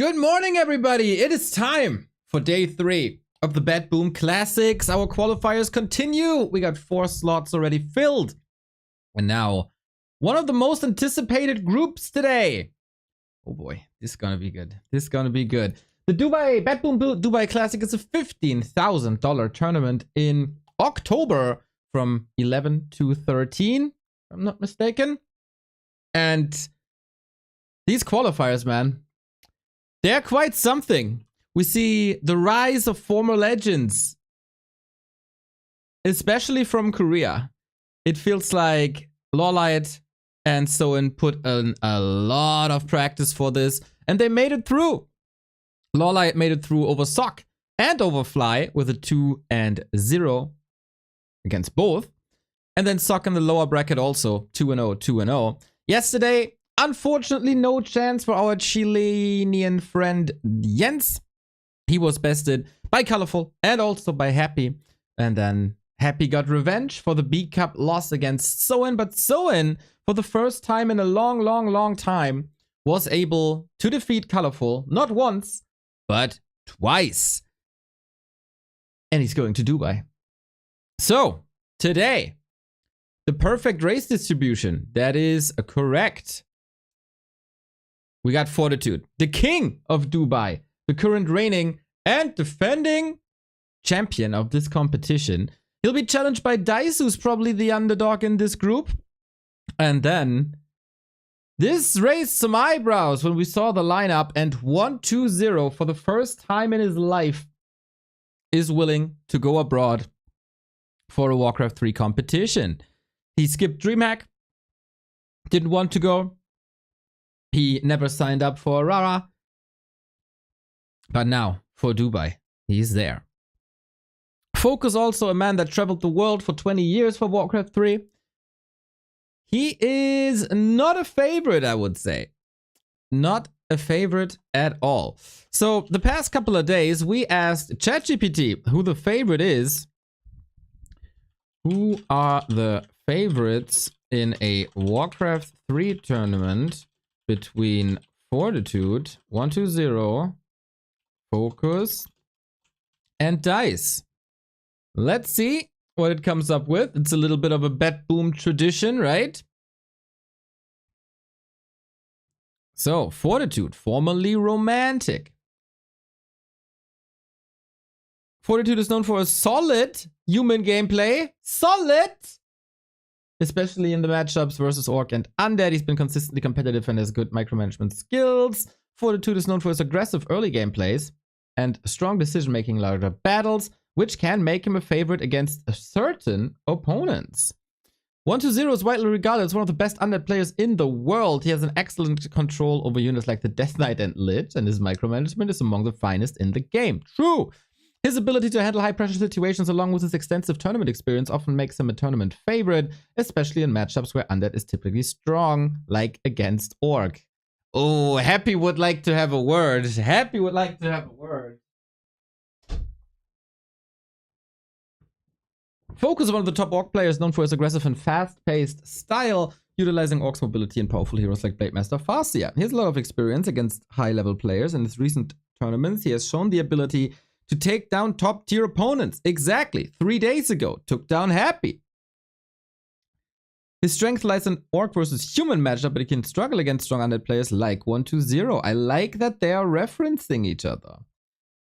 Good morning, everybody. It is time for day 3 of the BetBoom Classics. Our qualifiers continue. We got 4 slots already filled. And now, one of the most anticipated groups today. Oh boy, this is gonna be good. This is gonna be good. The BetBoom Dubai Classic is a $15,000 tournament in October from 11 to 13, if I'm not mistaken. And these qualifiers, man, they're quite something. We see the rise of former legends, especially from Korea. It feels like Lawlight and Soin put in a lot of practice for this, and they made it through. Lawlight made it through over Sock and over Fly with a 2-0 against both. And then Sock in the lower bracket also, 2-0, 2-0. Yesterday, unfortunately, no chance for our Chilean friend Jens. He was bested by Colorful and also by Happy. And then Happy got revenge for the B Cup loss against Soin. But Soin, for the first time in a long time, was able to defeat Colorful, not once, but twice. And he's going to Dubai. So, today, the perfect race distribution, that is correct. We got Fortitude, the king of Dubai, the current reigning and defending champion of this competition. He'll be challenged by Dise, who's probably the underdog in this group. And then this raised some eyebrows when we saw the lineup, and 1-2-0 for the first time in his life is willing to go abroad for a Warcraft 3 competition. He skipped DreamHack, didn't want to go. He never signed up for Rara. But now, for Dubai, he's there. FoCuS, also a man that traveled the world for 20 years for Warcraft 3. He is not a favorite, I would say. Not a favorite at all. So, the past couple of days, we asked ChatGPT who the favorite is. Who are the favorites in a Warcraft 3 tournament between Fortitude, 1-2-0, FoCuS, and Dise? Let's see what it comes up with. It's a little bit of a BetBoom tradition, right? So, Fortitude, formerly romantic. Fortitude is known for a solid human gameplay. Solid! Especially in the matchups versus Orc and Undead. He's been consistently competitive and has good micromanagement skills. Fortitude is known for his aggressive early gameplays and strong decision-making in larger battles, which can make him a favorite against certain opponents. 1-2-0 is widely regarded as one of the best Undead players in the world. He has an excellent control over units like the Death Knight and Lich, and his micromanagement is among the finest in the game. True! His ability to handle high-pressure situations along with his extensive tournament experience often makes him a tournament favorite, especially in matchups where Undead is typically strong, like against Orc. Oh, Happy would like to have a word. Happy would like to have a word. FoCuS is one of the top Orc players, known for his aggressive and fast-paced style, utilizing Orc's mobility and powerful heroes like Blademaster Farseer. He has a lot of experience against high-level players. In his recent tournaments, he has shown the ability to take down top-tier opponents. Exactly. 3 days ago, took down Happy. His strength lies in Orc versus human matchup, but he can struggle against strong Undead players like 1-2-0. I like that they are referencing each other.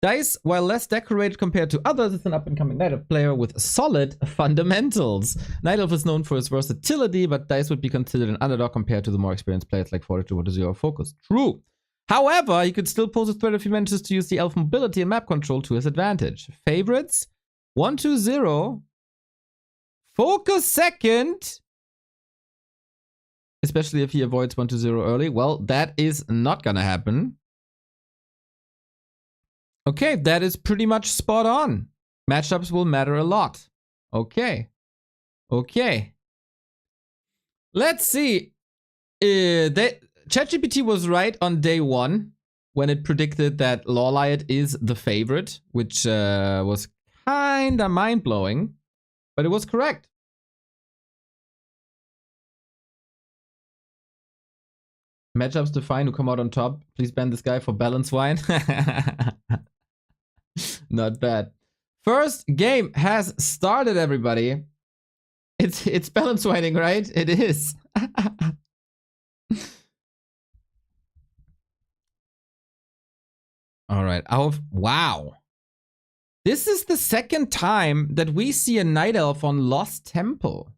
Dise, while less decorated compared to others, is an up-and-coming Night Elf player with solid fundamentals. Night Elf is known for his versatility, but Dise would be considered an underdog compared to the more experienced players like Fortitude, 1-2-0, or FoCuS. True. However, he could still pose a threat if he manages to use the elf mobility and map control to his advantage. Favorites? 1-2-0. FoCuS second. Especially if he avoids 1-2-0 early. Well, that is not gonna happen. Okay, that is pretty much spot on. Matchups will matter a lot. Okay. Okay. Let's see. ChatGPT was right on day 1 when it predicted that Lawlight is the favorite, which was kinda mind-blowing, but it was correct. Matchups define who come out on top. Please ban this guy for balance wine. Not bad. First game has started, everybody. It's balance whining, right? It is. All right. Wow. This is the second time that we see a Night Elf on Lost Temple.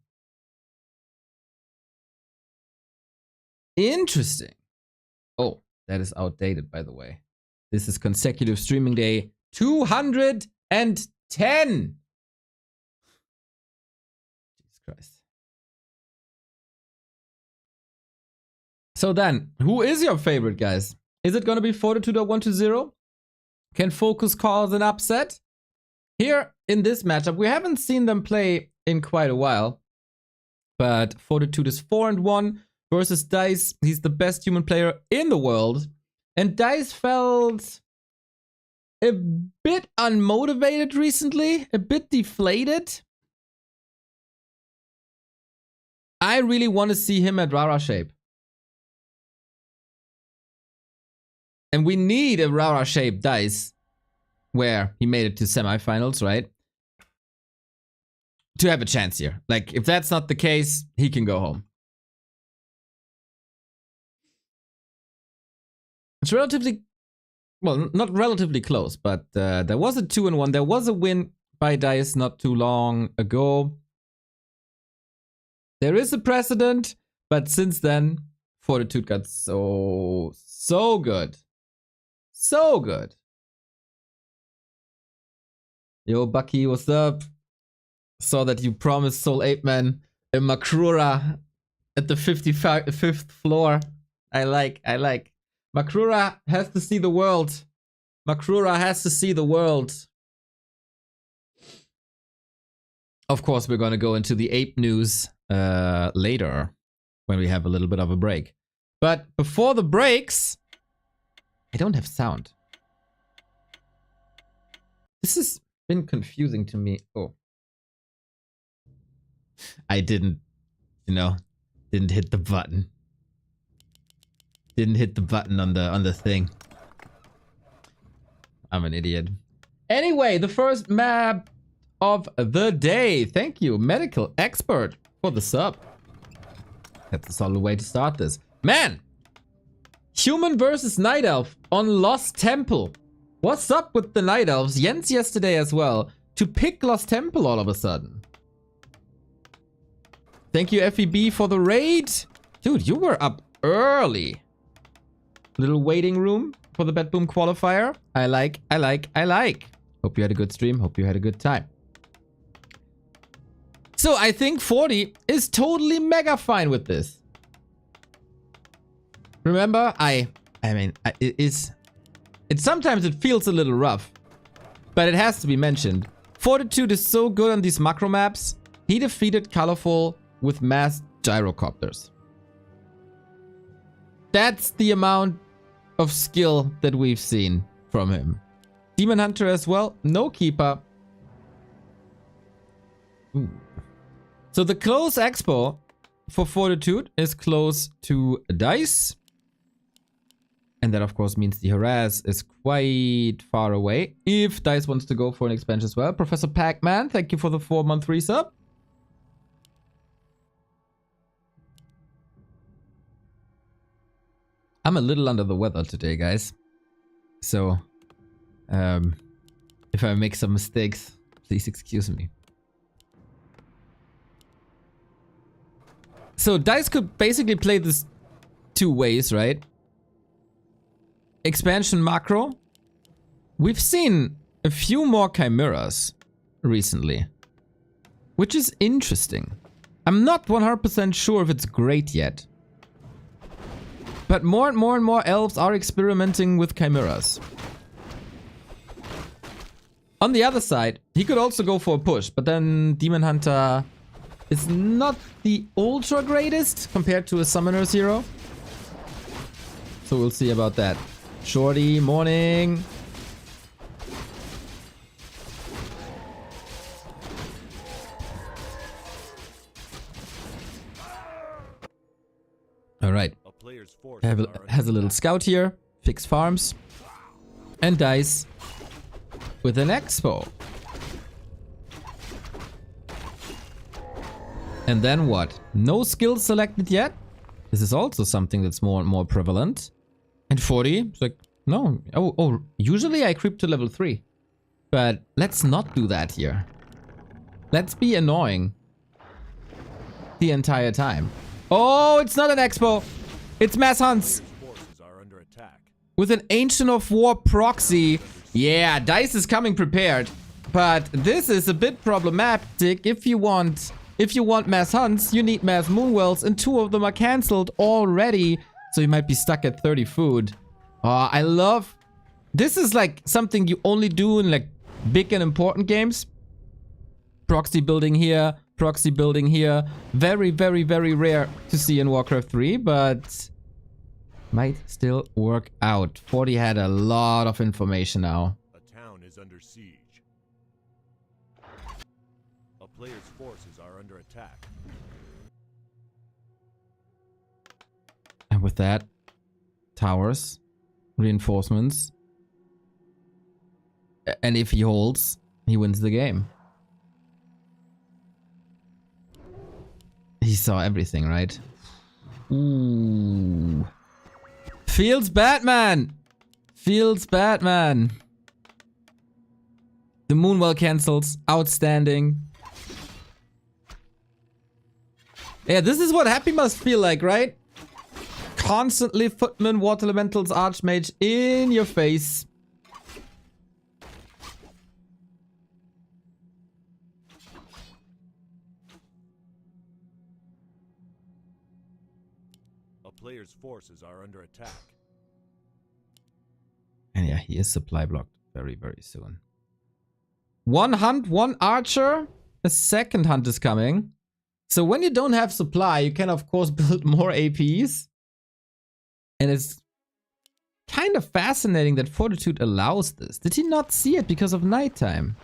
Interesting. Oh, that is outdated, by the way. This is consecutive streaming day 210. Jesus Christ. So then, who is your favorite, guys? Is it going to be Fortitude or 1-0? Can FoCuS cause an upset? Here in this matchup, we haven't seen them play in quite a while. But Fortitude is 4-1 versus Dise. He's the best human player in the world. And Dise felt a bit unmotivated recently, a bit deflated. I really want to see him at Rara shape. And we need a Rara shape Dise, where he made it to semifinals, right? To have a chance here. Like, if that's not the case, he can go home. It's relatively, well, not relatively close, but there was a 2-1. There was a win by Dise not too long ago. There is a precedent, but since then, Fortitude got so good. So good. Yo, Bucky, what's up? Saw that you promised Soul Ape Man a Makrura at the 55th floor. I like. Makrura has to see the world. Makrura has to see the world. Of course, we're going to go into the ape news later when we have a little bit of a break. But before the breaks, I don't have sound. This has been confusing to me. Oh. I didn't hit the button. Didn't hit the button on the thing. I'm an idiot. Anyway, the first map of the day. Thank you, Medical Expert, for the sub. That's a solid way to start this. Man! Human versus Night Elf on Lost Temple. What's up with the Night Elves? Jens yesterday as well. To pick Lost Temple all of a sudden. Thank you, FEB, for the raid. Dude, you were up early. Little waiting room for the BetBoom qualifier. I like. Hope you had a good stream. Hope you had a good time. So I think 40 is totally mega fine with this. Remember, sometimes it feels a little rough, but it has to be mentioned. Fortitude is so good on these macro maps. He defeated Colorful with mass gyrocopters. That's the amount of skill that we've seen from him. Demon Hunter as well, no keeper. Ooh. So the close expo for Fortitude is close to Dise. And that of course means the harass is quite far away. If Dise wants to go for an expansion as well. Professor Pac-Man, thank you for the 4-month resub. I'm a little under the weather today, guys. So, if I make some mistakes, please excuse me. So, Dise could basically play this two ways, right? Expansion macro. We've seen a few more chimeras recently, which is interesting. I'm not 100% sure if it's great yet. But more and more elves are experimenting with chimeras. On the other side, he could also go for a push, but then Demon Hunter is not the ultra greatest compared to a Summoner's Hero. So we'll see about that. Shorty, morning. All right. Has a little scout here, fix farms, and Dise with an expo. And then what? No skills selected yet? This is also something that's more and more prevalent. And 40, it's like, no. Oh, usually I creep to level 3. But let's not do that here. Let's be annoying the entire time. Oh, it's not an expo. It's mass hunts. With an Ancient of War proxy. Yeah, Dise is coming prepared. But this is a bit problematic. If you want mass hunts, you need mass moonwells, and 2 of them are cancelled already. So you might be stuck at 30 food. Oh, I love... This is like something you only do in like big and important games. Proxy building here, proxy building here. Very, very, very rare to see in Warcraft 3, but might still work out. 40 had a lot of information now. A town is under siege. A player's forces are under attack. And with that, towers, reinforcements. And if he holds, he wins the game. He saw everything, right? Ooh. Feels Batman! Feels Batman. The Moonwell cancels. Outstanding. Yeah, this is what happy must feel like, right? Constantly Footman, Water Elementals, Archmage in your face. A player's forces are under attack. And yeah, he is supply blocked very, very soon. 1 hunt, 1 archer. A second hunt is coming. So when you don't have supply, you can of course build more APs. And it's kind of fascinating that Fortitude allows this. Did he not see it because of nighttime?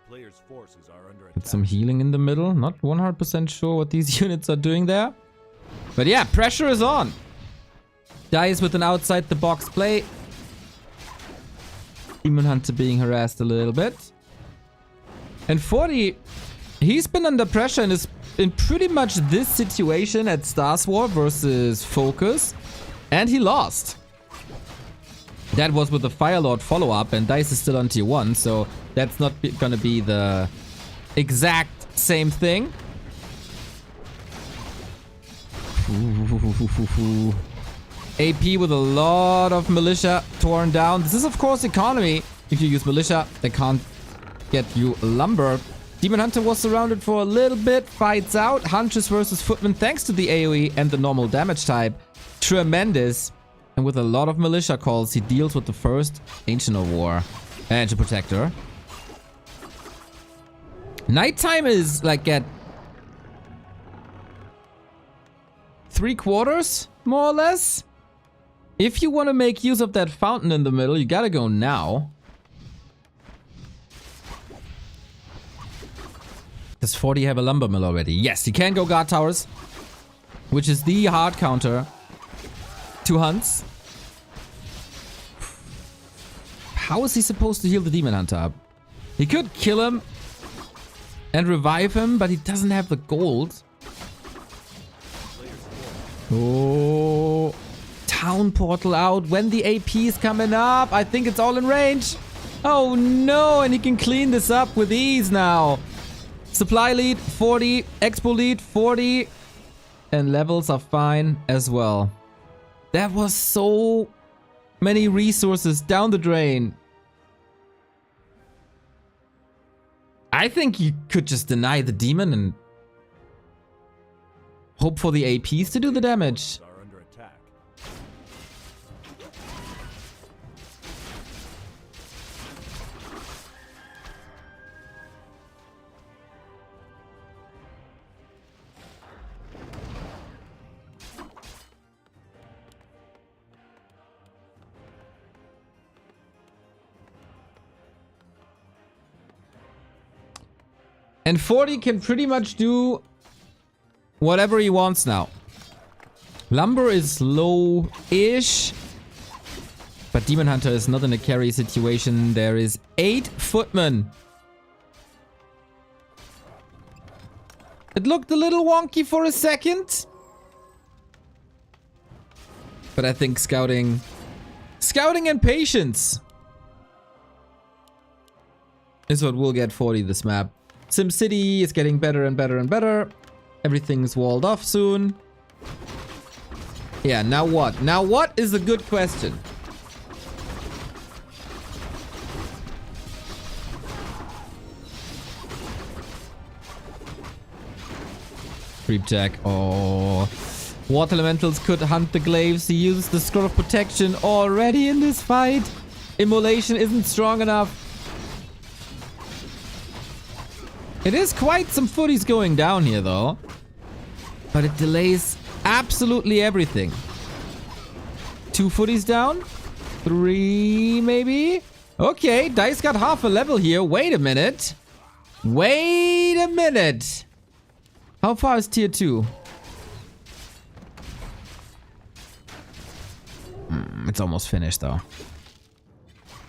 Player's forces are under attack. Put some healing in the middle. Not 100% sure what these units are doing there. But yeah, pressure is on. Dise with an outside the box play. Demon Hunter being harassed a little bit. And 40, he's been under pressure and is in pretty much this situation at Stars War versus FoCuS. And he lost. That was with the Firelord follow-up, and Dise is still on tier 1, so that's not gonna be the exact same thing. AP with a lot of militia torn down. This is of course economy. If you use militia, they can't get you lumber. Demon Hunter was surrounded for a little bit, fights out. Huntress versus Footman thanks to the AoE and the normal damage type. Tremendous. And with a lot of militia calls, he deals with the first Ancient of War. Ancient Protector. Nighttime is like at 3/4, more or less. If you want to make use of that fountain in the middle, you gotta go now. Does 40 have a lumber mill already? Yes, he can go guard towers, which is the hard counter. 2 hunts. How is he supposed to heal the Demon Hunter up? He could kill him and revive him, but he doesn't have the gold. Oh, town portal out when the AP is coming up. I think it's all in range. Oh no, and he can clean this up with ease now. Supply lead 40, expo lead 40, and levels are fine as well. That was so many resources down the drain. I think you could just deny the demon and hope for the APs to do the damage. Are under attack. And 40 can pretty much do whatever he wants now. Lumber is low-ish. But Demon Hunter is not in a carry situation. There is 8 footmen. It looked a little wonky for a second. But I think scouting and patience is what will get 40 this map. SimCity is getting better and better and better. Everything's walled off soon. Yeah, now what? Now what is a good question. Creep check. Oh. Water Elementals could hunt the glaives. He uses the Scroll of Protection already in this fight. Immolation isn't strong enough. It is quite some footies going down here though. But it delays absolutely everything. 2 footies down? 3 maybe? Okay, Dise got half a level here. Wait a minute. Wait a minute. How far is tier 2? It's almost finished though.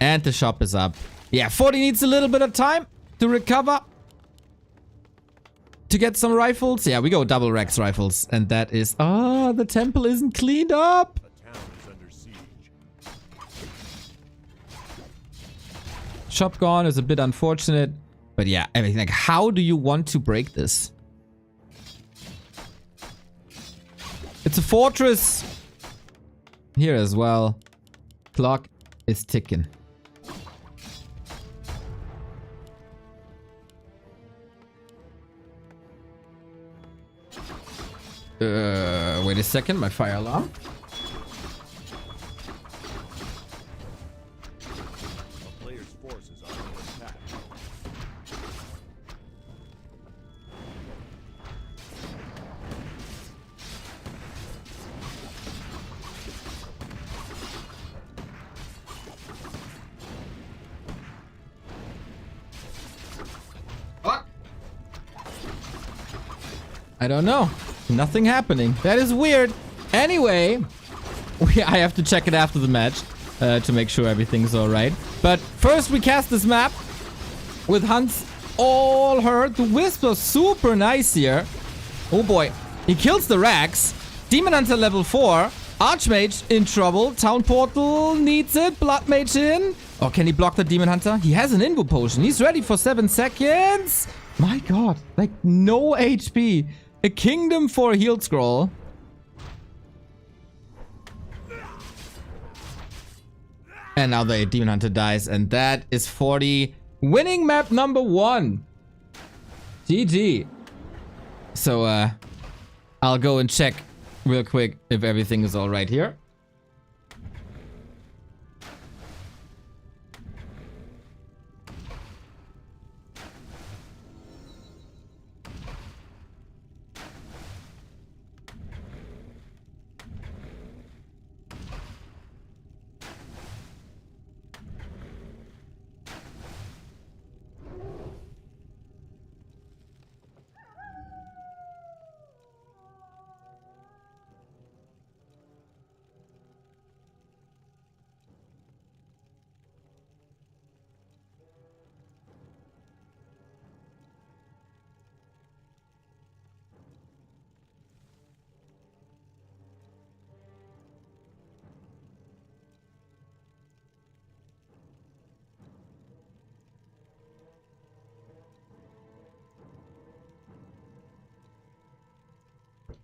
And the shop is up. Yeah, 40 needs a little bit of time to recover. To get some rifles. Yeah, we go double Rex rifles. And that is... Ah, the temple isn't cleaned up. A town is under siege. Shop gone is a bit unfortunate. But yeah, everything. Like, how do you want to break this? It's a fortress. Here as well. Clock is ticking. Wait a second, my fire alarm. A player's forces are under attack. Fuck. I don't know. Nothing happening. That is weird. Anyway, I have to check it after the match to make sure everything's alright. But first we cast this map with hunts all hurt. The Wisp was super nice here. Oh boy. He kills the Rax. Demon Hunter level 4. Archmage in trouble. Town Portal needs it. Blood Mage in. Oh, can he block the Demon Hunter? He has an Invo Potion. He's ready for 7 seconds. My god. Like, no HP. A kingdom for a healed scroll. And now the Demon Hunter dies. And that is 40. Winning map number 1. GG. So, I'll go and check real quick if everything is alright here.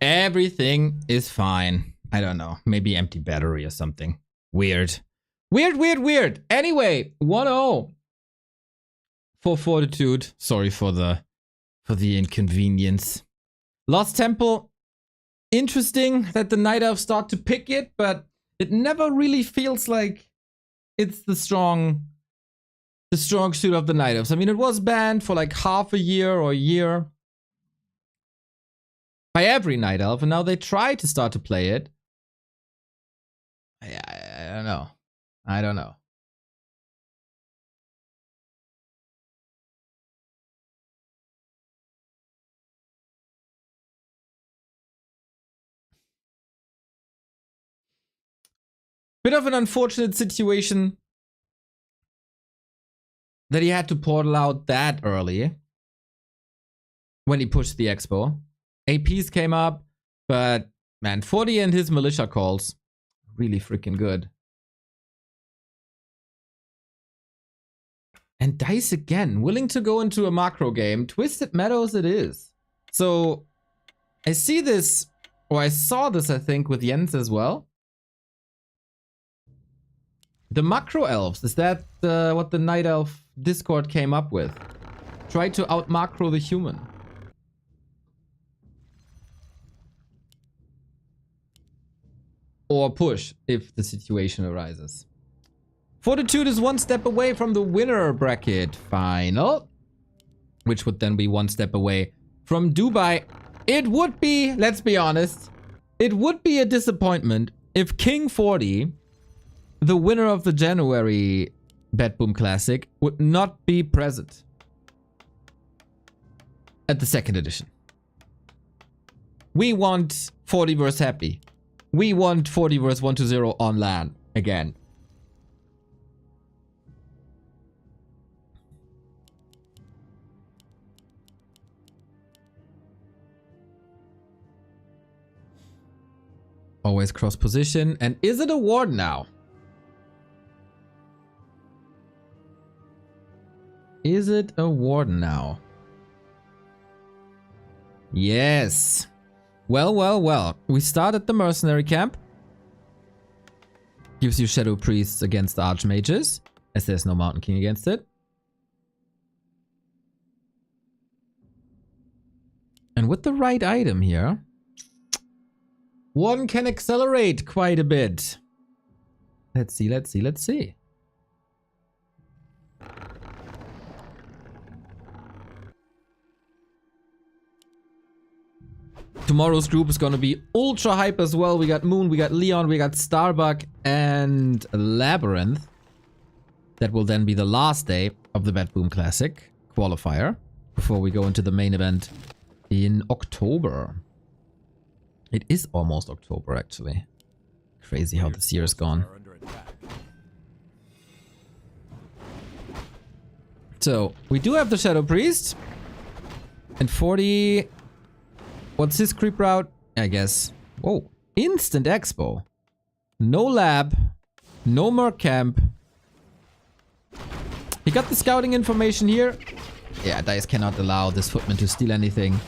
Everything is fine. I don't know. Maybe empty battery or something. Weird. Weird. Anyway, 1-0 for Fortitude. Sorry for the inconvenience. Lost Temple. Interesting that the Night Elves start to pick it, but it never really feels like it's the strong suit of the Night Elves. I mean, it was banned for like half a year or a year by every Night Elf, and now they try to start to play it. I don't know. I don't know. Bit of an unfortunate situation that he had to portal out that early when he pushed the expo. APs came up, but man, 40 and his militia calls, really freaking good. And Dise again, willing to go into a macro game. Twisted Meadows it is. So I see this, or I saw this, I think, with Jens as well. The macro elves, is that what the Night Elf Discord came up with? Try to out macro the human. Or push if the situation arises. Fortitude is one step away from the winner bracket final, which would then be one step away from Dubai. It would be, let's be honest, it would be a disappointment if King 40, the winner of the January BetBoom Classic, would not be present at the second edition. We want 40 vs happy. We want 40 vs 120 on LAN again. Always cross position. And is it a ward now? Is it a ward now? Yes. Well, well, well. We start at the mercenary camp. Gives you Shadow Priests against Archmages, as there's no Mountain King against it. And with the right item here, one can accelerate quite a bit. Let's see, let's see, let's see. Tomorrow's group is gonna be ultra hype as well. We got Moon, we got Leon, we got Starbuck, and Labyrinth. That will then be the last day of the BetBoom Classic Qualifier before we go into the main event in October. It is almost October, actually. Crazy how this year is gone. So, we do have the Shadow Priest. And 40... What's his creep route? I guess. Whoa. Instant Expo. No lab. No Merc Camp. He got the scouting information here. Yeah, Dise cannot allow this footman to steal anything.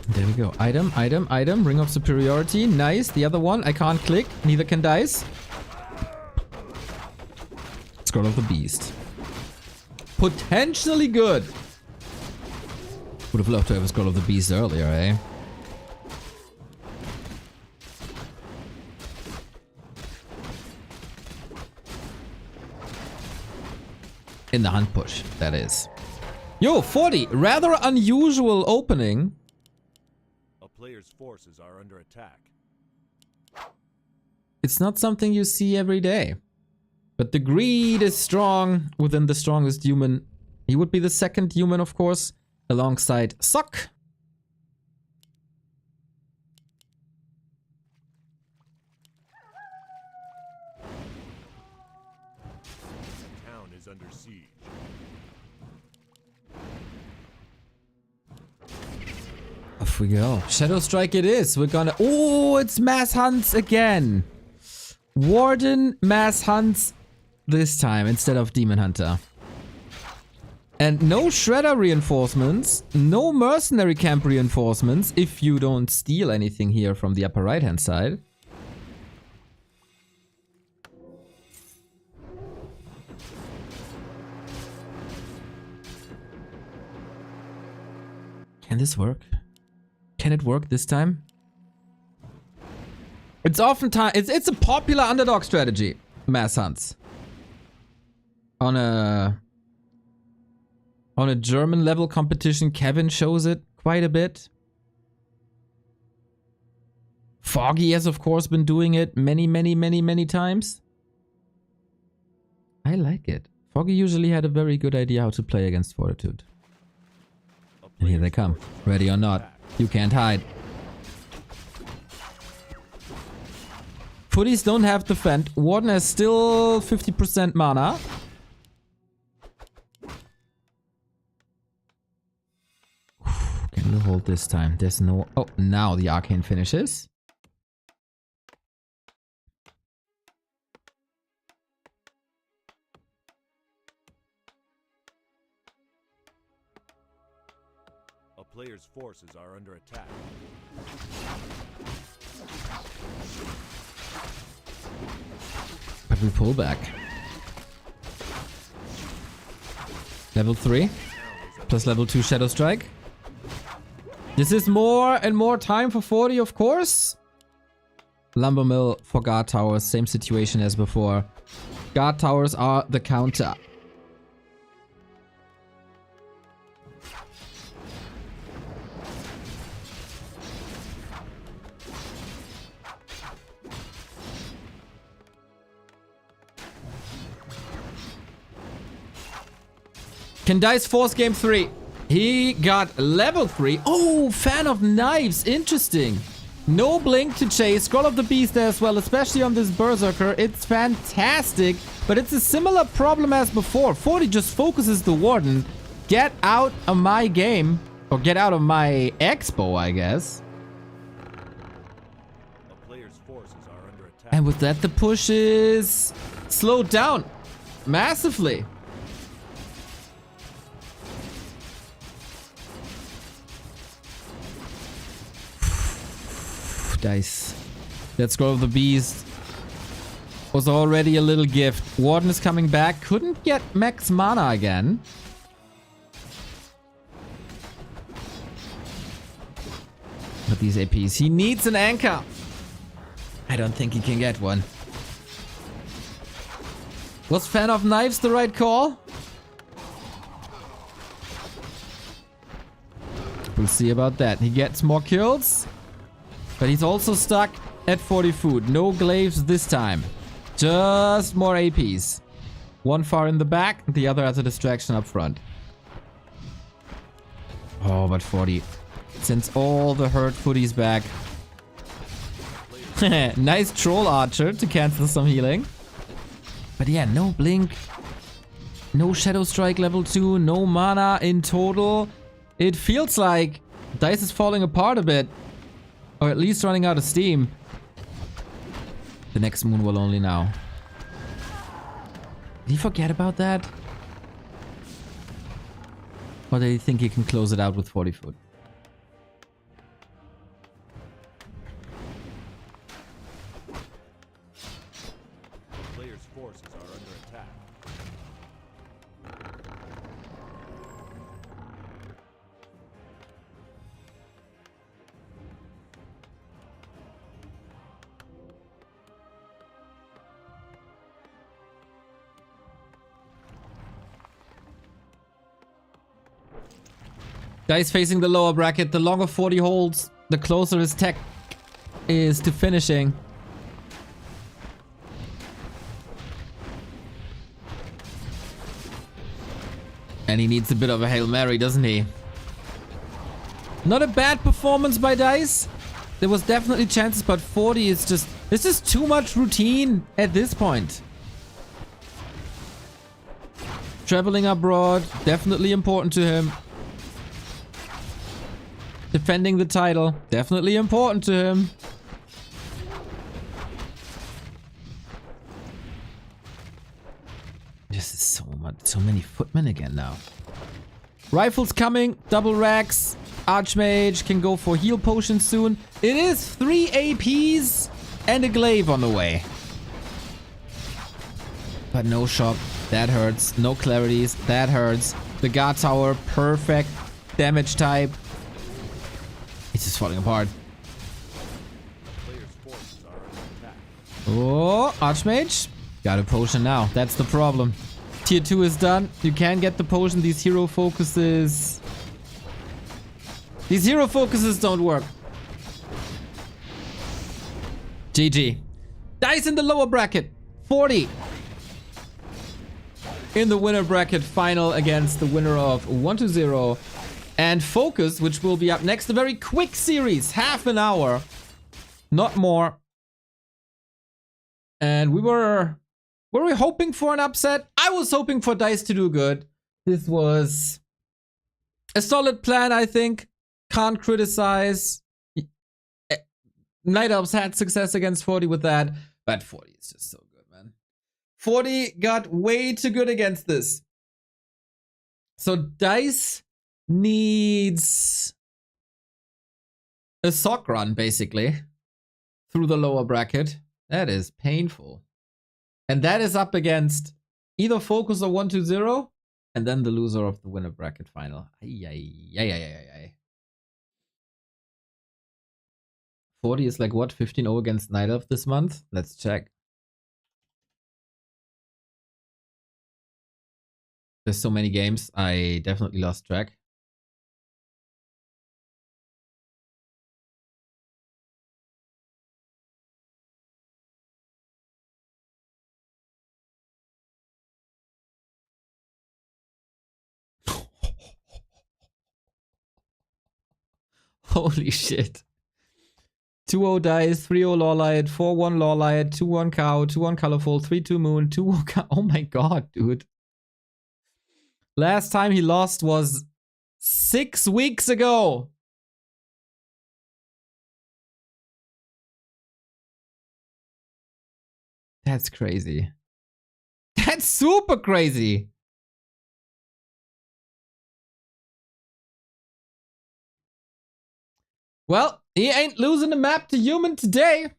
There we go. Item, item, item. Ring of Superiority. Nice. The other one I can't click. Neither can Dise. Scroll of the Beast. Potentially good. Would have loved to have a Scroll of the Beast earlier, eh? In the hunt push, that is. Yo, 40. Rather unusual opening. A player's forces are under attack. It's not something you see every day. But the greed is strong within the strongest human. He would be the second human, of course, alongside Suck. Town is under siege. Off we go. Shadow Strike it is. We're gonna... Oh, it's Mass Hunts again. Warden Mass Hunts this time instead of Demon Hunter. And no Shredder reinforcements. No Mercenary Camp reinforcements if you don't steal anything here from the upper right hand side. Can this work? Can it work this time? It's oftentimes it's a popular underdog strategy, Mass Hunts. On a German level competition, Kevin shows it quite a bit. Foggy has of course been doing it many times. I like it. Foggy usually had a very good idea how to play against Fortitude. And here they come. Ready or not, you can't hide. Footies don't have defend. Warden has still 50% mana. Can we hold this time? There's no... Oh, now the arcane finishes. A player's forces are under attack. But we pull back. Level 3. Plus level 2 Shadow Strike. This is more and more time for 40, of course. Lumber Mill for guard towers. Same situation as before. Guard towers are the counter. Can Dise force game 3? He got level 3. Oh, fan of knives. Interesting. No blink to chase. Scroll of the beast as well, especially on this berserker. It's fantastic, but it's a similar problem as before. 40 just focuses the warden. Get out of my game. Or get out of my expo, I guess. A player's forces are under attack. And with that, the push is slowed down massively. Dise. That Scroll of the Beast was already a little gift. Warden is coming back. Couldn't get max mana again. But these APs. He needs an anchor. I don't think he can get one. Was Fan of Knives the right call? We'll see about that. He gets more kills. But he's also stuck at 40 food. No glaives this time. Just more APs. One far in the back, the other as a distraction up front. Oh, but 40 sends all the hurt footies back. Nice troll archer to cancel some healing. But yeah, no blink. No shadow strike level 2. No mana in total. It feels like Dise is falling apart a bit. Or at least running out of steam. The next moon will only now. Did he forget about that? Or did he think he can close it out with 40 foot? A player's forces are under attack. Guys facing the lower bracket. The longer 40 holds, the closer his tech is to finishing. And he needs a bit of a Hail Mary, doesn't he? Not a bad performance by Dise. There was definitely chances, but 40 is just... This is too much routine at this point. Traveling abroad, definitely important to him. Defending the title, definitely important to him. This is so many footmen again now. Rifles coming, double racks. Archmage can go for heal potion soon. It is 3 APs and a glaive on the way. But no shop, that hurts. No clarities, that hurts. The guard tower, perfect damage type. It's just falling apart. Player's forces are under attack. Oh, Archmage. Got a potion now. That's the problem. Tier 2 is done. You can get the potion. These hero focuses... These hero focuses don't work. GG. Dise in the lower bracket. 40. In the winner bracket final against the winner of 1-0. and FoCuS, which will be up next. A very quick series, half an hour, not more. And were we hoping for an upset? I was hoping for Dise to do good. This was a solid plan, I think. Can't criticize. Night Elves had success against 40 with that, but 40 is just so good, man. 40 got way too good against this. So Dise needs a sock run, basically, through the lower bracket. That is painful. And that is up against either FoCuS or 1-2-0, and then the loser of the winner bracket final. Ay. 40 is like what? 15-0 against Night Elf this month? Let's check. There's so many games, I definitely lost track. Holy shit. 2-0 Dise, 3-0 Lawlight, 4-1 Lawlight, 2-1 Cow, 2-1 Colorful, 3-2 Moon, 2-0 Cow. Oh my god, dude. Last time he lost was 6 weeks ago. That's crazy. That's super crazy. Well, he ain't losing the map to Human today.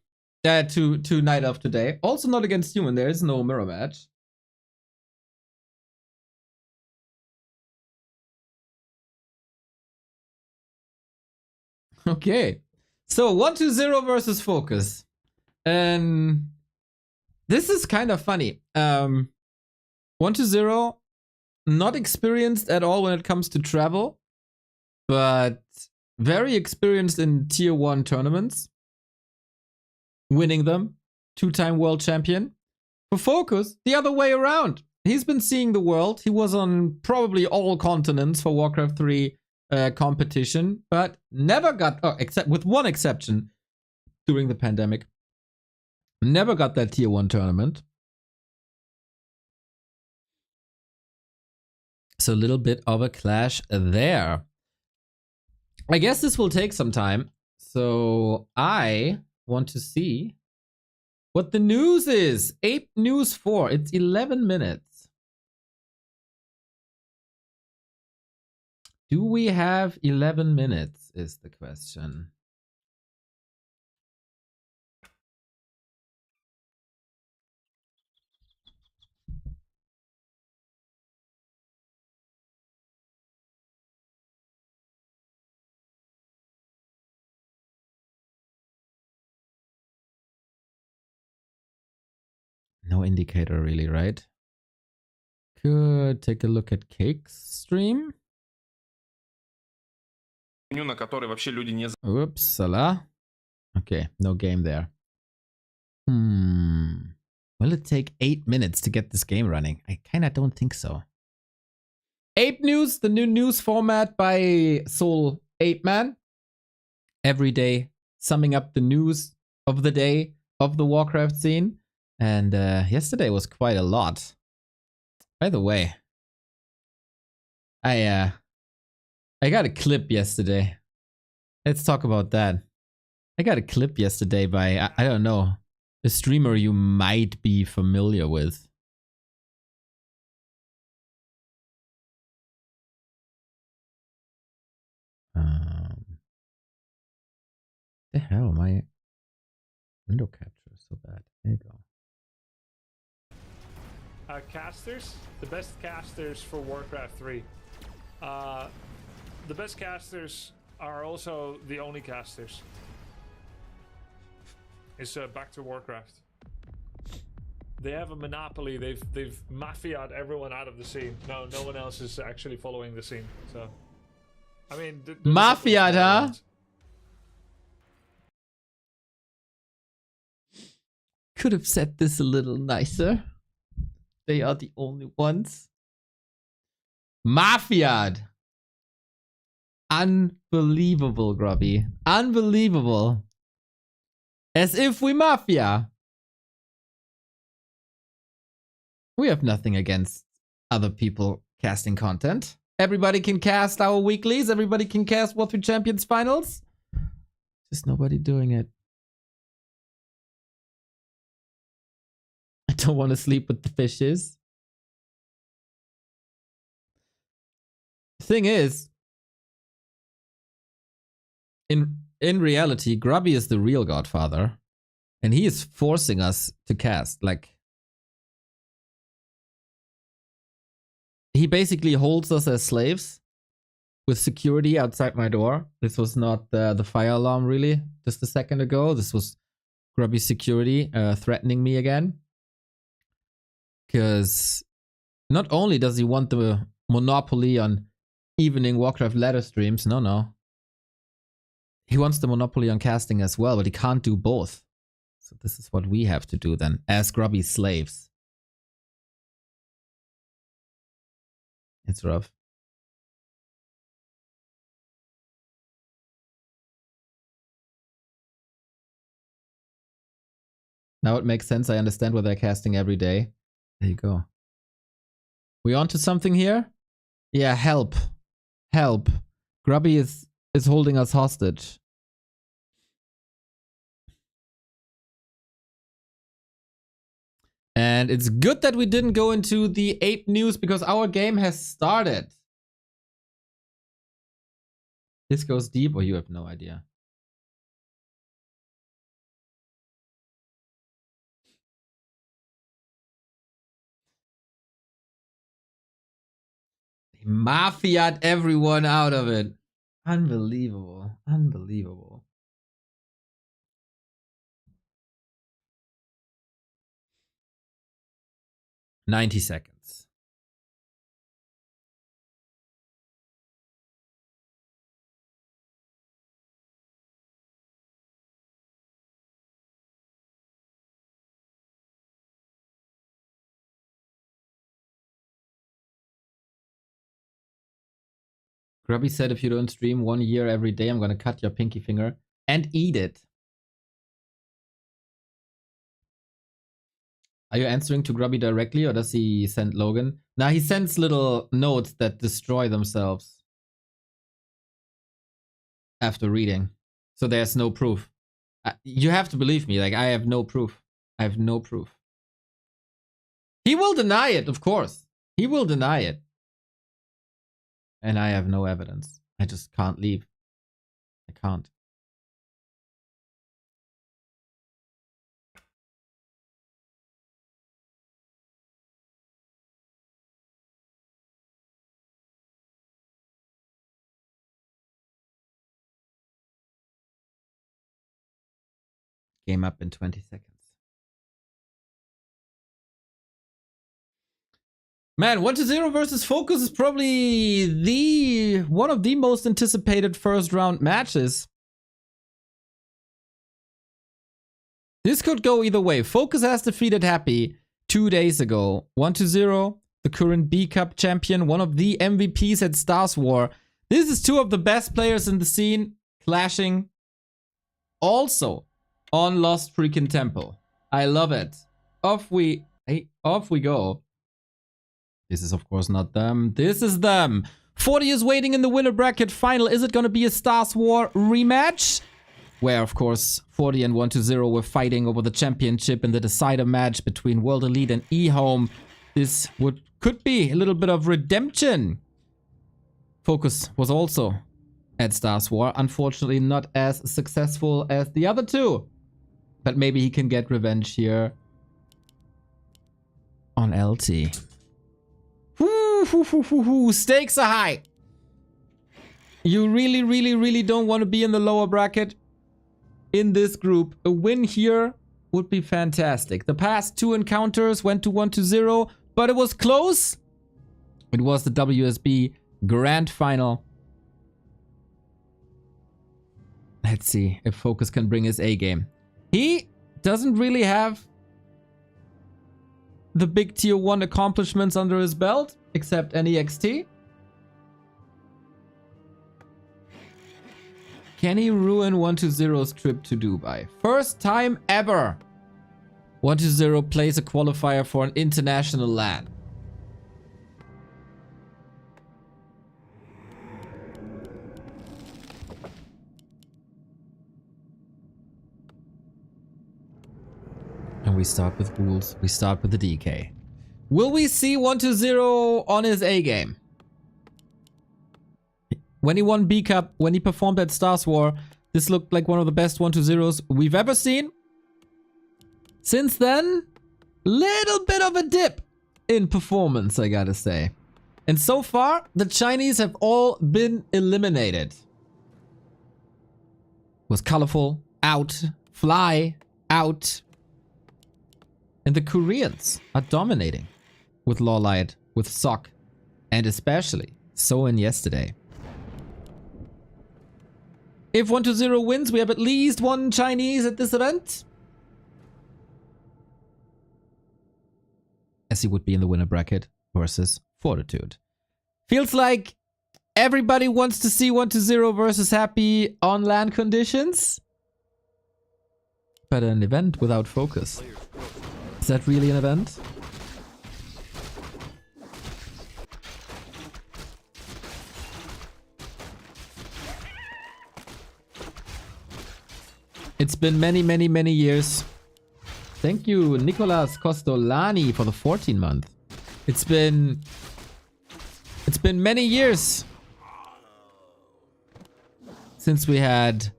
To Night Elf today. Also not against Human. There is no mirror match. Okay. So 1-2-0 versus FoCuS. And this is kind of funny. 1-2-0, not experienced at all when it comes to travel, but very experienced in tier 1 tournaments, winning them, 2-time world champion. For FoCuS, the other way around. He's been seeing the world. He was on probably all continents for Warcraft 3 competition, but never got, except with one exception during the pandemic, never got that tier 1 tournament. So a little bit of a clash there. I guess this will take some time. So I want to see what the news is. Ape News 4. It's 11 minutes. Do we have 11 minutes is the question. No indicator really, right? Could take a look at Cake's stream. На который вообще люди не... Upsala. Okay, no game there. Will it take 8 minutes to get this game running? I kinda don't think so. Ape News, the new news format by Soul Ape Man. Every day, summing up the news of the day of the Warcraft scene. And yesterday was quite a lot. By the way, I got a clip yesterday. Let's talk about that. I got a clip yesterday by, I don't know, a streamer you might be familiar with. The hell, my window capture is so bad. There you go. Casters, the best casters for Warcraft 3. The best casters are also the only casters. It's back to Warcraft. They have a monopoly. They've mafia'd everyone out of the scene. No one else is actually following the scene. So, I mean, Mafia'd, huh? Could have said this a little nicer. They are the only ones. Mafia'd. Unbelievable, Grubby. Unbelievable. As if we Mafia. We have nothing against other people casting content. Everybody can cast our weeklies. Everybody can cast World 3 Champions Finals. Just nobody doing it. I don't want to sleep with the fishes. Thing is, in reality, Grubby is the real Godfather, and he is forcing us to cast. Like, he basically holds us as slaves with security outside my door. This was not the fire alarm, really, just a second ago. This was Grubby security threatening me again. Because not only does he want the monopoly on evening Warcraft ladder streams, no. He wants the monopoly on casting as well, but he can't do both. So this is what we have to do then, as Grubby slaves. It's rough. Now it makes sense. I understand why they're casting every day. There you go. We on to something here? Yeah, help. Help. Grubby is holding us hostage. And it's good that we didn't go into the 8 news because our game has started. This goes deep or you have no idea? They mafia'd everyone out of it. Unbelievable. Unbelievable. "90 seconds. Grubby said if you don't stream 1 year every day, I'm gonna cut your pinky finger and eat it. Are you answering to Grubby directly or does he send Logan? Nah, he sends little notes that destroy themselves after reading. So there's no proof. You have to believe me, like I have no proof. I have no proof. He will deny it, of course. He will deny it. And I have no evidence. I just can't leave. I can't. Game up in 20 seconds. Man, 1-0 versus FoCuS is probably one of the most anticipated first round matches. This could go either way. FoCuS has defeated Happy 2 days ago. 1-0, the current B Cup champion, one of the MVPs at Stars War. This is 2 of the best players in the scene clashing. Also on Lost Freaking Temple. I love it. Off we go. This is of course not them. This is them. 40 is waiting in the winner bracket final. Is it going to be a Stars War rematch? Where of course 40 and 1-0 were fighting over the championship in the decider match between World Elite and eHome. This could be a little bit of redemption. FoCuS was also at Stars War. Unfortunately not as successful as the other 2. But maybe he can get revenge here on LT. Stakes are high. You really don't want to be in the lower bracket in this group. A win here would be fantastic. The past 2 encounters went to 1-0, but it was close. It was the WSB Grand Final. Let's see if FoCuS can bring his A game. He doesn't really have the big tier 1 accomplishments under his belt, except NEXT. Can he ruin 120's trip to Dubai? First time ever 120 plays a qualifier for an international LAN. And we start with rules. We start with the DK. Will we see 120 on his A game? When he won B Cup, when he performed at Stars War, this looked like one of the best 120s we've ever seen. Since then, little bit of a dip in performance, I gotta say. And so far, the Chinese have all been eliminated. Was Colorful, out. Fly, out. And the Koreans are dominating. With Lawlight, with Sok, and especially Soin yesterday. If 120 wins, we have at least one Chinese at this event. As he would be in the winner bracket versus Fortitude. Feels like everybody wants to see 120 versus Happy on LAN conditions. But an event without FoCuS. Is that really an event? It's been many years. Thank you, Nicolas Costolani, for the 14 month. It's been many years since we had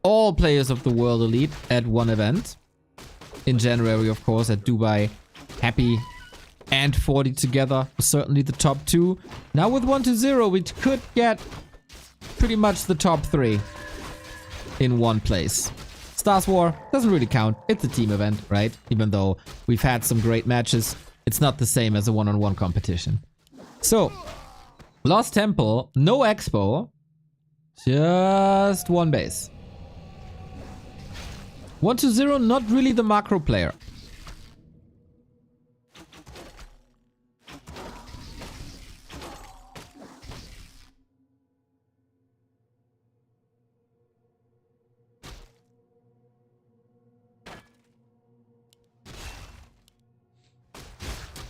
all players of the World Elite at one event. In January, of course, at Dubai. Happy and 40 together was certainly the top two. Now with 120, we could get pretty much the top three in one place. Stars War doesn't really count. It's a team event, right? Even though we've had some great matches, it's not the same as a one-on-one competition. So, Lost Temple, no Expo, just one base. 120, not really the macro player.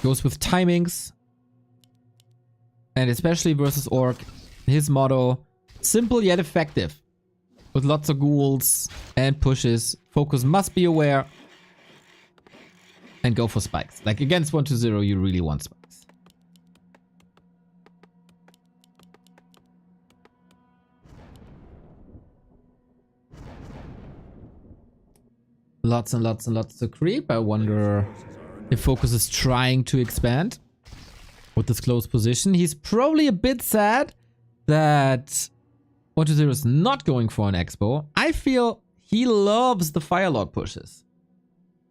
Goes with timings. And especially versus Orc, his motto, simple yet effective. With lots of ghouls and pushes. FoCuS must be aware. And go for spikes. Like against 120, you really want spikes. Lots and lots and lots to creep. I wonder if FoCuS is trying to expand with this close position. He's probably a bit sad that 120 is not going for an Expo. I feel he loves the Firelord pushes.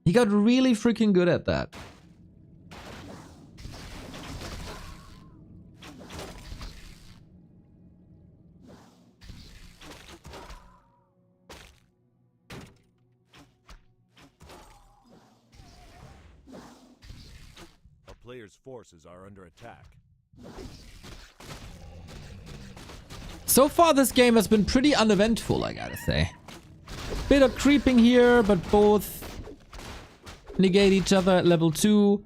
He got really freaking good at that. A player's forces are under attack. So far, this game has been pretty uneventful, I gotta say. Bit of creeping here, but both negate each other at level 2.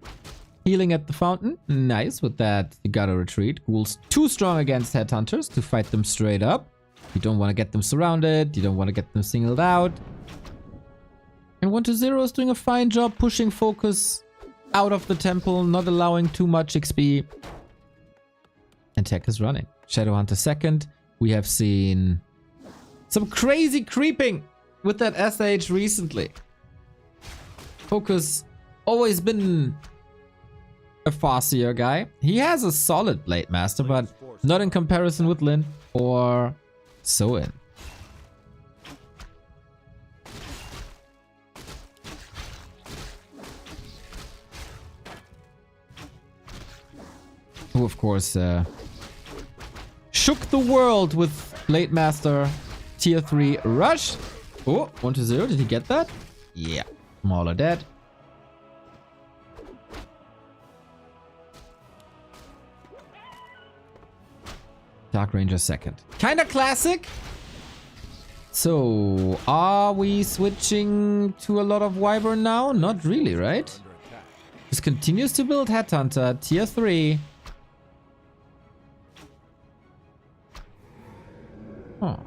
Healing at the fountain. Nice. With that, you gotta retreat. Ghoul's too strong against headhunters to fight them straight up. You don't want to get them surrounded. You don't want to get them singled out. And 120 is doing a fine job pushing FoCuS out of the temple, not allowing too much XP. And Tech is running. Shadowhunter second. We have seen some crazy creeping with that SH recently. FoCuS always been a Farseer guy. He has a solid Blade Master, but not in comparison with Lin or Soin. Who, of course, shook the world with Blade Master Tier 3 Rush. Oh, 120, did he get that? Yeah, Mauler dead. Dark Ranger second. Kinda classic. So, are we switching to a lot of Wyvern now? Not really, right? Just continues to build Headhunter, tier 3. Huh.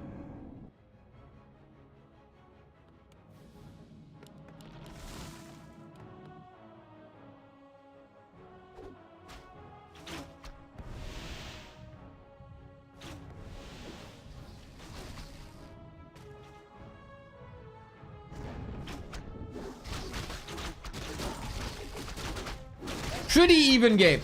Pretty even game.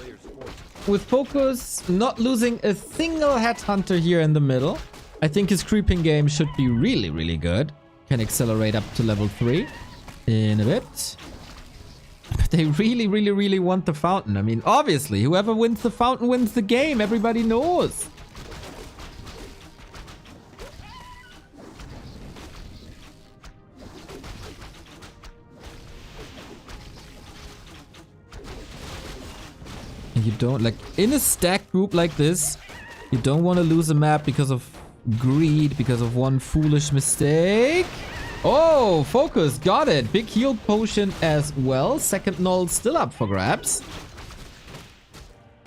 With FoCuS not losing a single Headhunter here in the middle. I think his creeping game should be really, really good. Can accelerate up to level 3 in a bit. But they really, really, really want the fountain. I mean, obviously, whoever wins the fountain wins the game. Everybody knows. You don't, like, in a stack group like this, you don't want to lose a map because of greed, because of one foolish mistake. Oh, FoCuS, got it. Big heal potion as well. Second null still up for grabs.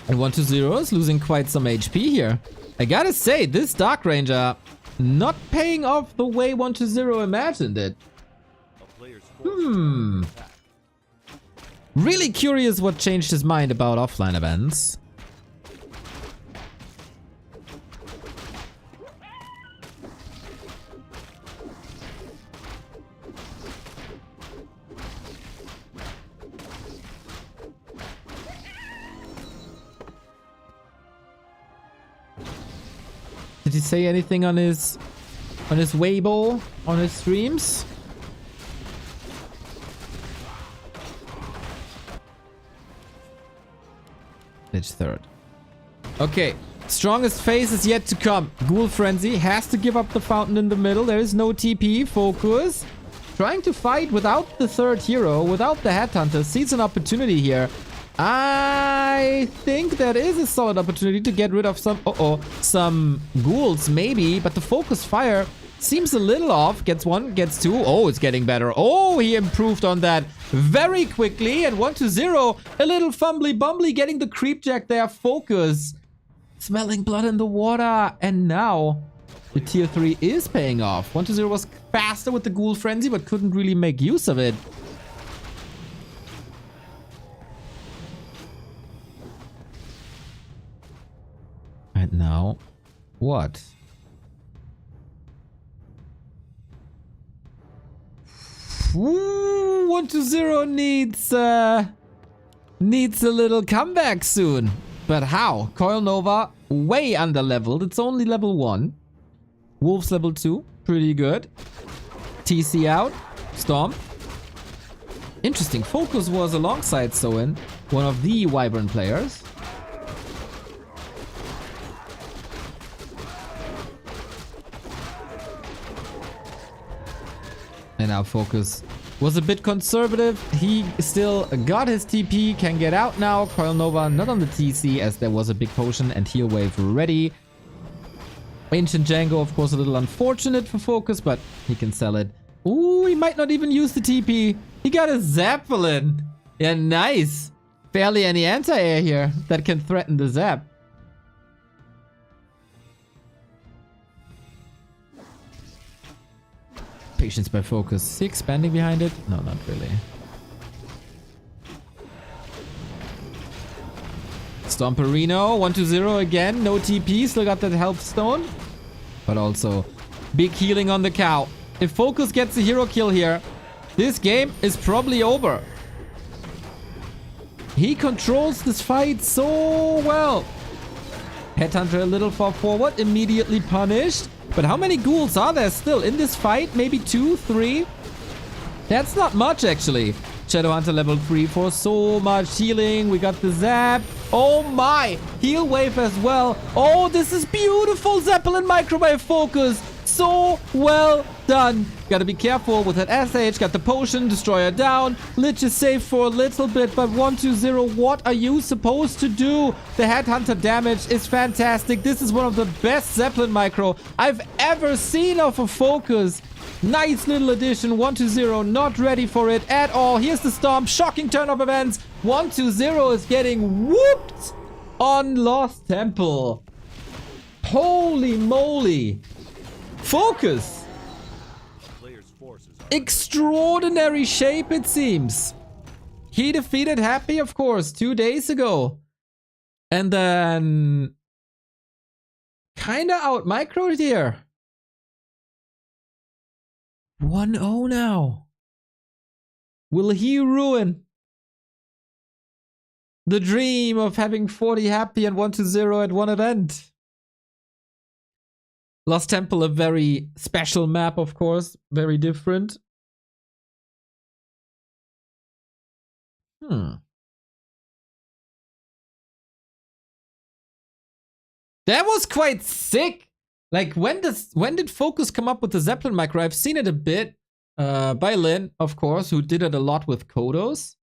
And 1-0 is losing quite some HP here. I gotta say, this Dark Ranger not paying off the way 1-0 imagined it. Really curious what changed his mind about offline events. Did he say anything on his Weibo, on his streams? Stage 3rd. Okay, strongest phase is yet to come. Ghoul Frenzy has to give up the fountain in the middle. There is no TP. FoCuS trying to fight without the third hero, without the Headhunter. Sees an opportunity here. I think that is a solid opportunity to get rid of some ghouls maybe, but the FoCuS fire seems a little off. Gets 1, gets 2. Oh, it's getting better. Oh, he improved on that very quickly. And 1-0, a little fumbly bumbly getting the creep jack there. FoCuS smelling blood in the water. And now the tier 3 is paying off. 1-0 was faster with the Ghoul Frenzy, but couldn't really make use of it. And now, what? Ooh, 1-0 needs a little comeback soon. But how? Coil Nova way under leveled. It's only level 1. Wolves level 2. Pretty good. TC out. Storm. Interesting. FoCuS was alongside Soin, one of the Wyvern players. And now FoCuS was a bit conservative. He still got his TP, can get out now. Coil Nova not on the TC as there was a big potion and heal wave ready. Ancient Django, of course, a little unfortunate for FoCuS, but he can sell it. Ooh, he might not even use the TP. He got a Zeppelin. Yeah, nice. Barely any anti-air here that can threaten the Zap. Patience by FoCuS. Is he expanding behind it? No, not really. Stomperino, 1-0 again. No TP, still got that health stone. But also, big healing on the cow. If FoCuS gets a hero kill here, this game is probably over. He controls this fight so well. Headhunter a little far forward, immediately punished. But how many ghouls are there still in this fight? Maybe 2, 3? That's not much, actually. Shadowhunter level 3 for so much healing. We got the Zap. Oh my! Heal wave as well. Oh, this is beautiful. Zeppelin microwave FoCuS. so well done. Gotta be careful with that SH. Got the potion, destroyer down. Lich is safe for a little bit, but 120, what are you supposed to do? The headhunter damage is fantastic. This is one of the best Zeppelin micro I've ever seen of a FoCuS. Nice little addition. 120, not ready for it at all. Here's the stomp. Shocking turn of events. 120 is getting whooped on Lost Temple. Holy moly. FoCuS. Player's forces are Extraordinary shape, it seems. He defeated Happy, of course, 2 days ago. And then kinda out microed here. 1-0 now. Will he ruin the dream of having 40 Happy and 120 at one event? Lost Temple, a very special map, of course. Very different. That was quite sick. Like, when did FoCuS come up with the Zeppelin micro? I've seen it a bit by Lin, of course, who did it a lot with Kodos.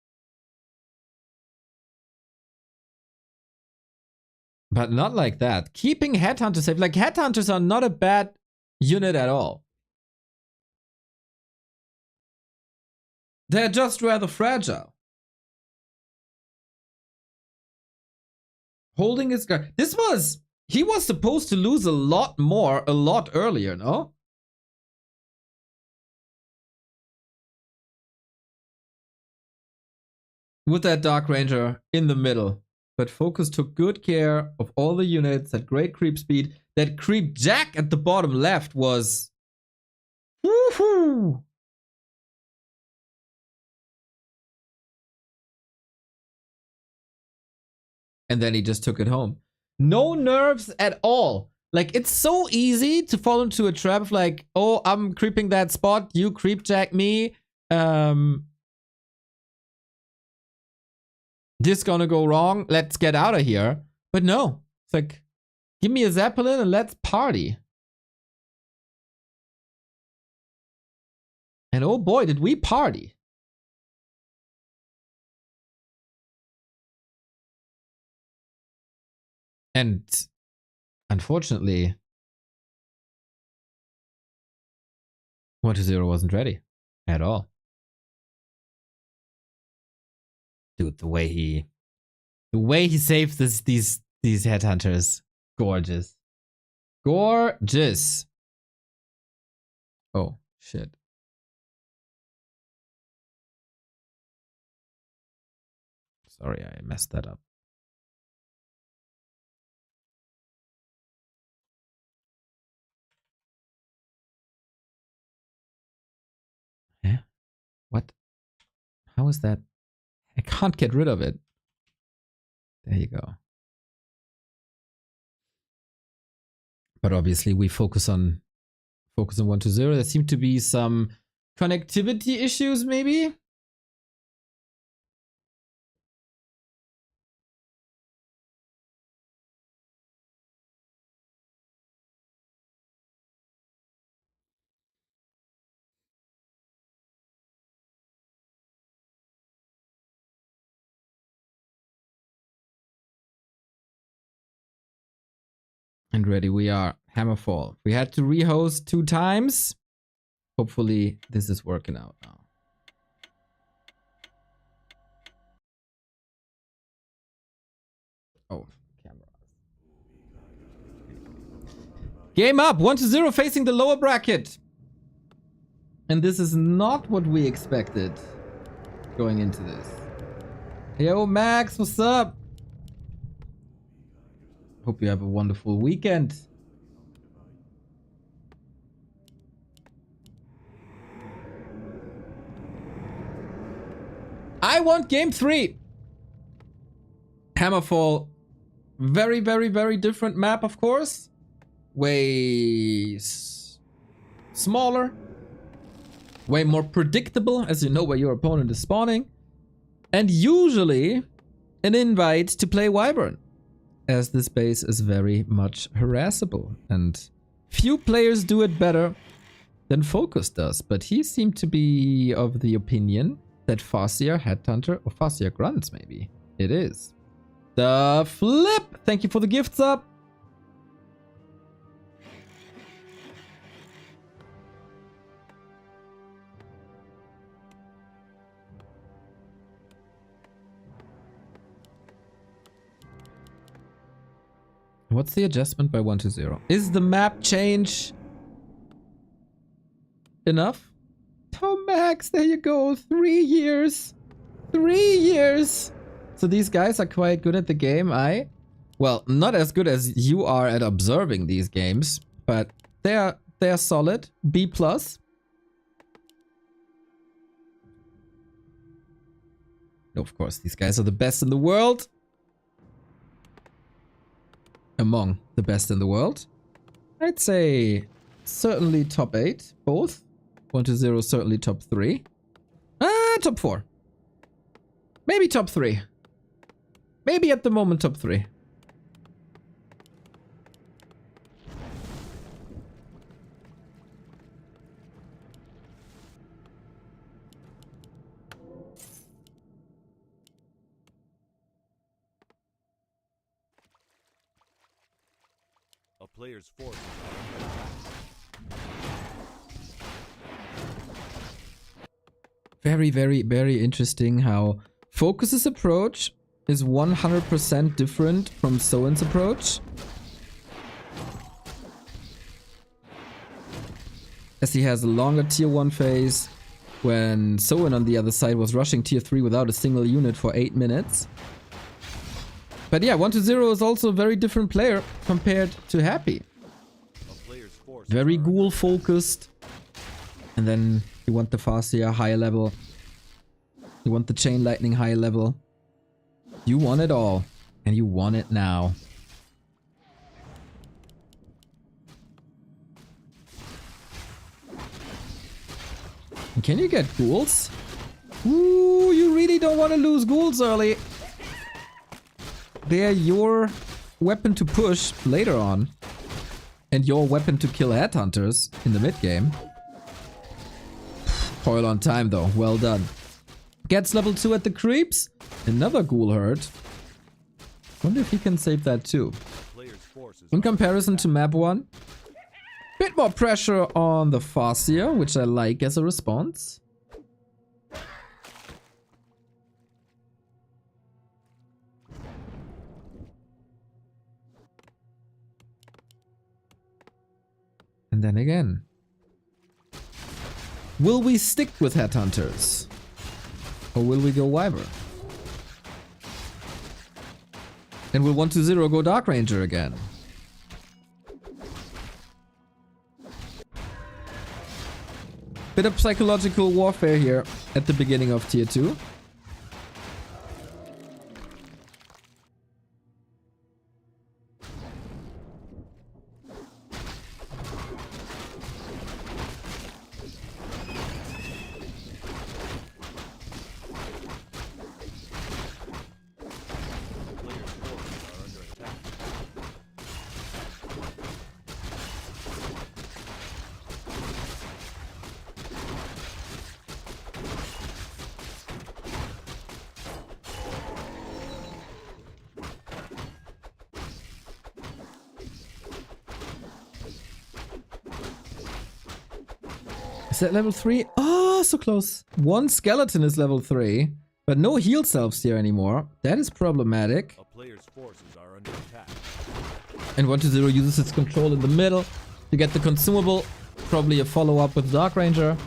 But not like that. Keeping Headhunters safe. Like, Headhunters are not a bad unit at all. They're just rather fragile. Holding his guard. He was supposed to lose a lot more, a lot earlier, no? With that Dark Ranger in the middle. But FoCuS took good care of all the units at great creep speed. That creep jack at the bottom left was... Woohoo! And then he just took it home. No nerves at all. Like, it's so easy to fall into a trap of like, oh, I'm creeping that spot, you creep jack me. This gonna go wrong, let's get out of here. But no, it's like, give me a Zeppelin and let's party. And oh boy, did we party. And unfortunately, 120 wasn't ready at all. Dude, the way he saves these headhunters, gorgeous. Gorgeous. Oh, shit. Sorry, I messed that up. Yeah? What? How is that? I can't get rid of it. There you go. But obviously we focus on 120. There seem to be some connectivity issues, maybe. And ready we are. Hammerfall. We had to rehost 2 times. Hopefully this is working out now. Oh, camera. Game up. 1-0 facing the lower bracket. And this is not what we expected going into this. Yo, Max, what's up? Hope you have a wonderful weekend. I want game 3. Hammerfall. Very, very, very different map, of course. Way smaller. Way more predictable, as you know where your opponent is spawning. And usually an invite to play Wyvern, as this base is very much harassable. And Few players do it better than FoCuS does, but he seemed to be of the opinion that Farseer, Headhunter, or Farseer Grunts maybe. It is. The Flip! Thank you for the gifts up! What's the adjustment by 1 to 0? Is the map change enough? Oh, Max, there you go. 3 years. 3 years. So these guys are quite good at the game. Well, not as good as you are at observing these games, but they're solid. B+. Of course, these guys are the best in the world. Among the best in the world. I'd say certainly top 8, both. 1 to 0, certainly top 3. Top 4. Maybe top 3. Maybe at the moment top 3. A player's force. Very, very, very interesting how FoCuS's approach is 100% different from Soen's approach. As he has a longer tier 1 phase, when Soen on the other side was rushing tier 3 without a single unit for 8 minutes. But yeah, 1 to 0 is also a very different player compared to Happy. Very ghoul focused. And then you want the Farseer high level. You want the Chain Lightning high level. You want it all. And you want it now. And can you get ghouls? Ooh, you really don't want to lose ghouls early. They're your weapon to push later on. And your weapon to kill headhunters in the mid game. Coil on time though, well done. Gets level 2 at the creeps. Another ghoul herd. Wonder if he can save that too. In comparison to map 1. Bit more pressure on the Farseer, which I like as a response. And then again. Will we stick with headhunters? Or will we go Wyvern? And will 1 to 0 go Dark Ranger again? Bit of psychological warfare here at the beginning of tier 2. Is that level 3? Oh, so close. One skeleton is level 3, but no heal selves here anymore. That is problematic. A player's forces are under attack. And 1 to 0 uses its control in the middle to get the consumable. Probably a follow-up with Dark Ranger.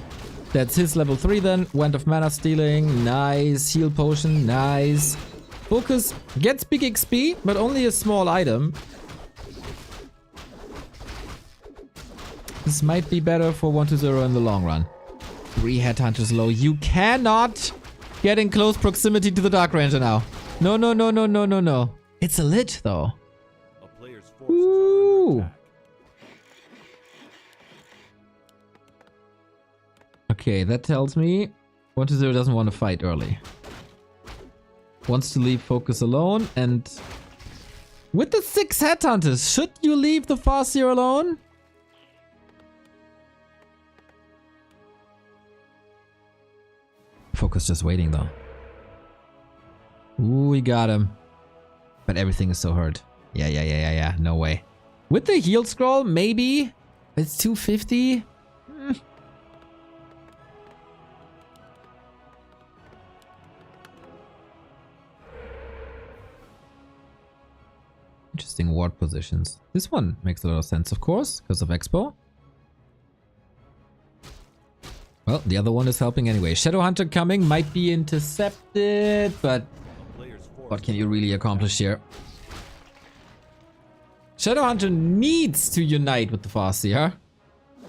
That's his level 3 then. Wand of Mana Stealing. Nice. Heal Potion. Nice. FoCuS gets big XP, but only a small item. This might be better for 1 to 0 in the long run. 3 headhunters low. You cannot get in close proximity to the Dark Ranger now. No, no, no, no, no, no, no. It's a lich though. A player's forces are under attack. Okay, that tells me 1 to 0 doesn't want to fight early. Wants to leave FoCuS alone, and with the 6 headhunters, should you leave the Farseer alone? FoCuS just waiting though. Ooh, we got him. But everything is so hurt. Yeah. No way. With the heal scroll, maybe. It's 250. Interesting ward positions. This one makes a lot of sense, of course, because of Expo. Well, the other one is helping anyway. Shadow Hunter coming, might be intercepted, but what can you really accomplish here? Shadow Hunter needs to unite with the Farseer.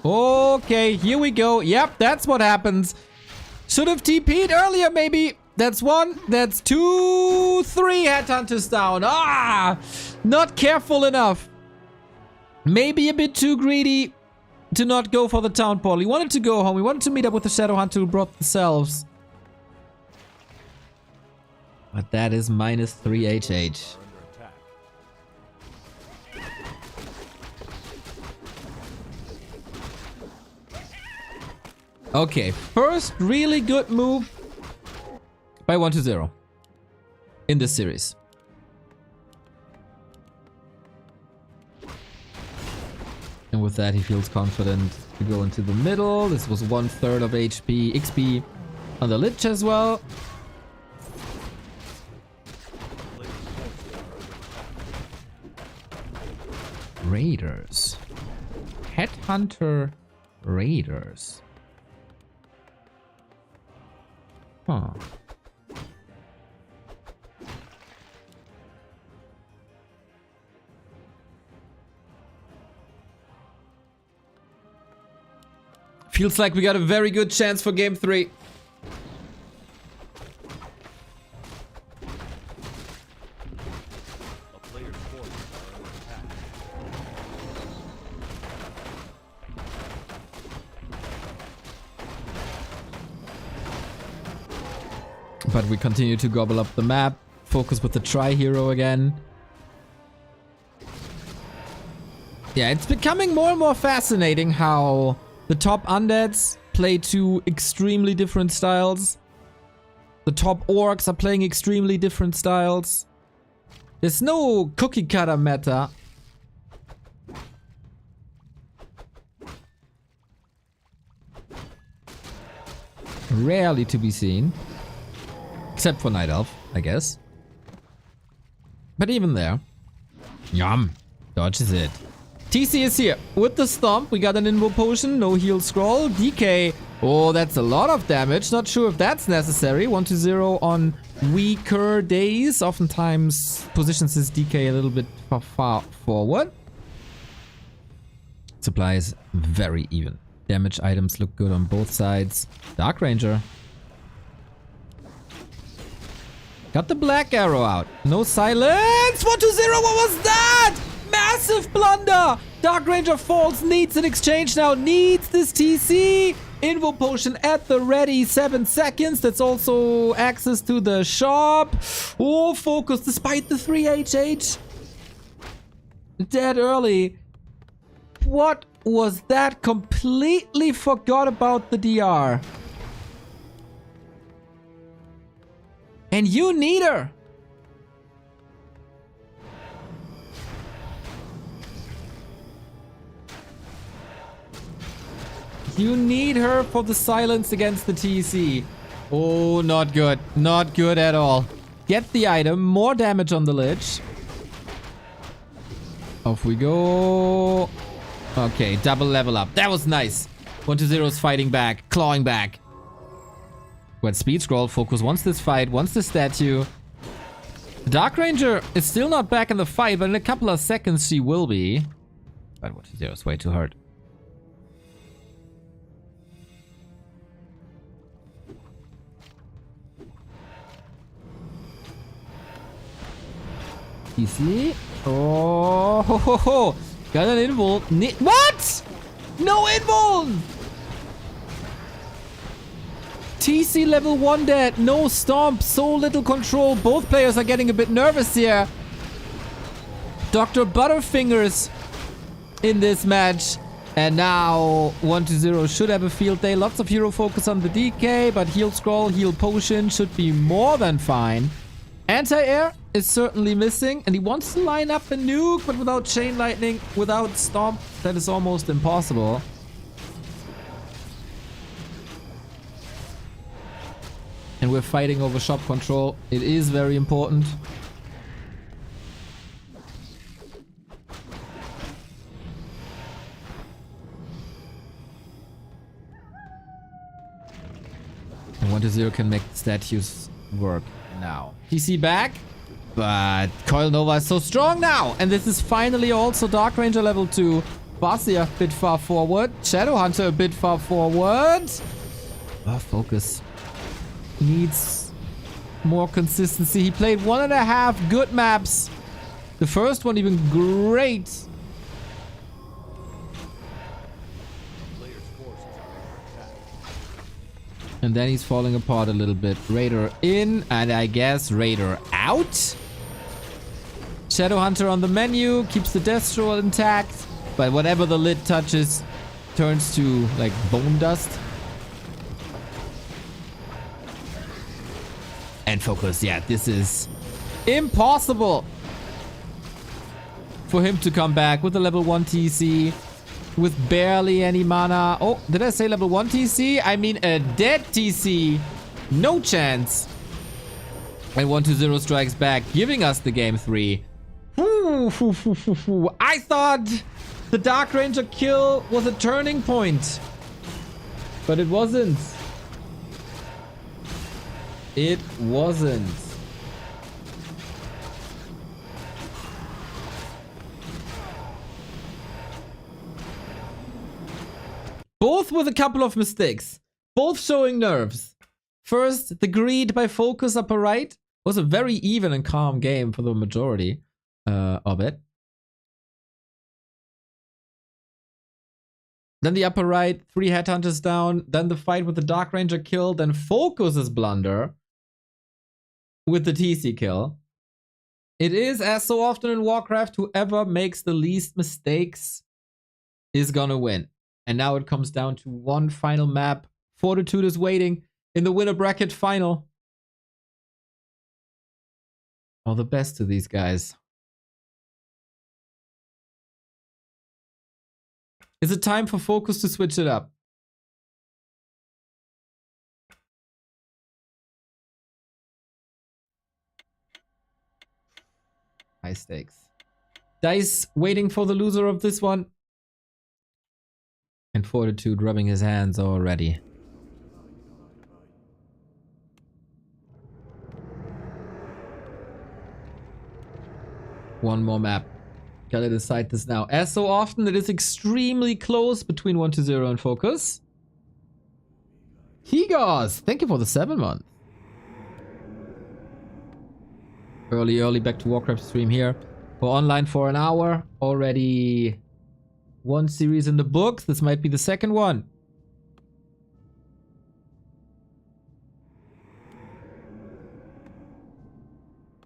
Okay, here we go. Yep, that's what happens. Should have TP'd earlier, maybe. That's one. That's two. 3 Headhunters down. Ah! Not careful enough. Maybe a bit too greedy to not go for the town portal. He wanted to go home. He wanted to meet up with the Shadow Hunter who brought themselves. But that is -3 HH. Okay, first really good move by 1-0 in this series. And with that, he feels confident to go into the middle. This was 1/3 of XP on the Lich as well. Raiders. Headhunter Raiders. Huh. Feels like we got a very good chance for game 3. But we continue to gobble up the map. FoCuS with the Tri-Hero again. Yeah, it's becoming more and more fascinating how the top undeads play 2 extremely different styles. The top orcs are playing extremely different styles. There's no cookie cutter meta. Rarely to be seen. Except for Night Elf, I guess. But even there. Yum. Dodges it. TC is here with the Stomp. We got an Invo Potion, no heal scroll. DK. Oh, that's a lot of damage. Not sure if that's necessary. 1-0 on weaker days. Oftentimes positions his DK a little bit far forward. Supply is very even. Damage items look good on both sides. Dark Ranger. Got the Black Arrow out. No silence. 1-0. What was that? Massive blunder. Dark Ranger falls. Needs an exchange now. Needs this TC. Invo Potion at the ready. 7 seconds. That's also access to the shop. Oh, FoCuS despite the 3 HH. Dead early. What was that? Completely forgot about the DR. And you need her. You need her for the silence against the TC. Oh, not good. Not good at all. Get the item. More damage on the Lich. Off we go. Okay, double level up. That was nice. 1-0 is fighting back. Clawing back. When Speed Scroll, FoCuS wants this fight, wants the statue. The Dark Ranger is still not back in the fight, but in a couple of seconds she will be. But 1-0 is way too hard. Easy. Oh, ho, ho, ho. Got an invul. What? No invul! TC level 1 dead. No stomp. So little control. Both players are getting a bit nervous here. Dr. Butterfingers in this match. And now 1-0 should have a field day. Lots of hero focus on the DK, but heal scroll, heal potion should be more than fine. Anti-air is certainly missing, and he wants to line up a nuke, but without chain lightning, without stomp, that is almost impossible. And we're fighting over shop control. It is very important. And 1-0 can make statues work now. TC back, but Coil Nova is so strong now. And this is finally also Dark Ranger level 2. Bossy a bit far forward. Shadow Hunter a bit far forward. Oh, FoCuS needs more consistency. He played 1.5 good maps. The first one even great. And then he's falling apart a little bit. Raider in, and I guess Raider out. Shadow Hunter on the menu, keeps the Deathstroll intact. But whatever the lid touches turns to like bone dust. And FoCuS, yeah, this is impossible for him to come back with a level 1 TC. With barely any mana. Oh, did I say level 1 TC? I mean a dead TC. No chance. And 1-0 strikes back, giving us the game 3. I thought the Dark Ranger kill was a turning point. But it wasn't. It wasn't. Both with a couple of mistakes. Both showing nerves. First, the greed by FoCuS upper right was a very even and calm game for the majority of it. Then the upper right, 3 headhunters down. Then the fight with the Dark Ranger kill. Then FoCuS's blunder with the TC kill. It is, as so often in Warcraft, whoever makes the least mistakes is gonna win. And now it comes down to one final map. Fortitude is waiting in the winner bracket final. All the best to these guys. Is it time for FoCuS to switch it up? High stakes. Dise waiting for the loser of this one. And Fortitude rubbing his hands already. One more map. Gotta decide this now. As so often, it is extremely close between 1-0 and FoCuS. Higos, thank you for the 7 month. Early back to Warcraft stream here. We're online for an hour. Already 1 series in the books. This might be the second one.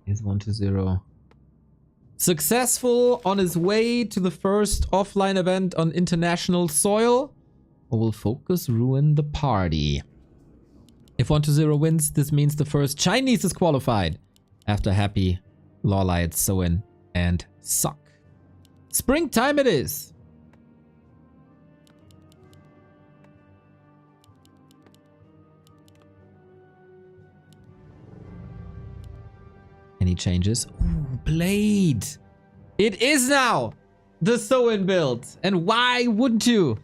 Here's 1-0. Successful on his way to the first offline event on international soil. Or will FoCuS ruin the party? If 1-0 wins, this means the first Chinese is qualified. After Happy, Lawlight, Soin, and Suck. Springtime it is. Any changes? Ooh, Blade. It is now the Soin build. And why wouldn't you?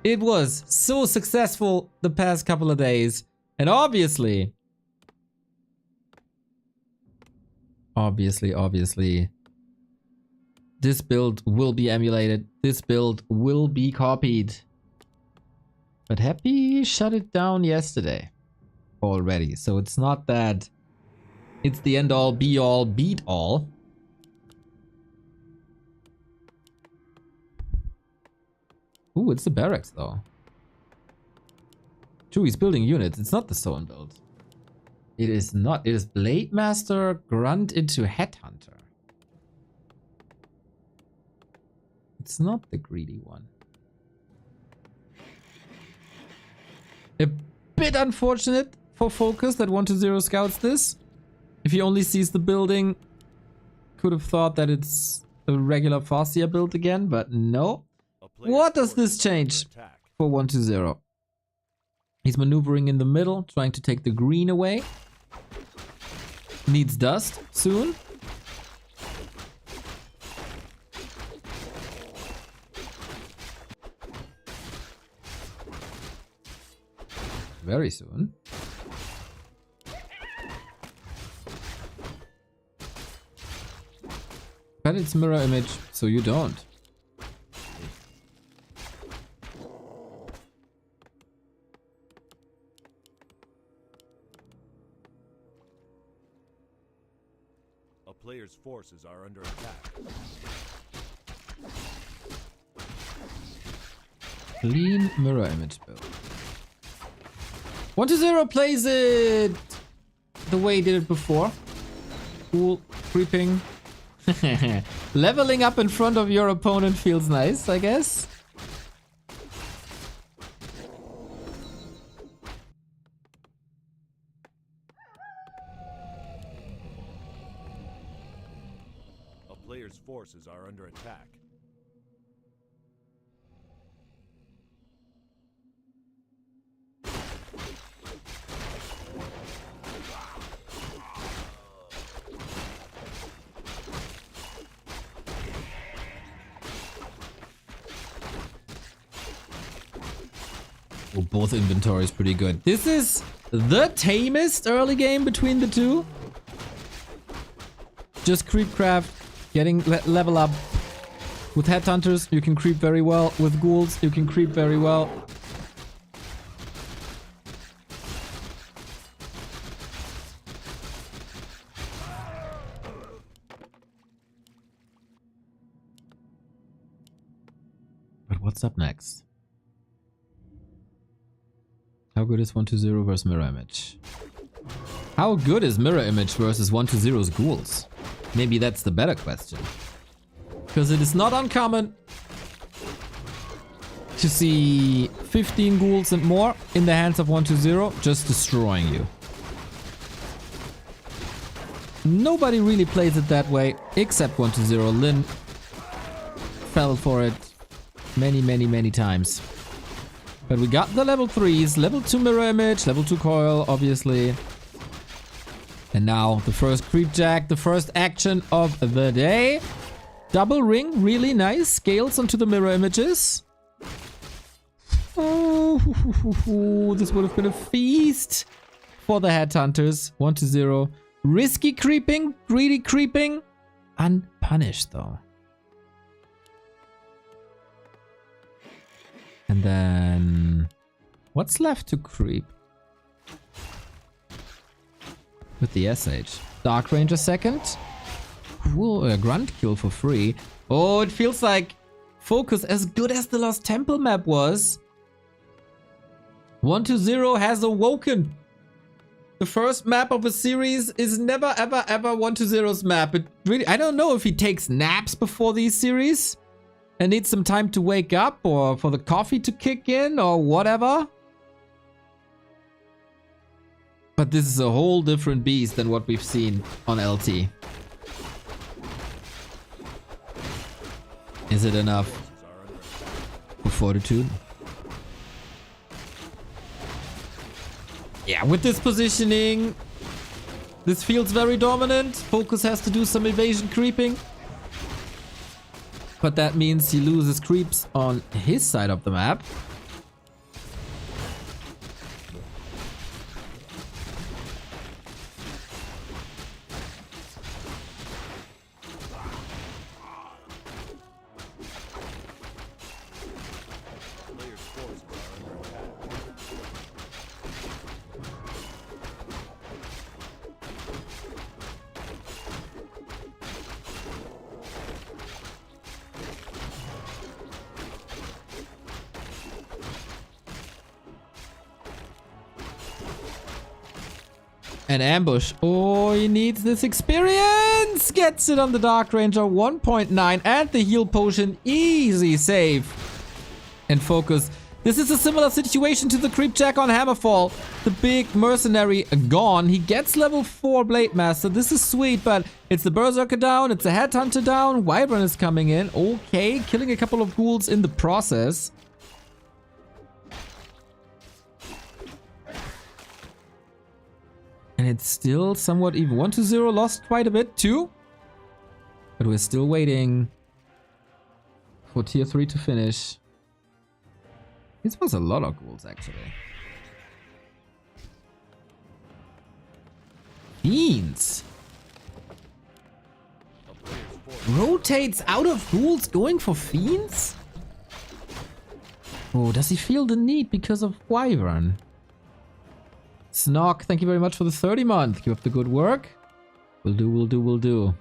It was so successful the past couple of days. And obviously, this build will be emulated. This build will be copied. But Happy shut it down yesterday already. So it's not that it's the end all, be all, beat all. Ooh, it's the barracks though. True, he's building units. It's not the Soin build. It is not. It is Blade Master Grunt into Headhunter. It's not the greedy one. A bit unfortunate for FoCuS that 1-0 scouts this. If he only sees the building, could have thought that it's a regular Farseer build again, but no. A player's What does force this is under change attack. for 1-0? He's maneuvering in the middle, trying to take the green away. Needs dust soon. Very soon. But it's mirror image, so you don't. A player's forces are under attack. Clean mirror image build. 1-0 plays it the way he did it before. Cool, creeping. Leveling up in front of your opponent feels nice, I guess. A player's forces are under attack. Oh, both inventories pretty good. This is the tamest early game between the two. Just creep craft, getting level up. With headhunters, you can creep very well. With ghouls, you can creep very well. But what's up next? How good is 1-0 versus mirror image? How good is mirror image versus 1-0's ghouls? Maybe that's the better question. Because it is not uncommon to see 15 ghouls and more in the hands of 1-0 just destroying you. Nobody really plays it that way except 1-0. Lin fell for it many times. But we got the level 3s, level 2 mirror image, level 2 coil, obviously. And now the first creep jack, the first action of the day. Double ring, really nice. Scales onto the mirror images. Oh, this would have been a feast for the headhunters. 1-0. Risky creeping, greedy creeping. Unpunished though. And then what's left to creep? With the SH. Dark Ranger second. Cool, a grunt kill for free. Oh, it feels like FoCuS, as good as the Lost Temple map was, 1-0 has awoken. The first map of a series is never ever 1-0's map. It really, I don't know if he takes naps before these series and needs some time to wake up or for the coffee to kick in or whatever. But this is a whole different beast than what we've seen on LT. Is it enough for Fortitude? Yeah, with this positioning, this feels very dominant. FoCuS has to do some evasion creeping. But that means he loses creeps on his side of the map. An ambush. Oh, he needs this experience. Gets it on the Dark Ranger. 1.9 and the heal potion. Easy save. And FoCuS This is a similar situation to the creep jack on Hammerfall. The big mercenary gone. He gets level 4 Blade Master. This is sweet, but it's the Berserker down. It's the Headhunter down. Wyvern is coming in. Okay, killing a couple of ghouls in the process. And it's still somewhat even. 1-0 lost quite a bit too. But we're still waiting for tier 3 to finish. This was a lot of ghouls actually. Fiends. Rotates out of ghouls going for fiends? Oh, does he feel the need because of Wyvern? Snog, thank you very much for the 30 month. Keep up the good work. Will do, will do, will do.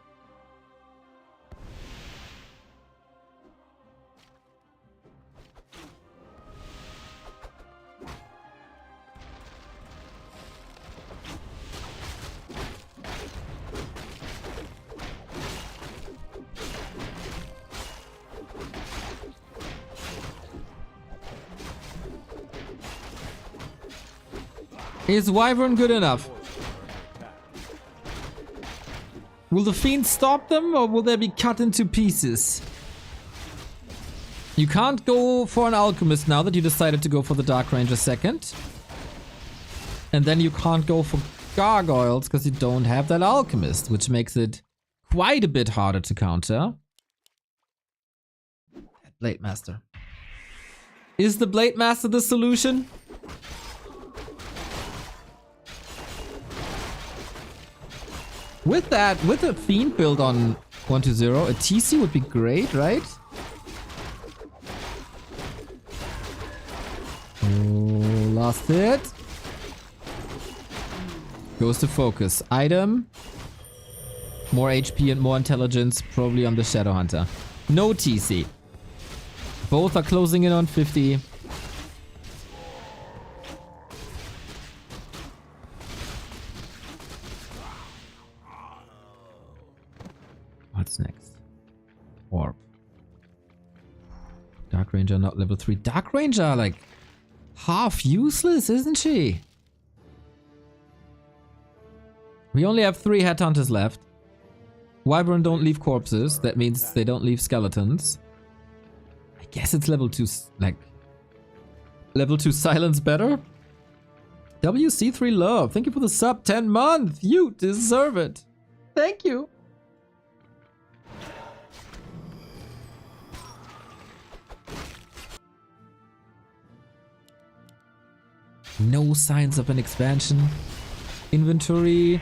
Is Wyvern good enough? Will the Fiends stop them or will they be cut into pieces? You can't go for an Alchemist now that you decided to go for the Dark Ranger second. And then you can't go for Gargoyles because you don't have that Alchemist, which makes it quite a bit harder to counter. Blade Master. Is the Blade Master the solution? With that, with a Fiend build on 1-0, a TC would be great, right? Oh, last hit. Goes to FoCuS. Item. More HP and more intelligence, probably on the Shadow Hunter. No TC. Both are closing in on 50. What's next? Orb. Dark Ranger not level 3. Dark Ranger like half useless, isn't she? We only have 3 Headhunters left. Wyvern don't leave corpses. That means they don't leave skeletons. I guess it's level 2, like level 2 silence better. WC3 Love, thank you for the sub 10 month. You deserve it. Thank you. No signs of an expansion. Inventory.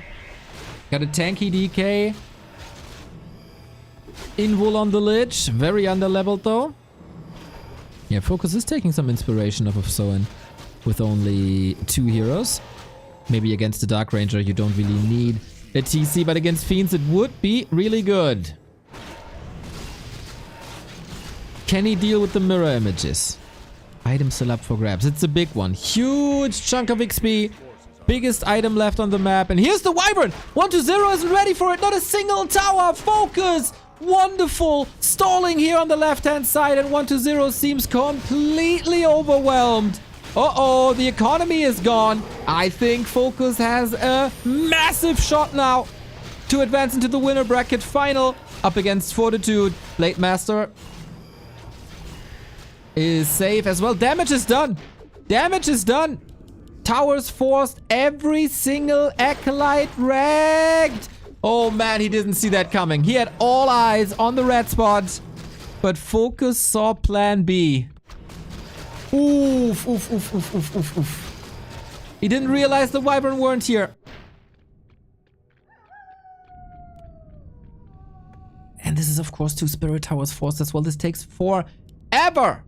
Got a tanky DK. Invul on the Lich. Very underleveled though. Yeah, FoCuS is taking some inspiration off of Soen with only 2 heroes. Maybe against the Dark Ranger you don't really need a TC, but against Fiends it would be really good. Can he deal with the mirror images? Item still up for grabs. It's a big one. Huge chunk of XP. Biggest item left on the map. And here's the Wyvern. 1-0 isn't ready for it. Not a single tower. FoCuS. Wonderful. Stalling here on the left-hand side. And 1-0 seems completely overwhelmed. Uh-oh. The economy is gone. I think FoCuS has a massive shot now to advance into the winner bracket final. Up against Fortitude. Blade Master is safe as well. Damage is done. Damage is done. Towers forced. Every single Acolyte wrecked. Oh man, he didn't see that coming. He had all eyes on the red spot. But FoCuS saw plan B. Oof, oof, oof, oof, oof, oof, oof. He didn't realize the Wyvern weren't here. And this is of course 2 Spirit Towers forced as well. This takes forever.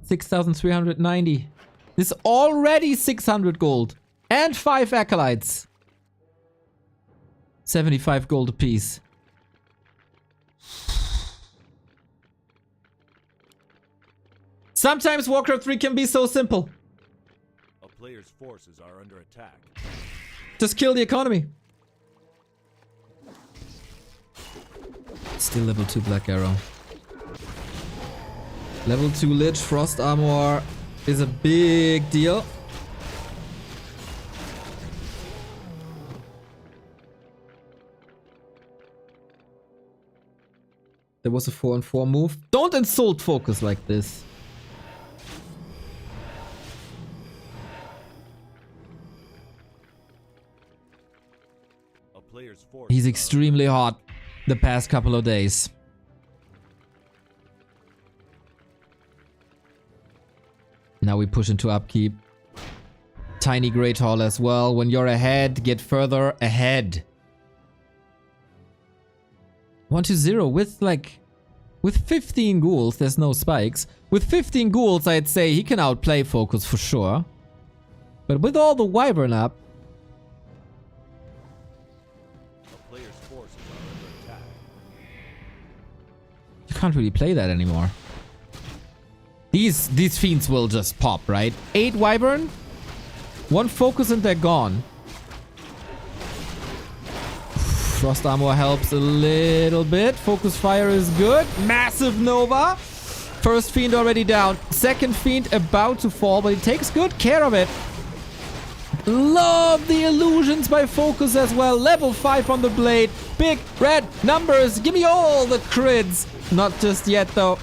6,390. This already 600 gold. And 5 Acolytes. 75 gold apiece. Sometimes Warcraft 3 can be so simple. A player's forces are under attack. Just kill the economy. Still level 2 Black Arrow. Level 2 Lich, Frost Armor. is a big deal. There was a 4-on-4 move. Don't insult FoCuS like this. A player's force He's extremely hot the past couple of days. Now we push into upkeep. Tiny Great Hall as well. When you're ahead, get further ahead. 1-0 with 15 ghouls. There's no spikes. With 15 ghouls, I'd say he can outplay FoCuS for sure. But with all the Wyvern up, A player's forces are under attack. you can't really play that anymore. These fiends will just pop, right? 8 Wyvern, 1 FoCuS and they're gone. Frost Armor helps a little bit. Focus Fire is good. Massive Nova. First Fiend already down. Second Fiend about to fall, but he takes good care of it. Love the illusions by FoCuS as well. Level 5 on the blade. Big red numbers. Give me all the crits. Not just yet though.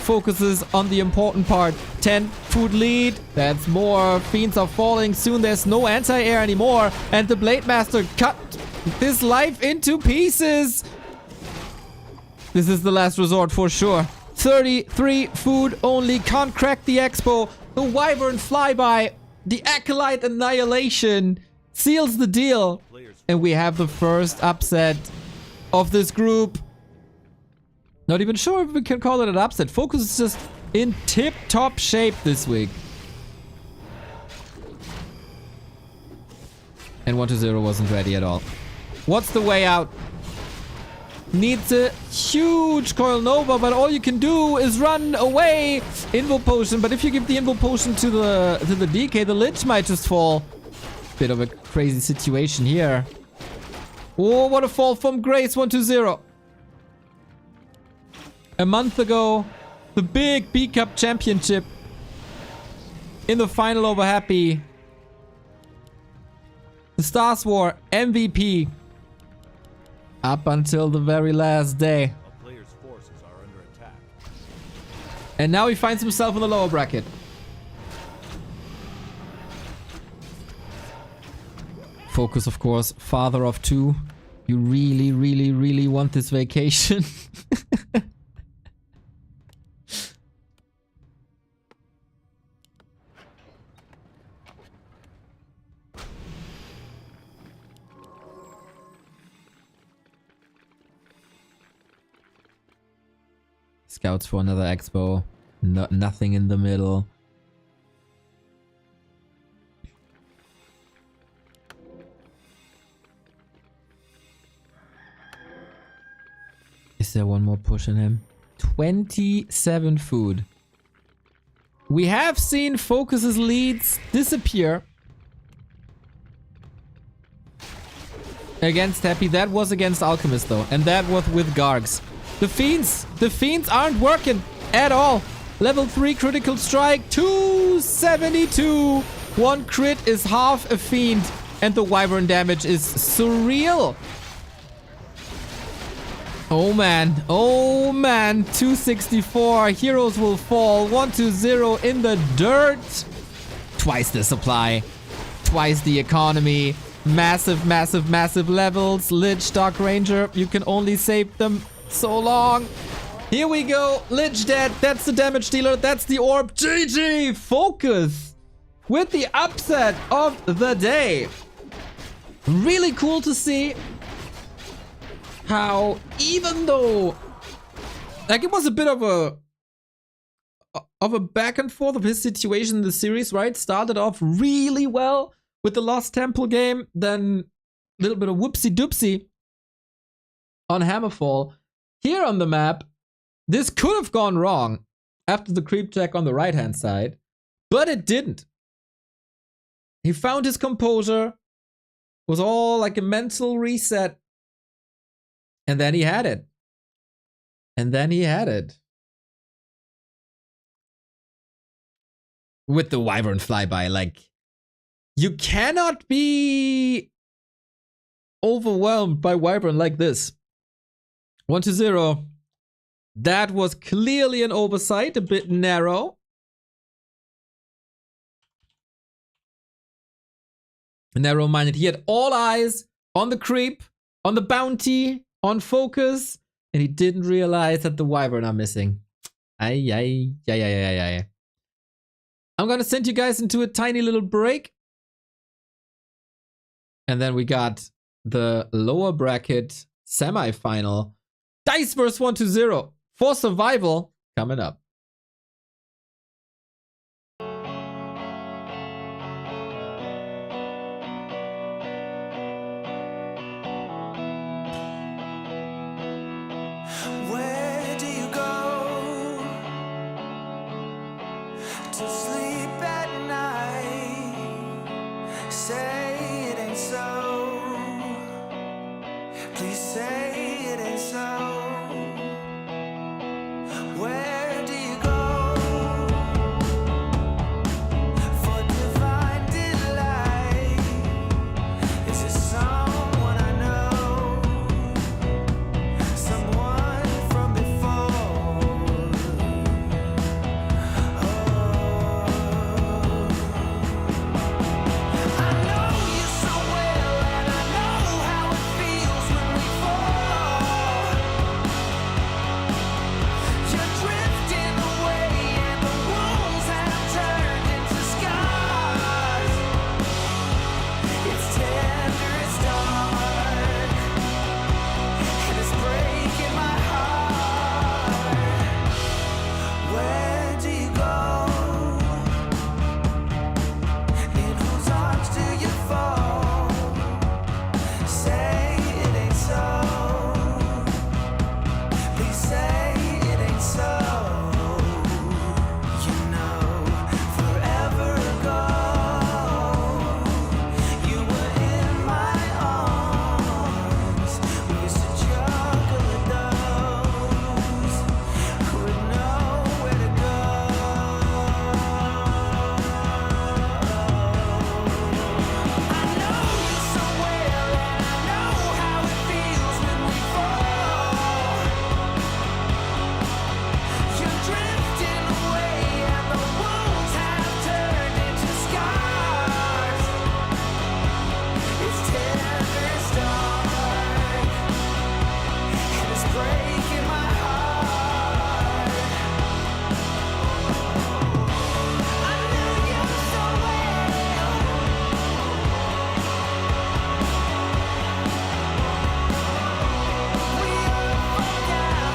Focuses on the important part. 10 food lead. That's more. Fiends are falling soon. There's no anti-air anymore. And the Blade Master cut this life into pieces. This is the last resort for sure. 33 food only. Can't crack the expo. The Wyvern flyby. The Acolyte Annihilation seals the deal. And we have the first upset of this group. Not even sure if we can call it an upset. FoCuS is just in tip-top shape this week. And 1-0 wasn't ready at all. What's the way out? Needs a huge Coil Nova, but all you can do is run away. Invo Potion, but if you give the Invo Potion to the DK, the Lich might just fall. Bit of a crazy situation here. Oh, what a fall from Grace. 1-0. A month ago, the big B-Cup championship. In the final over Happy. The Stars War MVP. Up until the very last day. A player's forces are under attack. And now he finds himself in the lower bracket. FoCuS, of course, father of 2. You really, really, really want this vacation. Scouts for another expo. Nothing in the middle. Is there one more push in him? 27 food. We have seen FoCuS's leads disappear. Against Happy. That was against Alchemist though. And that was with Gargs. The fiends aren't working at all. Level 3 critical strike, 272. 1 crit is half a fiend, and the Wyvern damage is surreal. Oh man, 264. Heroes will fall. 1-0 in the dirt. Twice the supply, twice the economy. Massive, massive, massive levels. Lich, Dark Ranger, you can only save them so long. Here we go. Lich dead. That's the damage dealer. That's the orb. GG. FoCuS with the upset of the day. Really cool to see how, even though like it was a bit of a back and forth of his situation in the series, right? Started off really well with the Lost Temple game, then a little bit of whoopsie doopsie on Hammerfall. Here on the map, this could have gone wrong after the creep check on the right-hand side, but it didn't. He found his composure, was all like a mental reset, and then he had it. And then he had it. with the Wyvern flyby. Like, you cannot be overwhelmed by Wyvern like this. 1-0. That was clearly an oversight, a bit narrow. Narrow-minded. He had all eyes on the creep, on the bounty, on FoCuS, and he didn't realize that the Wyvern are missing. Ay. I'm gonna send you guys into a tiny little break. And then we got the lower bracket semi-final. Dise versus 1-0 for survival coming up. Where do you go to sleep at night? Say it ain't so. Please say it ain't so. Where do you go for divine delight? Is it someone I know? Someone from before? I know you so well, and I know how it feels when we fall. You're drifting away, and the wounds have turned into scars. It's tender, it's dark, and it's breaking my heart. Where do you go? In whose arms do you fall? Say it ain't so. Please say it ain't so. You know, forever ago, you were in my arms. We used to juggle at those who would know where to go. I know you so well, and I know how it feels when we fall. You're drifting away, and the wounds have turned into scars. It's tender, it's dark, and it's breaking my heart. I knew you so well. We all fall down.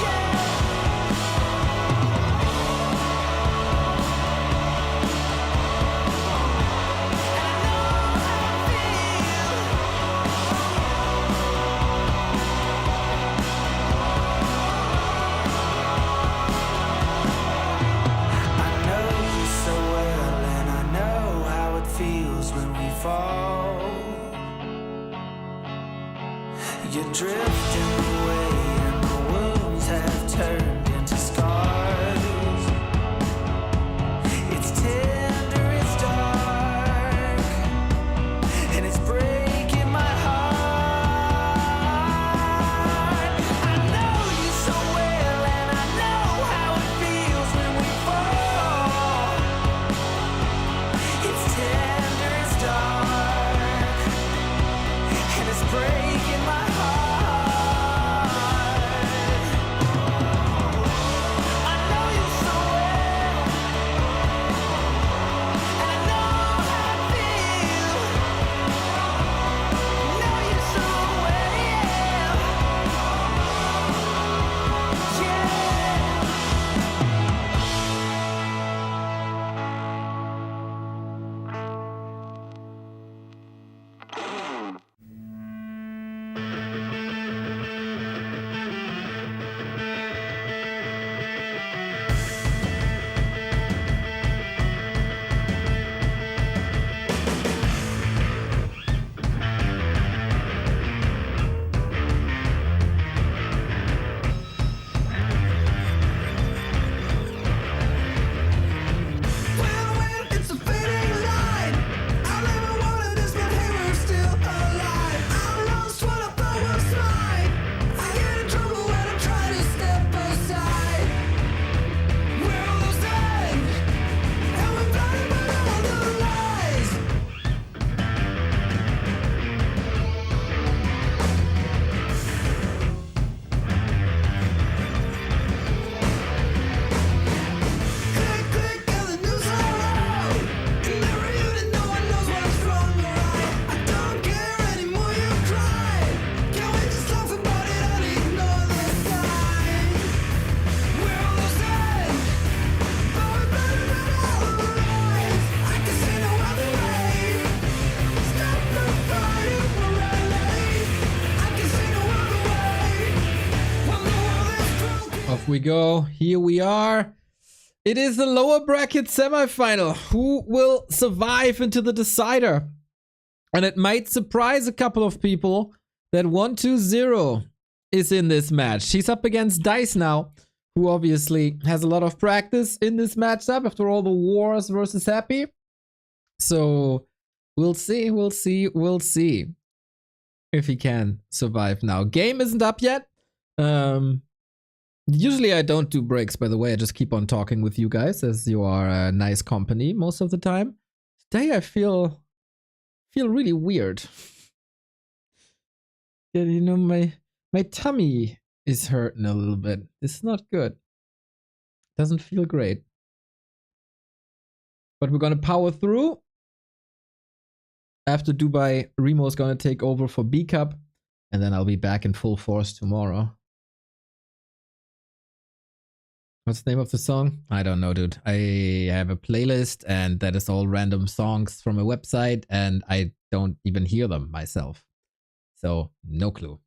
Yeah. I know you so well, and I know how it feels when we fall. You're drifting away, and the wounds have turned into scars. It's tender, it's dark, and it's breaking my heart. I know you so well, and I know how it feels when we fall. It's tender, it's dark, and it's breaking my heart. we go. Here we are. It is the lower bracket semifinal. Who will survive into the decider? And it might surprise a couple of people that 120 is in this match. She's up against Dise now, who obviously has a lot of practice in this matchup after all the wars versus Happy. So we'll see if he can survive now. Game isn't up yet. Usually I don't do breaks, by the way. I just keep on talking with you guys as you are a nice company most of the time. Today I feel really weird. Yeah, you know, my tummy is hurting a little bit. It's not good. Doesn't feel great. But we're gonna power through. After Dubai, Remo's gonna take over for B Cup, and then I'll be back in full force tomorrow. What's the name of the song? I don't know, dude. I have a playlist, and that is all random songs from a website, and I don't even hear them myself. So, no clue.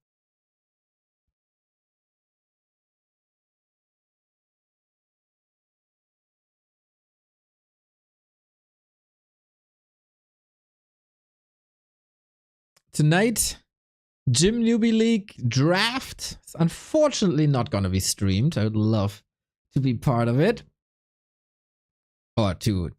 Tonight, Gym Newbie League draft. It's unfortunately not gonna be streamed. I would love to be part of it, or to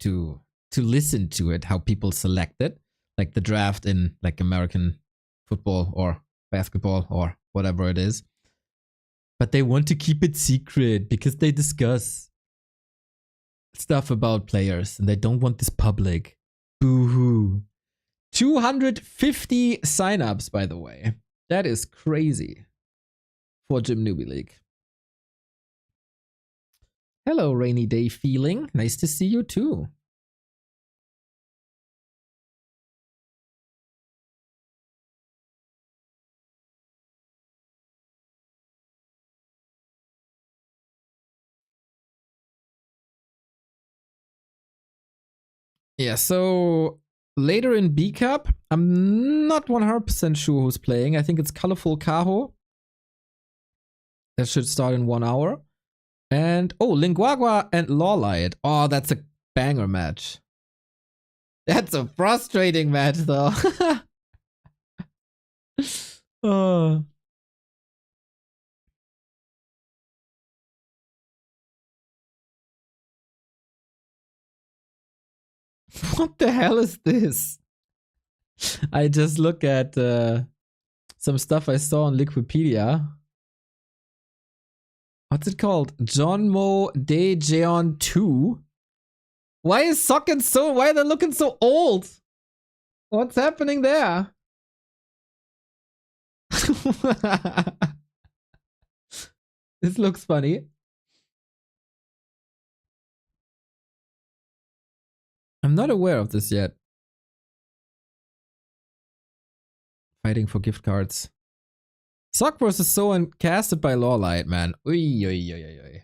listen to it, how people select it, like the draft in like American football or basketball or whatever it is. But they want to keep it secret because they discuss stuff about players and they don't want this public. Boo-hoo. 250 signups, by the way. That is crazy for Gym Newbie League. Hello, Rainy Day Feeling. Nice to see you too. Yeah, so later in B Cup, I'm not 100% sure who's playing. I think it's Colorful Cajo. That should start in 1 hour. And, oh, Linguagua and Lawlight. Oh, that's a banger match. That's a frustrating match, though. Oh. What the hell is this? I just look at some stuff I saw on Liquipedia. What's it called? John Mo Daejeon 2? Why is Socken so... Why are they looking so old? What's happening there? This looks funny. I'm not aware of this yet. Fighting for gift cards. Sock vs. Soen casted by Lawlight, man. Ui, ui, ui, ui, ui.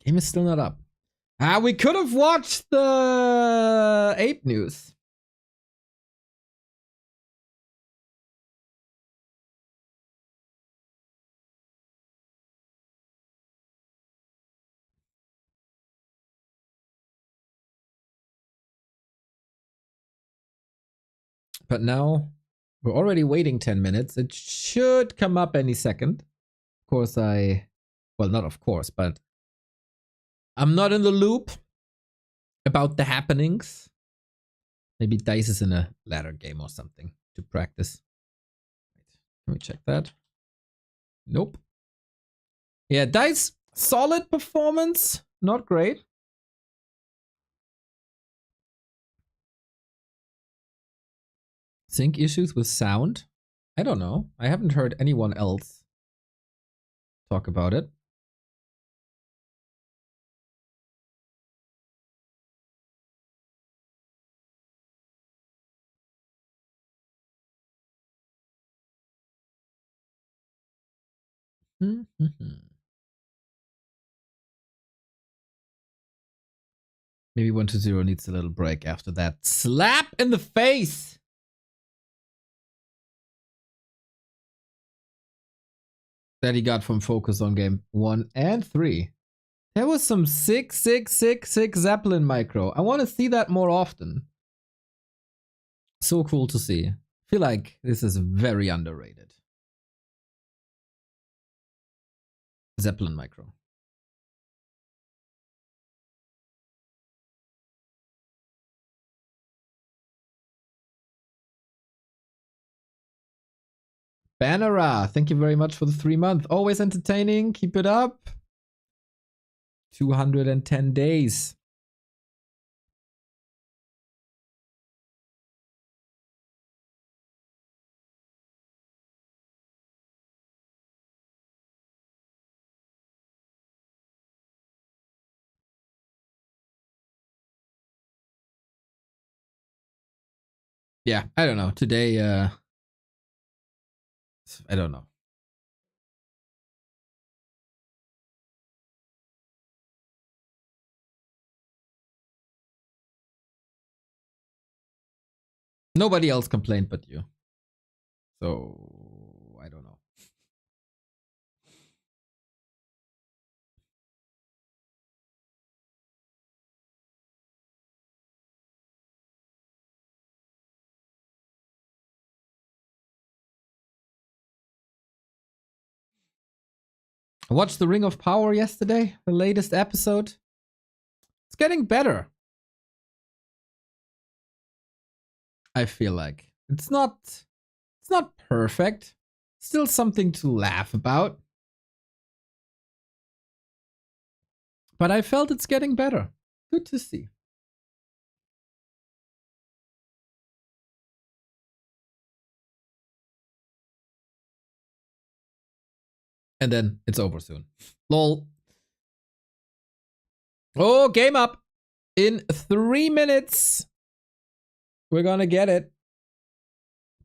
Game is still not up. Ah, we could have watched the Ape News. But now we're already waiting 10 minutes. It should come up any second. Of course, well, not of course, but I'm not in the loop about the happenings. Maybe Dise is in a ladder game or something to practice. Can we check that? Nope. Yeah, Dise, solid performance. Not great. Sync issues with sound? I don't know. I haven't heard anyone else talk about it. Maybe 120 needs a little break after that slap in the face. That he got from FoCuS on game 1 and 3. There was some sick Zeppelin micro. I want to see that more often. So cool to see. I feel like this is very underrated. Zeppelin micro. Bannera, thank you very much for the 3-month. Always entertaining. Keep it up. 210 days. Yeah, I don't know. Today, I don't know. Nobody else complained but you. So, I don't know. I watched The Ring of Power yesterday, the latest episode. It's getting better. I feel like it's not perfect. Still something to laugh about. But I felt it's getting better. Good to see. And then it's over soon. Lol. Oh, game up. In 3 minutes. We're gonna get it.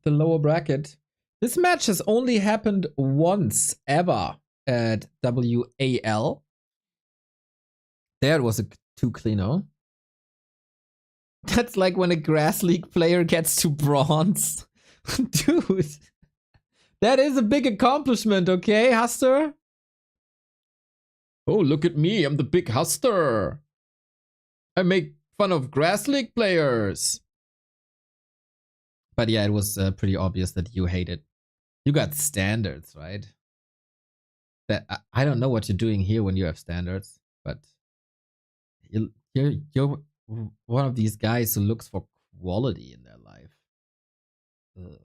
The lower bracket. This match has only happened once ever at WAL. There it was a 2 cleano. That's like when a Grass League player gets to bronze. Dude. That is a big accomplishment, okay, Huster? Oh, look at me. I'm the big Huster. I make fun of Grass League players. But yeah, it was pretty obvious that you hate it. You got standards, right? That I don't know what you're doing here when you have standards, but you're one of these guys who looks for quality in their life. Ugh.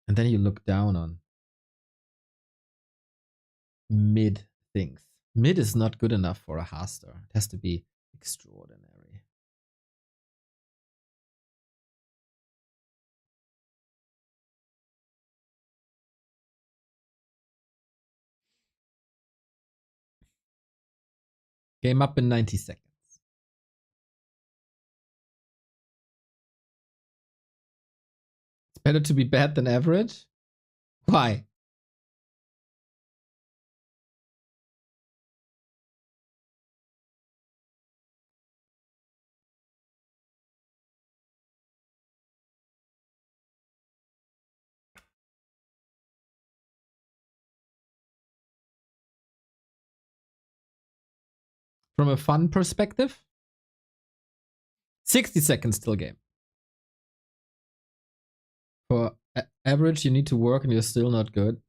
And then you look down on mid things. Mid is not good enough for a Haster. It has to be extraordinary. Game up in 90 seconds. It's better to be bad than average? Why? From a fun perspective? 60 seconds till game. For average, you need to work and you're still not good.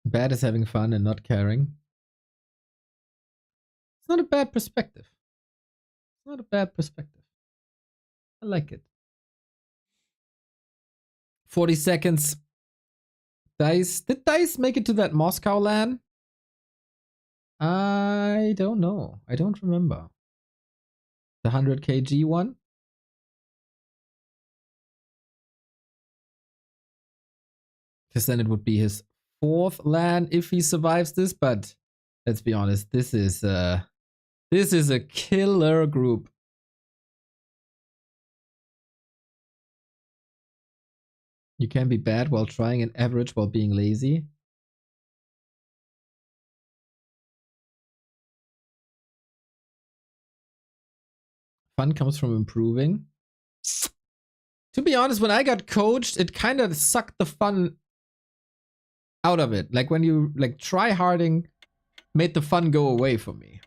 Bad is having fun and not caring. It's not a bad perspective. It's not a bad perspective. I like it. 40 seconds. Dise. Did Dise make it to that Moscow LAN? I don't know. I don't remember. The 100 kg one? Because then it would be his 4th LAN if he survives this, but let's be honest, this is This is a killer group. You can be bad while trying and average while being lazy. Fun comes from improving. To be honest, when I got coached, it kind of sucked the fun out of it. Like when you like try harding made the fun go away for me.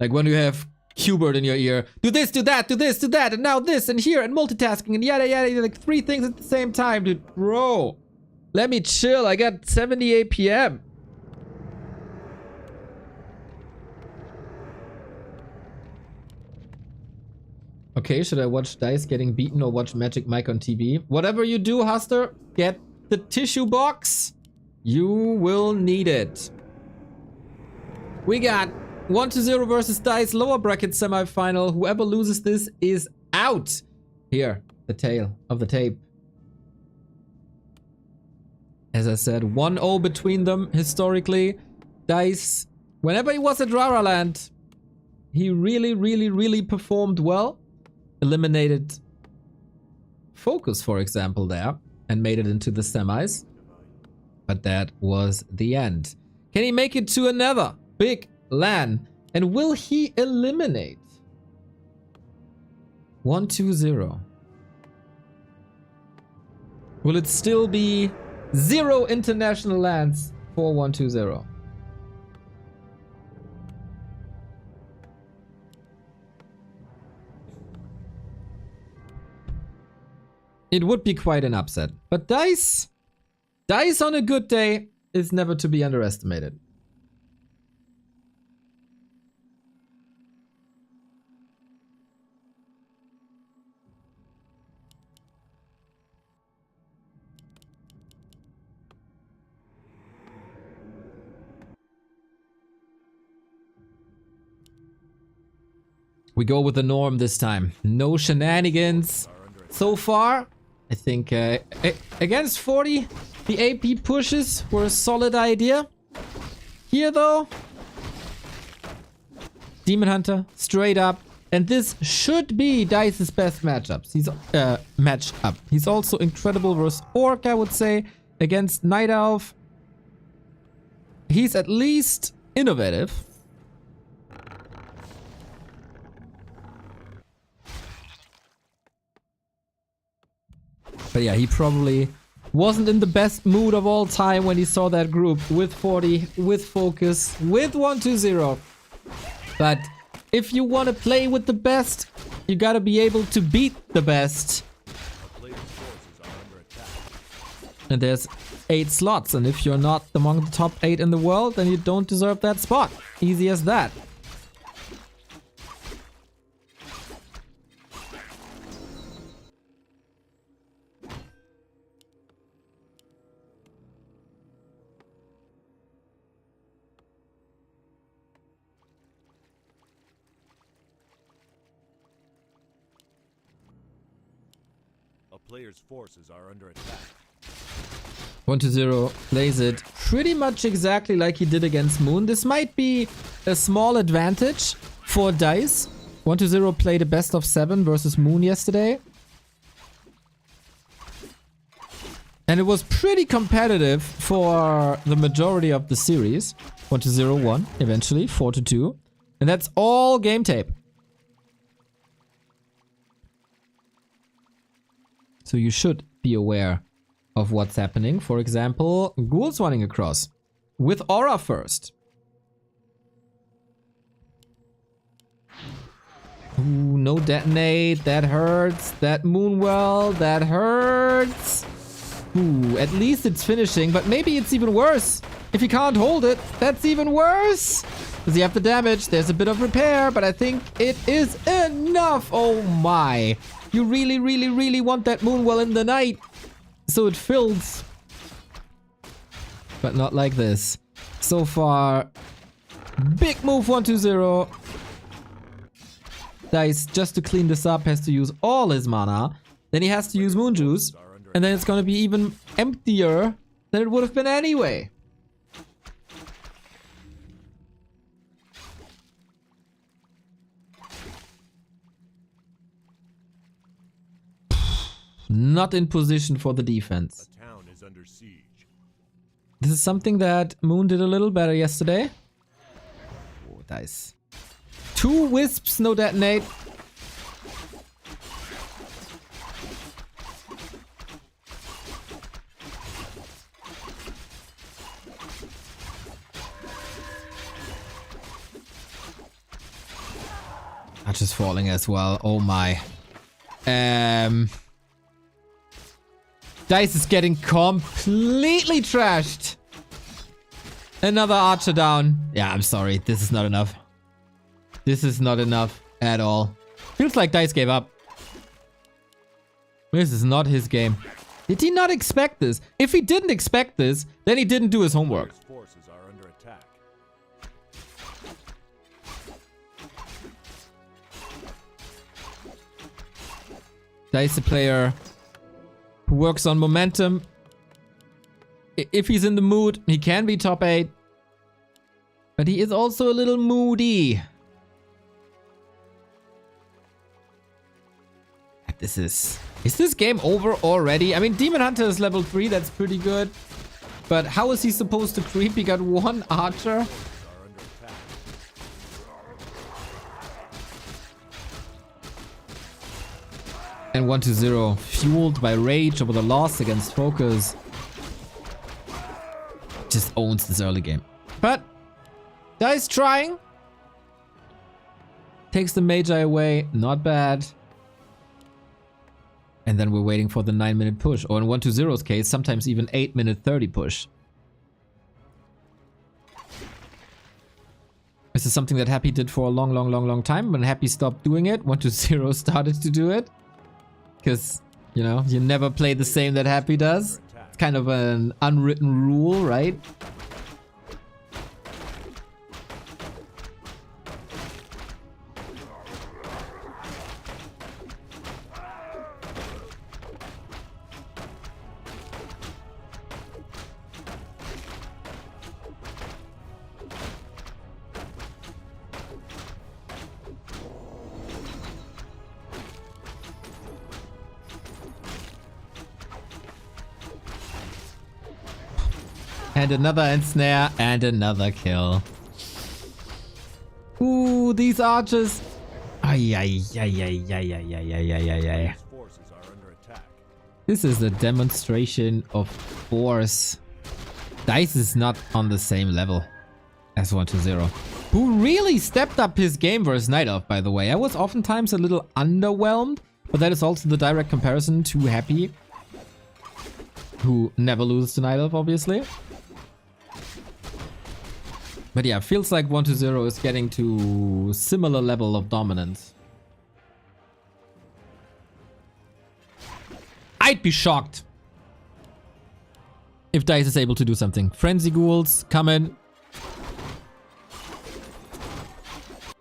Like when you have Hubert in your ear, do this, do that, do this, do that, and now this, and here, and multitasking, and yada yada, like 3 things at the same time, dude. Bro, let me chill. I got 78 PM. Okay, should I watch Dise getting beaten or watch Magic Mike on TV? Whatever you do, Huster, get the tissue box. You will need it. We got 1-0 versus Dise, lower bracket semifinal. Whoever loses this is out. Here, the tail of the tape. As I said, 1-0 between them historically. Dise, whenever he was at Raraland, he really performed well. Eliminated FoCuS, for example, there, and made it into the semis. But that was the end. Can he make it to another big LAN? And will he eliminate 1-2-0? Will it still be 0 international LANs for 1-2-0? It would be quite an upset. But Dise on a good day is never to be underestimated. We go with the norm this time. No shenanigans. So far, I think against 40, the AP pushes were a solid idea. Here though, Demon Hunter, straight up. And this should be Dice's best matchups. He's also incredible versus Orc, I would say. Against Night Elf, he's at least innovative. But yeah, he probably wasn't in the best mood of all time when he saw that group with 40, with FoCuS, with 1-2-0. But if you want to play with the best, you gotta be able to beat the best. And there's 8 slots, and if you're not among the top 8 in the world, then you don't deserve that spot. Easy as that. A player's forces are under attack. 1-2-0 plays it pretty much exactly like he did against Moon. This might be a small advantage for Dise. 1-2-0 played a best of 7 versus Moon yesterday. And it was pretty competitive for the majority of the series. 1-0 won eventually, 4-2. And that's all game tape. So you should be aware of what's happening. For example, Ghouls running across with Aura first. Ooh, no detonate. That hurts. That Moonwell. That hurts. Ooh, at least it's finishing, but maybe it's even worse. If he can't hold it, that's even worse. Does he have the damage? There's a bit of repair, but I think it is enough. Oh my. You really want that Moonwell in the night, so it fills. But not like this. So far, big move 1-2-0. Dise, just to clean this up, has to use all his mana. Then he has to use Moon Juice. And then it's gonna be even emptier than it would have been anyway. Not in position for the defense. A town is under siege. This is something that Moon did a little better yesterday. Oh, Dise. 2 wisps, no detonate. Archer's falling as well. Oh my. Dise is getting completely trashed. Another Archer down. Yeah, I'm sorry. This is not enough. This is not enough at all. Feels like Dise gave up. This is not his game. Did he not expect this? If he didn't expect this, then he didn't do his homework. Players' forces are under attack. Dise a player who works on momentum. If he's in the mood, he can be top 8. But he is also a little moody. Is this game over already? I mean, Demon Hunter is level 3, that's pretty good. But how is he supposed to creep? He got 1 Archer. Are under attack. And 1-0, fueled by rage over the loss against FoCuS. Just owns this early game. But Dise trying. Takes the Magi away, not bad. And then we're waiting for the 9-minute push. Or in 1-0's case, sometimes even 8-minute 30 push. This is something that Happy did for a long time. When Happy stopped doing it, 1-0 started to do it. Because, you know, you never play the same that Happy does. It's kind of an unwritten rule, right? And another ensnare and another kill. Ooh, these archers. Ay, ay, ay, ay, ay, ay, ay, ay, ay, ay, ay. Forces are under attack. This is a demonstration of force. Dise is not on the same level as 1-0. Who really stepped up his game versus Night Elf, by the way. I was oftentimes a little underwhelmed, but that is also the direct comparison to Happy, who never loses to Night Elf, obviously. But yeah, feels like 1-0 is getting to similar level of dominance. I'd be shocked if Dise is able to do something. Frenzy Ghouls, come in.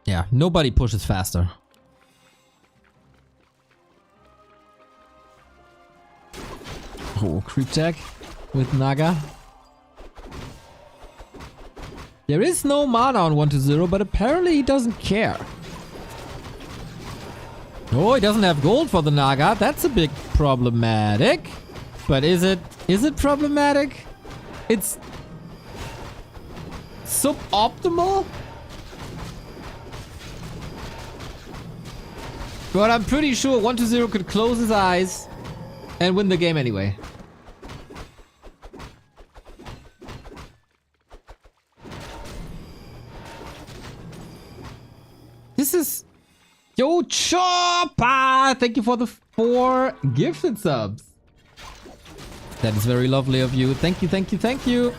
Yeah, nobody pushes faster. Oh, creep check with Naga. There is no mana on 1-0, but apparently he doesn't care. Oh, he doesn't have gold for the Naga. That's a bit problematic. But is it problematic? It's suboptimal? But I'm pretty sure 1-0 could close his eyes and win the game anyway. This is... Yo, Choppa! Thank you for the 4 gifted subs. That is very lovely of you. Thank you, thank you, thank you.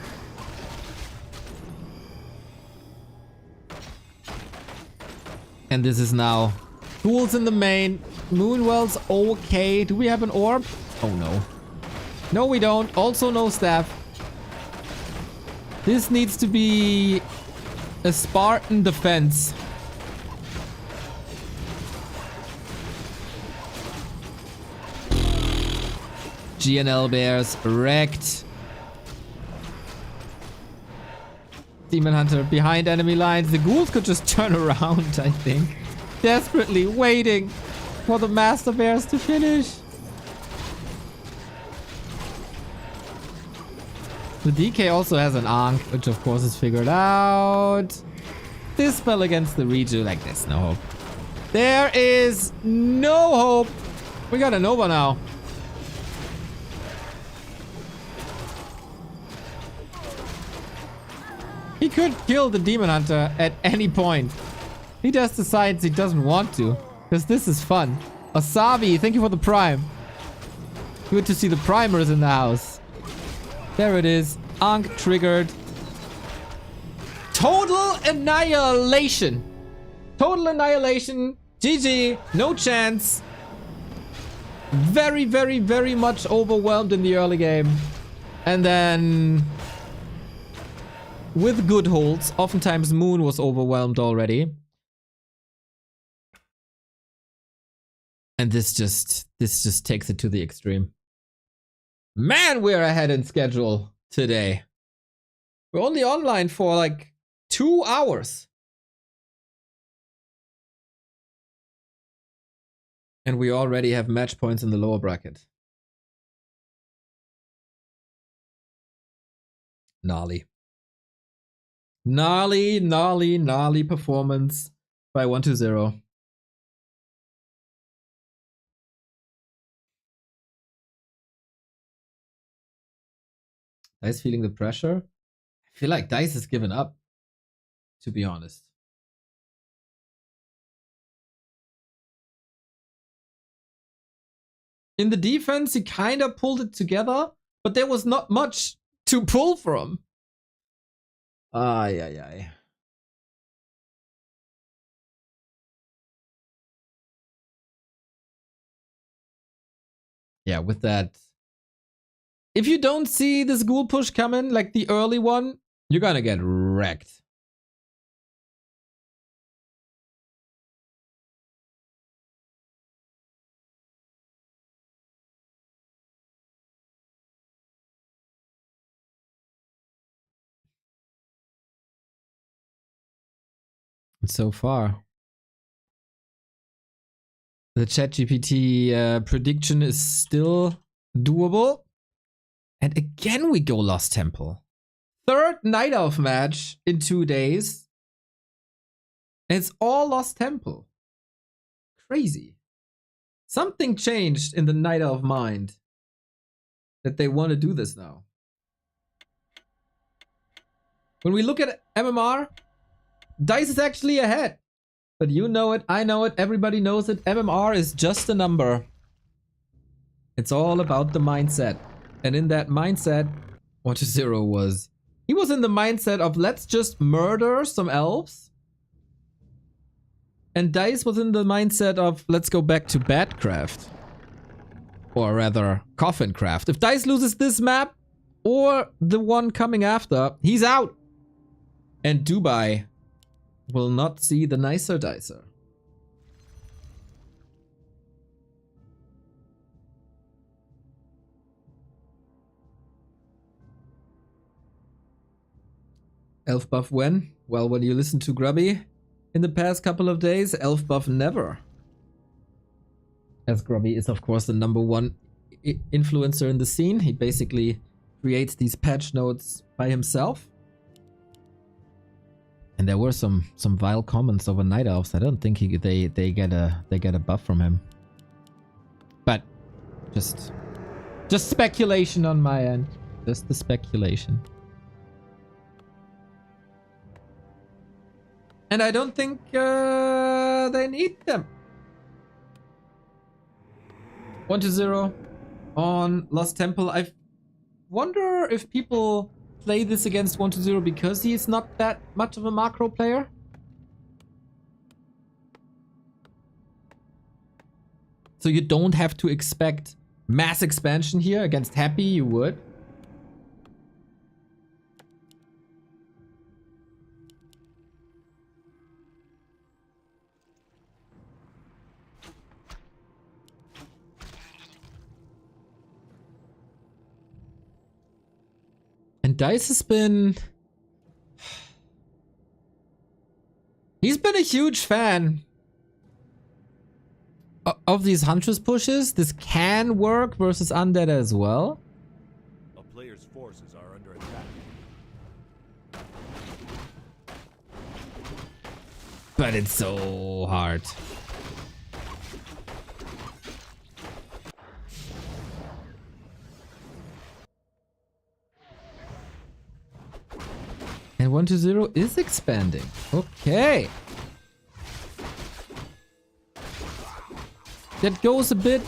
And this is now Ghouls in the main. Moonwell's okay. Do we have an orb? Oh no. No, we don't. Also no staff. This needs to be a Spartan defense. GNL Bears wrecked. Demon Hunter behind enemy lines. The ghouls could just turn around, I think. Desperately waiting for the Master Bears to finish. The DK also has an Ankh, which of course is figured out. This spell against the Reju, like there's no hope. There is no hope. We got a Nova now. He could kill the Demon Hunter at any point. He just decides he doesn't want to, because this is fun. Asabi, thank you for the Prime. Good to see the primers in the house. There it is. Ankh triggered. Total annihilation. Total annihilation. GG. No chance. Very, very, very much overwhelmed in the early game. And then with good holds, oftentimes Moon was overwhelmed already. And this just takes it to the extreme. Man, we're ahead in schedule today. We're only online for like 2 hours. And we already have match points in the lower bracket. Gnarly. Gnarly, gnarly, gnarly performance by 120. Dise feeling the pressure? I feel like Dise has given up, to be honest. In the defense, he kind of pulled it together, but there was not much to pull from. Ay, ay, ay. Yeah, with that. If you don't see this ghoul push coming, like the early one, you're gonna get wrecked. And so far, the ChatGPT prediction is still doable. And again, we go Lost Temple. Third Night Elf match in 2 days. And it's all Lost Temple. Crazy. Something changed in the Night Elf mind that they want to do this now. When we look at MMR, Dise is actually ahead. But you know it, I know it, everybody knows it. MMR is just a number. It's all about the mindset. And in that mindset, 120 was. He was in the mindset of let's just murder some elves. And Dise was in the mindset of let's go back to Batcraft. Or rather, Coffincraft. If Dise loses this map, or the one coming after, he's out. And Dubai will not see the nicer Dicer. Elf buff when? Well, when you listen to Grubby in the past couple of days, elf buff never. As Grubby is of course the #1 influencer in the scene. He basically creates these patch notes by himself. And there were some vile comments over Night Elves. I don't think they get a buff from him. But just speculation on my end. Just the speculation. And I don't think they need them. 120 on Lost Temple. I wonder if people play this against 120 because he is not that much of a macro player. So you don't have to expect mass expansion here. Against Happy you would. And Dise has been... He's been a huge fan of these Huntress pushes. This can work versus Undead as well. A player's forces are under attack. But it's so hard. And 1-0 is expanding. Okay. That goes a bit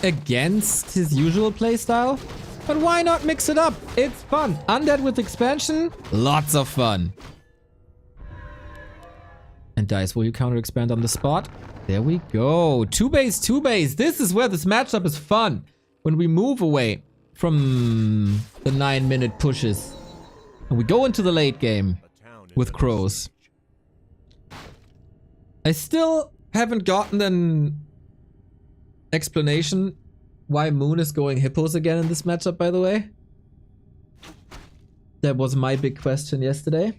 against his usual playstyle. But why not mix it up? It's fun. Undead with expansion, lots of fun. And Dise, will you counter expand on the spot? There we go. 2-base, 2-base. This is where this matchup is fun. When we move away from the 9-minute pushes. And we go into the late game with crows. I still haven't gotten an explanation why Moon is going hippos again in this matchup, by the way. That was my big question yesterday.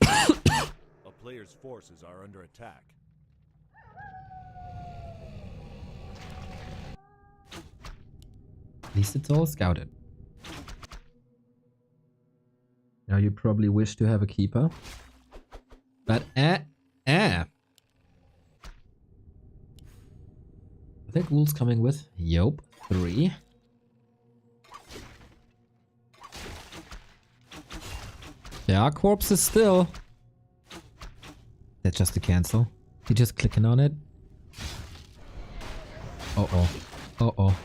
A player's forces are under attack. At least it's all scouted. Now you probably wish to have a keeper. But I think Ghoul's coming with Yup, 3. There are corpses still. That's just a cancel. You just clicking on it. Uh-oh. Uh-oh.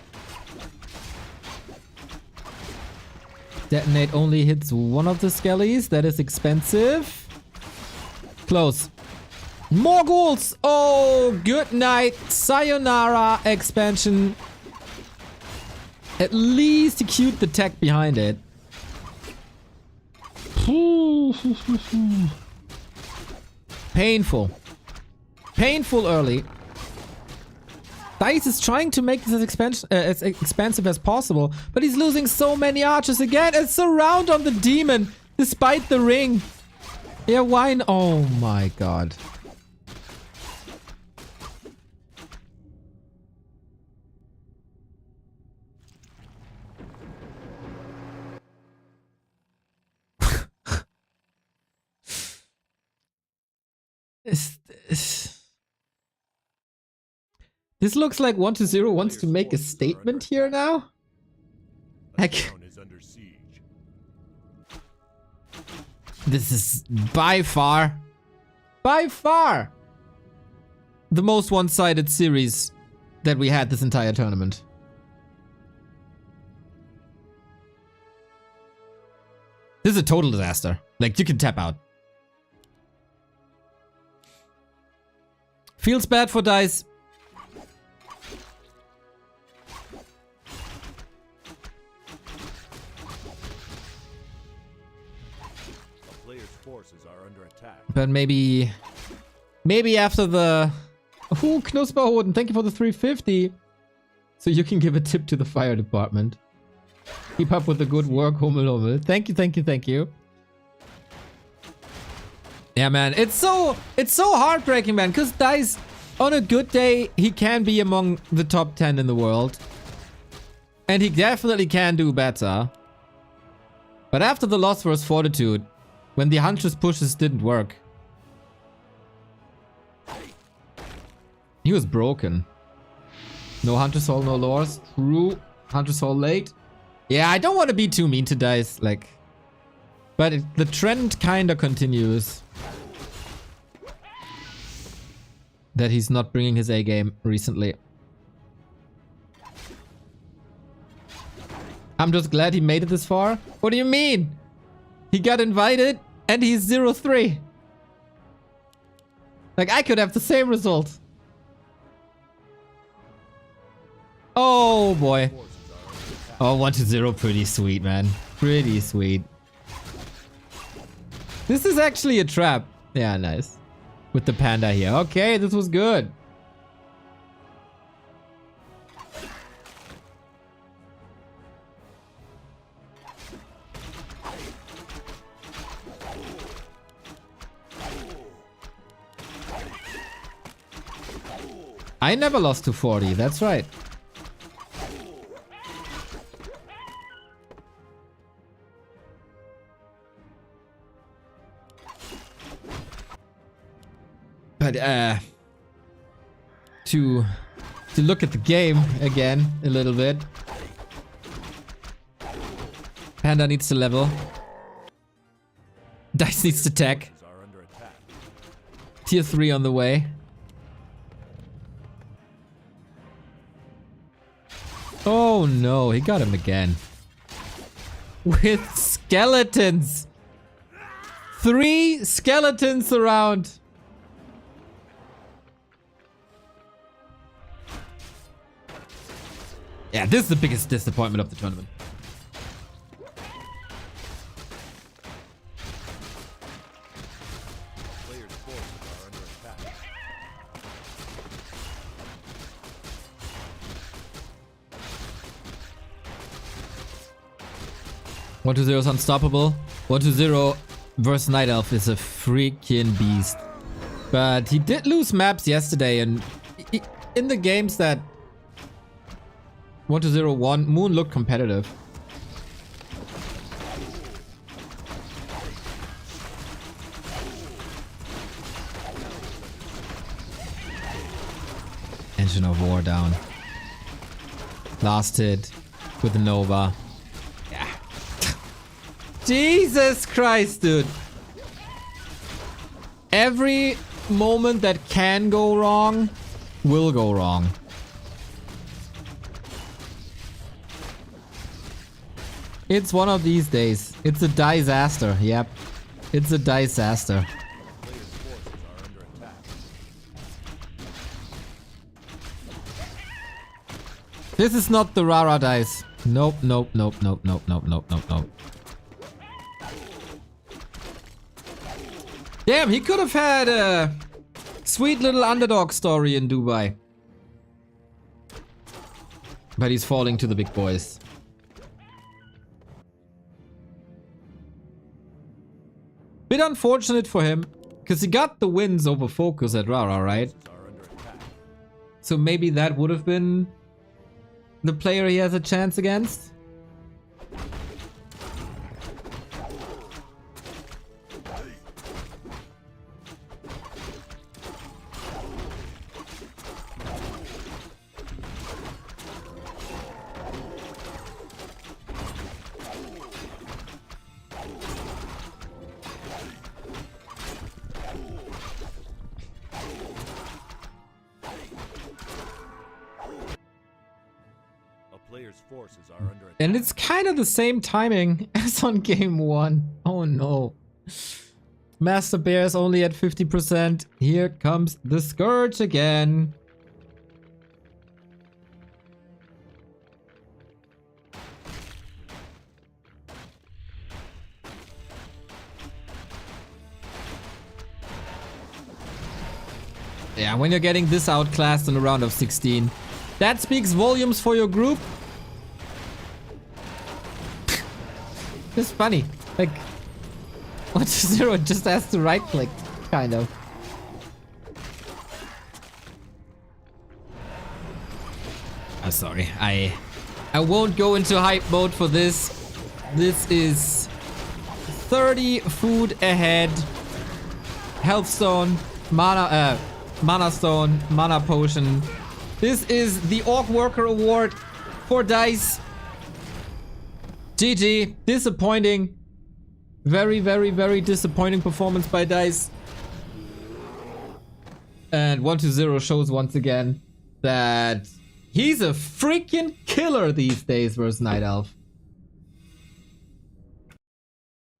Detonate only hits one of the skellies. That is expensive. Close. More ghouls! Oh, good night. Sayonara expansion. At least acute the tech behind it. Painful. Painful early. Dise is trying to make this as expansive as possible, but he's losing so many archers again. It's a round on the demon, despite the ring. Yeah, why? Oh my god. This looks like 1-0 wants to make a statement here now. Heck. This is by far the most one-sided series that we had this entire tournament. This is a total disaster. Like, you can tap out. Feels bad for Dise. Forces are under attack. But maybe after the... Ooh, Knussberhoden, thank you for the 350. So you can give a tip to the fire department. Keep up with the good work, Hummel Hummel. Thank you, thank you, thank you. Yeah, man, it's so heartbreaking, man, because Dise, on a good day, he can be among the top 10 in the world. And he definitely can do better. But after the loss versus Fortitude, when the Huntress pushes didn't work, he was broken. No Huntress Hall, no lores. True. Huntress Hall late. Yeah, I don't want to be too mean to Dise, like... But the trend kinda continues. That he's not bringing his A game recently. I'm just glad he made it this far. What do you mean? He got invited and he's 0-3. Like, I could have the same result. Oh boy. Oh, 1-0, pretty sweet, man. Pretty sweet. This is actually a trap. Yeah, nice. With the panda here. Okay, this was good. I never lost to 40, that's right. But to look at the game again a little bit. Panda needs to level. Dise needs to tech. Are under attack. Tier 3 on the way. Oh no, he got him again. With skeletons. 3 skeletons around. Yeah, this is the biggest disappointment of the tournament. Players' forces are under attack. 1-0 is unstoppable. 1-0 versus Night Elf is a freaking beast. But he did lose maps yesterday, and in the games that 1-0 won, Moon looked competitive. Engine of War down. Last hit with the Nova. Yeah. Jesus Christ, dude. Every moment that can go wrong will go wrong. It's one of these days. It's a disaster. Yep. It's a disaster. Players' forces are under attack. This is not the Rara dice. Nope, nope, nope, nope, nope, nope, nope, nope, nope. Damn, he could have had a sweet little underdog story in Dubai. But he's falling to the big boys. Bit unfortunate for him, because he got the wins over FoCuS at Rara, right? Are under attack. So maybe that would have been the player he has a chance against? A player's forces are under attack. And it's kind of the same timing as on game 1. Oh no. Master Bear is only at 50%. Here comes the Scourge again. Yeah, when you're getting this outclassed in a round of 16, that speaks volumes for your group. It's funny. Like, 1-0 just has to right click, kind of. I'm sorry. I won't go into hype mode for this. This is 30 food ahead. Health stone, mana stone, mana potion. This is the Orc Worker Award for Dise. GG. Disappointing. Very, very, very disappointing performance by Dise. And 1-0 shows once again that he's a freaking killer these days versus Night Elf.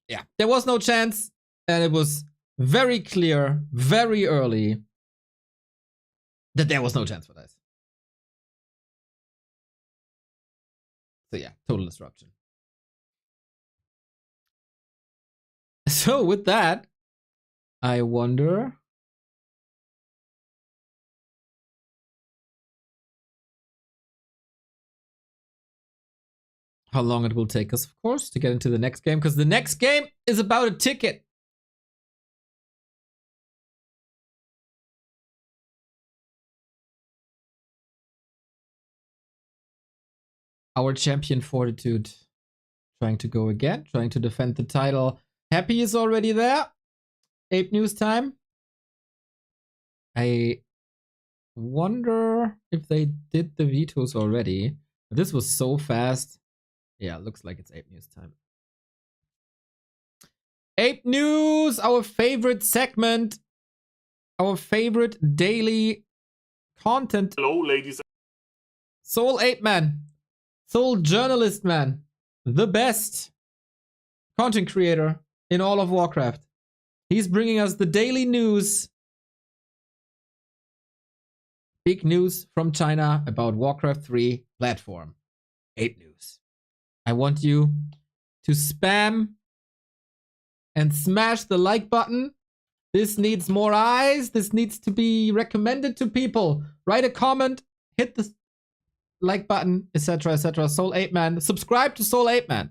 Yeah, there was no chance, and it was very clear, very early, that there was no chance for Dise. So yeah, total disruption. So with that, I wonder how long it will take us, of course, to get into the next game, because the next game is about a ticket. Our champion Fortitude trying to go again, trying to defend the title. Happy is already there. Ape news time. I wonder if they did the vetoes already. This was so fast. Yeah, looks like it's Ape News time. Ape News, our favorite segment, our favorite daily content. Hello, ladies. Soul Ape Man, Soul Journalist Man, the best content creator in all of Warcraft. He's bringing us the daily news. Big news from China about Warcraft 3 platform. Ape News. I want you to spam and smash the like button. This needs more eyes. This needs to be recommended to people. Write a comment, hit the like button, etc., etc. Soul Ape Man. Subscribe to Soul Ape Man.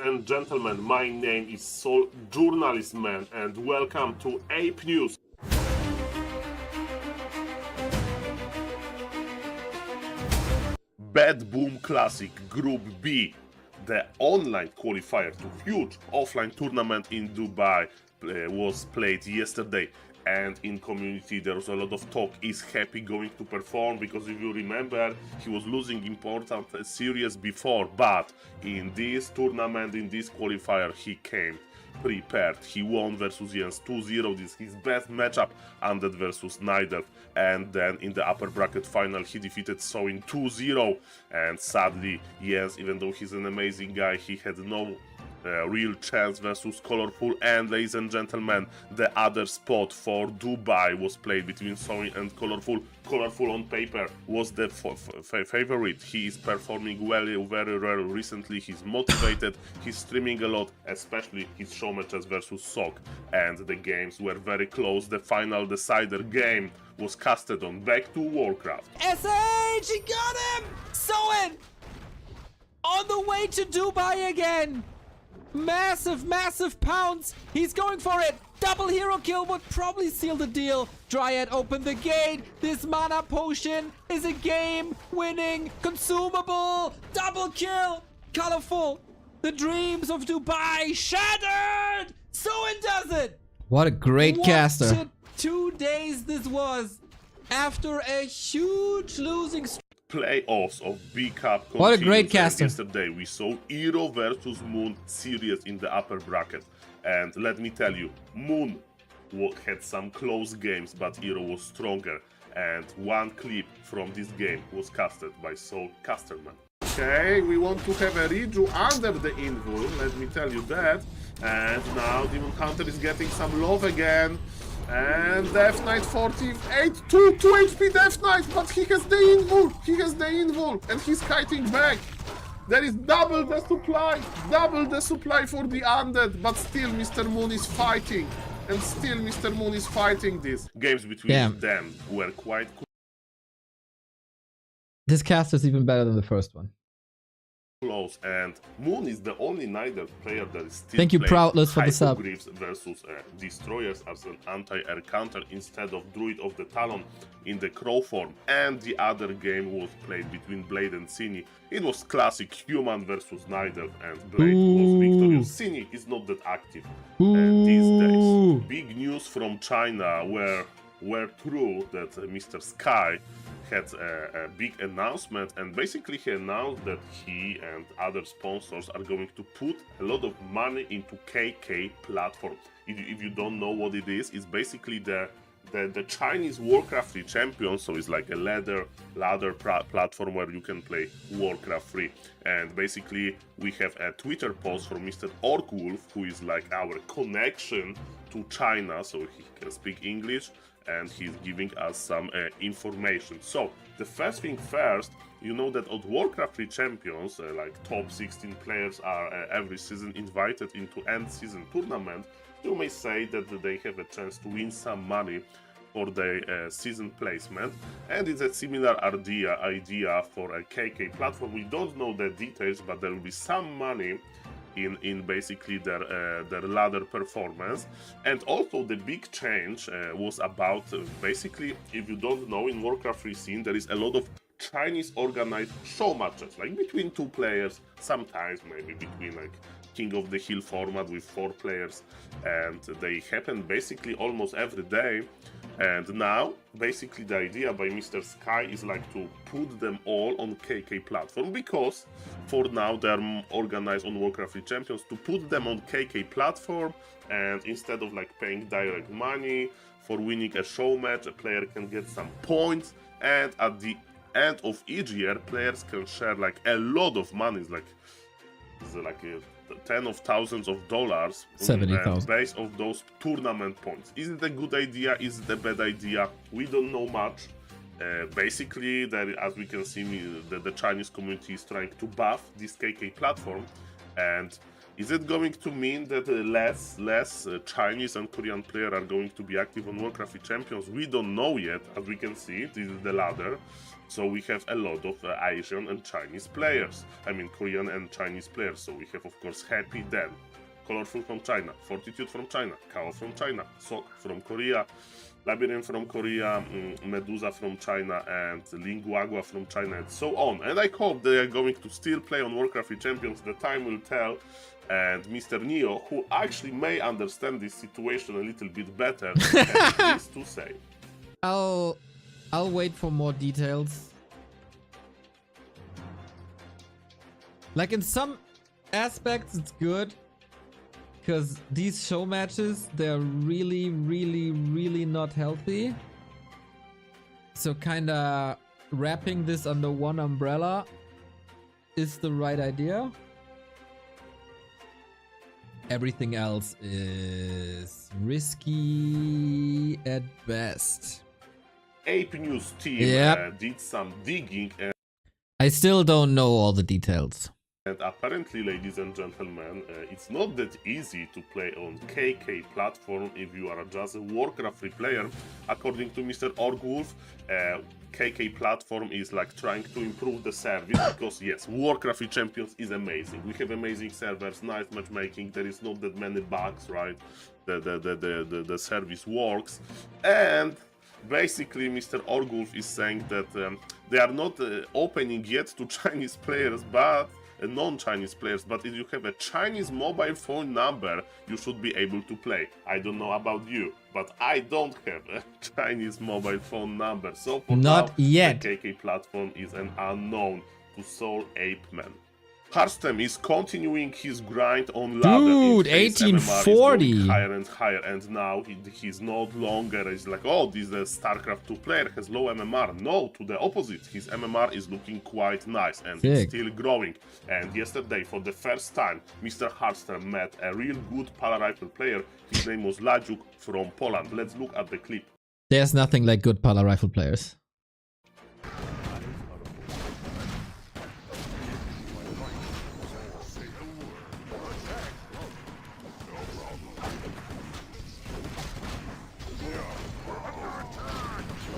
And gentlemen, my name is Soul Journalist Man, and welcome to Ape News. BetBoom Classic Group B, the online qualifier to huge offline tournament in Dubai, was played yesterday. And in community there was a lot of talk, is Happy going to perform? Because if you remember, he was losing important series before, but in this tournament, in this qualifier, he came prepared. He won versus Jens 2-0. This is his best matchup, Undead versus Nidelf. And then in the upper bracket final, he defeated Soin 2-0. And sadly, Jens, even though he's an amazing guy, he had no real chance versus Colorful. And ladies and gentlemen, the other spot for Dubai was played between Soin and Colorful. Colorful on paper was the favorite. He is performing well, very well recently. He's motivated, he's streaming a lot, especially his show matches versus Sok. And the games were very close. The final decider game was casted on Back to Warcraft. SH, he got him! Soin! On the way to Dubai again! Massive, massive pounce. He's going for it. Double hero kill would probably seal the deal. Dryad opened the gate. This mana potion is a game-winning consumable. Double kill. Colorful. The dreams of Dubai shattered. Soin does it. What a great caster. What 2 days this was after a huge losing streak. Playoffs of B Cup. What a great caster. Yesterday we saw eer0 versus Moon series in the upper bracket, and let me tell you, Moon had some close games, but eer0 was stronger, and one clip from this game was casted by Soul Casterman. Okay, we want to have a redo under the invul, let me tell you that. And now Demon Hunter is getting some love again. And Death Knight 48, 2 HP Death Knight, but he has the invul, and he's kiting back. There is double the supply for the undead, but still Mr. Moon is fighting, and still Mr. Moon is fighting this. Games between them were quite This caster is even better than the first one. close, and Moon is the only Nidelf player that is still Thank you, playing Proudless, for the sub. Hypogriffs versus Destroyers as an anti-air counter instead of Druid of the Talon in the Crow form. And the other game was played between Blade and Cine. It was classic human versus Nidelf, and Blade was victorious. Cine is not that active these days. Big news from China were true that Mr. Sky had a big announcement, and basically he announced that he and other sponsors are going to put a lot of money into KK platform. If you don't know what it is, it's basically the Chinese Warcraft 3 champion, so it's like a ladder platform where you can play Warcraft 3. And basically we have a Twitter post from Mr. Orkwolf, who is like our connection to China, so he can speak English, and he's giving us some information. So the first thing first, you know that at Warcraft 3 champions, like top 16 players are every season invited into end season tournament. You may say that they have a chance to win some money for the season placement, and it's a similar idea for a KK platform. We don't know the details, but there will be some money in basically their ladder performance. And also the big change was about basically, if you don't know, in Warcraft 3 scene there is a lot of Chinese organized show matches, like between 2 players, sometimes maybe between like King of the Hill format with 4 players, and they happen basically almost every day. And now, basically the idea by Mr. Sky is like to put them all on KK platform, because for now they're organized on Warcraft 3 Champions, to put them on KK platform, and instead of like paying direct money for winning a show match, a player can get some points, and at the end of each year players can share like a lot of money. It's like tens of thousands of dollars 70,000 based of those tournament points. Is it a good idea? Is it a bad idea? We don't know much. Basically, as we can see, the Chinese community is trying to buff this KK platform, and is it going to mean that less Chinese and Korean players are going to be active on Warcraft 3 Champions? We don't know yet. As we can see, this is the ladder. So we have a lot of Asian and Chinese players. I mean, Korean and Chinese players. So we have, of course, Happy Dan, Colorful from China, Fortitude from China, Kao from China, Sok from Korea, Labyrinth from Korea, Medusa from China, and Linguagua from China, and so on. And I hope they are going to still play on Warcraft 3 Champions. The time will tell. And Mr. Neo, who actually may understand this situation a little bit better, has this to say. I'll wait for more details. Like, in some aspects it's good, because these show matches, they're really, really, really not healthy. So kinda wrapping this under one umbrella is the right idea. Everything else is risky at best. Ape News team did some digging, and I still don't know all the details. apparently, ladies and gentlemen, it's not that easy to play on KK platform if you are just a Warcraft 3 player. According to Mr. Orgwolf, KK platform is like trying to improve the service, because yes, Warcraft 3 Champions is amazing. We have amazing servers, nice matchmaking, there is not that many bugs, right? The service works, and basically Mr. Orgulf is saying that they are not opening yet to Chinese players, but non-Chinese players, but if you have a Chinese mobile phone number, you should be able to play. I don't know about you, but I don't have a Chinese mobile phone number, so for Not now, yet. the KK platform is an unknown to Soul Ape Man. Hearthstone is continuing his grind on ladder. Dude, in phase. MMR is 1840. going higher and higher, and now he's no longer is like, oh, this StarCraft 2 player has low MMR. No, to the opposite, his MMR is looking quite nice, and Sick. it's still growing. And yesterday, for the first time, Mr. Hearthstone met a real good Pala Rifle player. His name was Ladziuk from Poland. Let's look at the clip. There's nothing like good Pala Rifle players.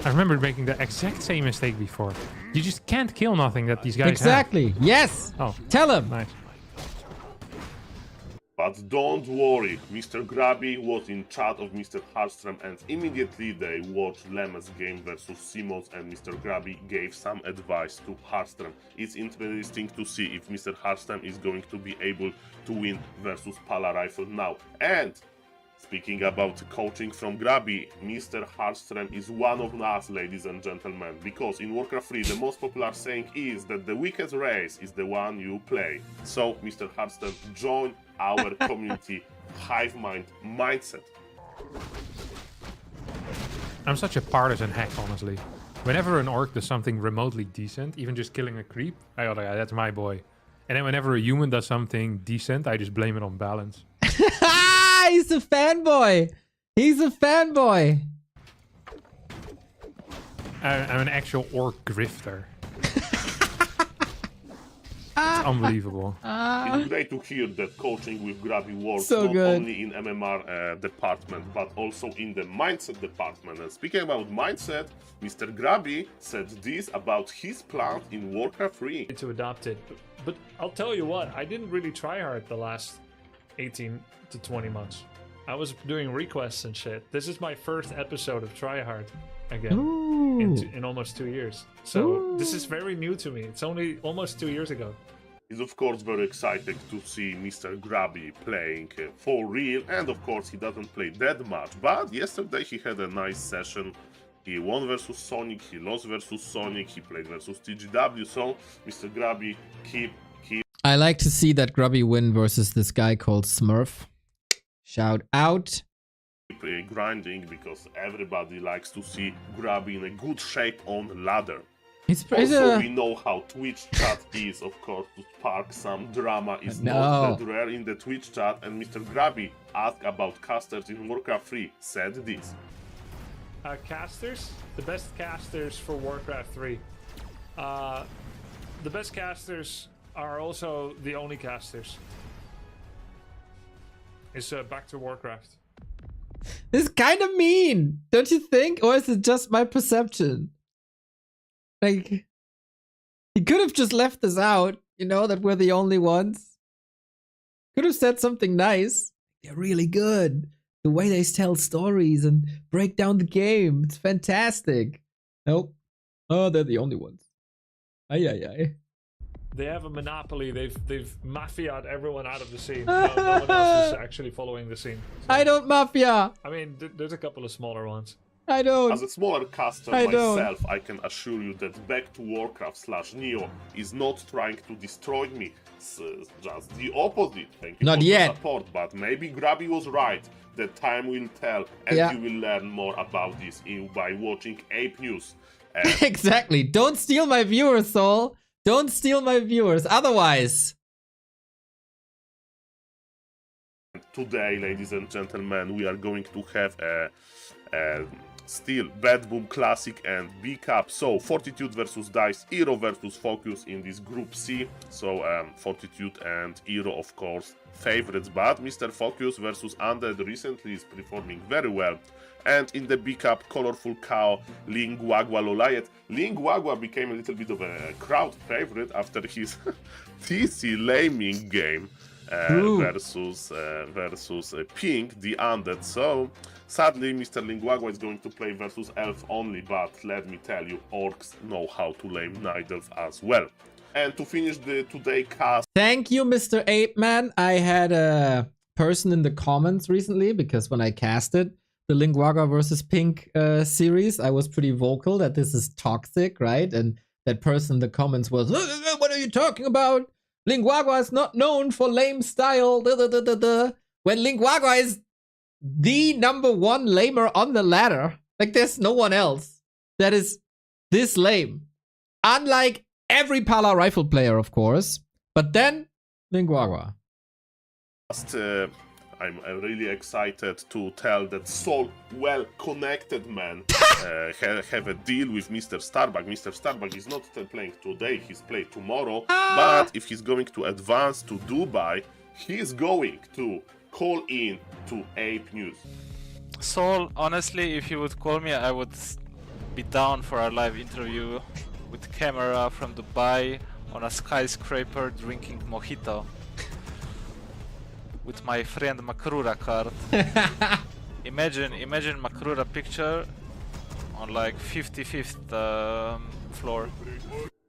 I remember making the exact same mistake before. You just can't kill nothing that these guys Exactly. Yes. have. Oh, Tell him. nice. But don't worry, Mr. Grabby was in chat of Mr. Hardstrom, and immediately they watched Lem's game versus Simons, and Mr. Grabby gave some advice to Hardstrom. It's interesting to see if Mr. Hardstrom is going to be able to win versus Pala Rifle now. And speaking about coaching from Grabby, Mr. Hardstrom is one of us, ladies and gentlemen, because in Warcraft 3 the most popular saying is that the weakest race is the one you play. So, Mr. Hardstrom, join our community hive mind mindset. I'm such a partisan hack, honestly. Whenever an orc does something remotely decent, even just killing a creep, I go, yeah, that's my boy. And then whenever a human does something decent, I just blame it on balance. He's a fanboy. He's a fanboy. I'm an actual orc grifter. It's unbelievable. It's great to hear that coaching with Grabby works So not good. only in MMR department, but also in the mindset department. And speaking about mindset, Mr. Grabby said this about his plan in Warcraft 3. To adopt it. But I'll tell you what, I didn't really try hard the last 18 to 20 months. I was doing requests and shit. This is my first episode of tryhard again Ooh. in almost 2 years. So this is very new to me. It's only almost 2 years ago. He's of course very excited to see Mr. Grabby playing for real, and of course he doesn't play that much, but yesterday he had a nice session. He won versus Sonic, he lost versus Sonic, he played versus TGW, so Mr. Grabby, keep I like to see that Grubby win versus this guy called Smurf. Shout out. grinding, because everybody likes to see Grabby in a good shape on ladder. He's Also, we know how Twitch chat is, of course, to spark some drama is not that rare in the Twitch chat, and Mr. Grabby asked about casters in Warcraft 3, said this. Casters? The best casters for Warcraft 3. The best casters are also the only casters. It's back to Warcraft. This is kind of mean, don't you think? Or is it just my perception? Like, he could have just left this out, you know, that we're the only ones. Could have said something nice. They're really good. The way they tell stories and break down the game. It's fantastic. Nope. Oh, they're the only ones. Ay, ay, ay. They have a monopoly. They've mafia'd everyone out of the scene. No one else is actually following the scene. So, I don't mafia. I mean, there's a couple of smaller ones. I don't. As a smaller caster myself, I can assure you that Back to Warcraft / Neo is not trying to destroy me. It's just the opposite. Thank you Not for yet. the support, but maybe Grabby was right. The time will tell, and Yeah. you will learn more about this by watching Ape News. Exactly. Don't steal my viewers, Soul. Don't steal my viewers. Otherwise. Today, ladies and gentlemen, we are going to have a still BetBoom Classic and B Cup. So Fortitude versus Dise, eer0 versus FoCuS in this Group C. So Fortitude and eer0, of course, favorites, but Mr. FoCuS versus Undead recently is performing very well. And in the B Cup, colorful cow Lingwagwa Lolayet. Lingwagwa became a little bit of a crowd favorite after his TC laming game versus Pink, the Undead. So sadly, Mr. Lingwagwa is going to play versus Elf only, but let me tell you, orcs know how to lame Night Elf as well. And to finish the today cast, Thank you, Mr. Ape Man. I had a person in the comments recently because when I casted the Lingwaga versus Pink series, I was pretty vocal that this is toxic, right? And that person in the comments was, what are you talking about? Lingwaga is not known for lame style. When Lingwaga is the #1 lamer on the ladder, like there's no one else that is this lame. Unlike every Pala rifle player, of course, but then Lingwaga. I'm really excited to tell that Soul, well-connected man, have a deal with Mr. Starbuck. Mr. Starbuck is not playing today, he's playing tomorrow, but if he's going to advance to Dubai, he's going to call in to Ape News. Saul, honestly, if you would call me, I would be down for a live interview with camera from Dubai on a skyscraper drinking mojito with my friend Makrura card. Imagine Makrura picture on like 55th floor.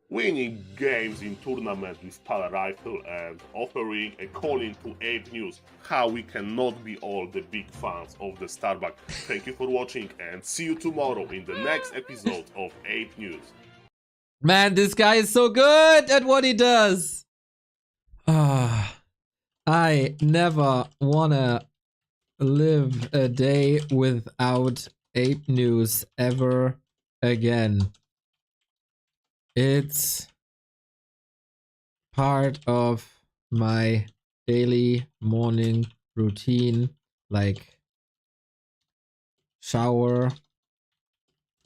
Winning games in tournament with Pala Rifle and offering a call-in to Ape News. How we cannot be all the big fans of the Starbuck. Thank you for watching and see you tomorrow in the next episode of Ape News. Man, this guy is so good at what he does. I never wanna live a day without Ape News ever again. It's part of my daily morning routine, like shower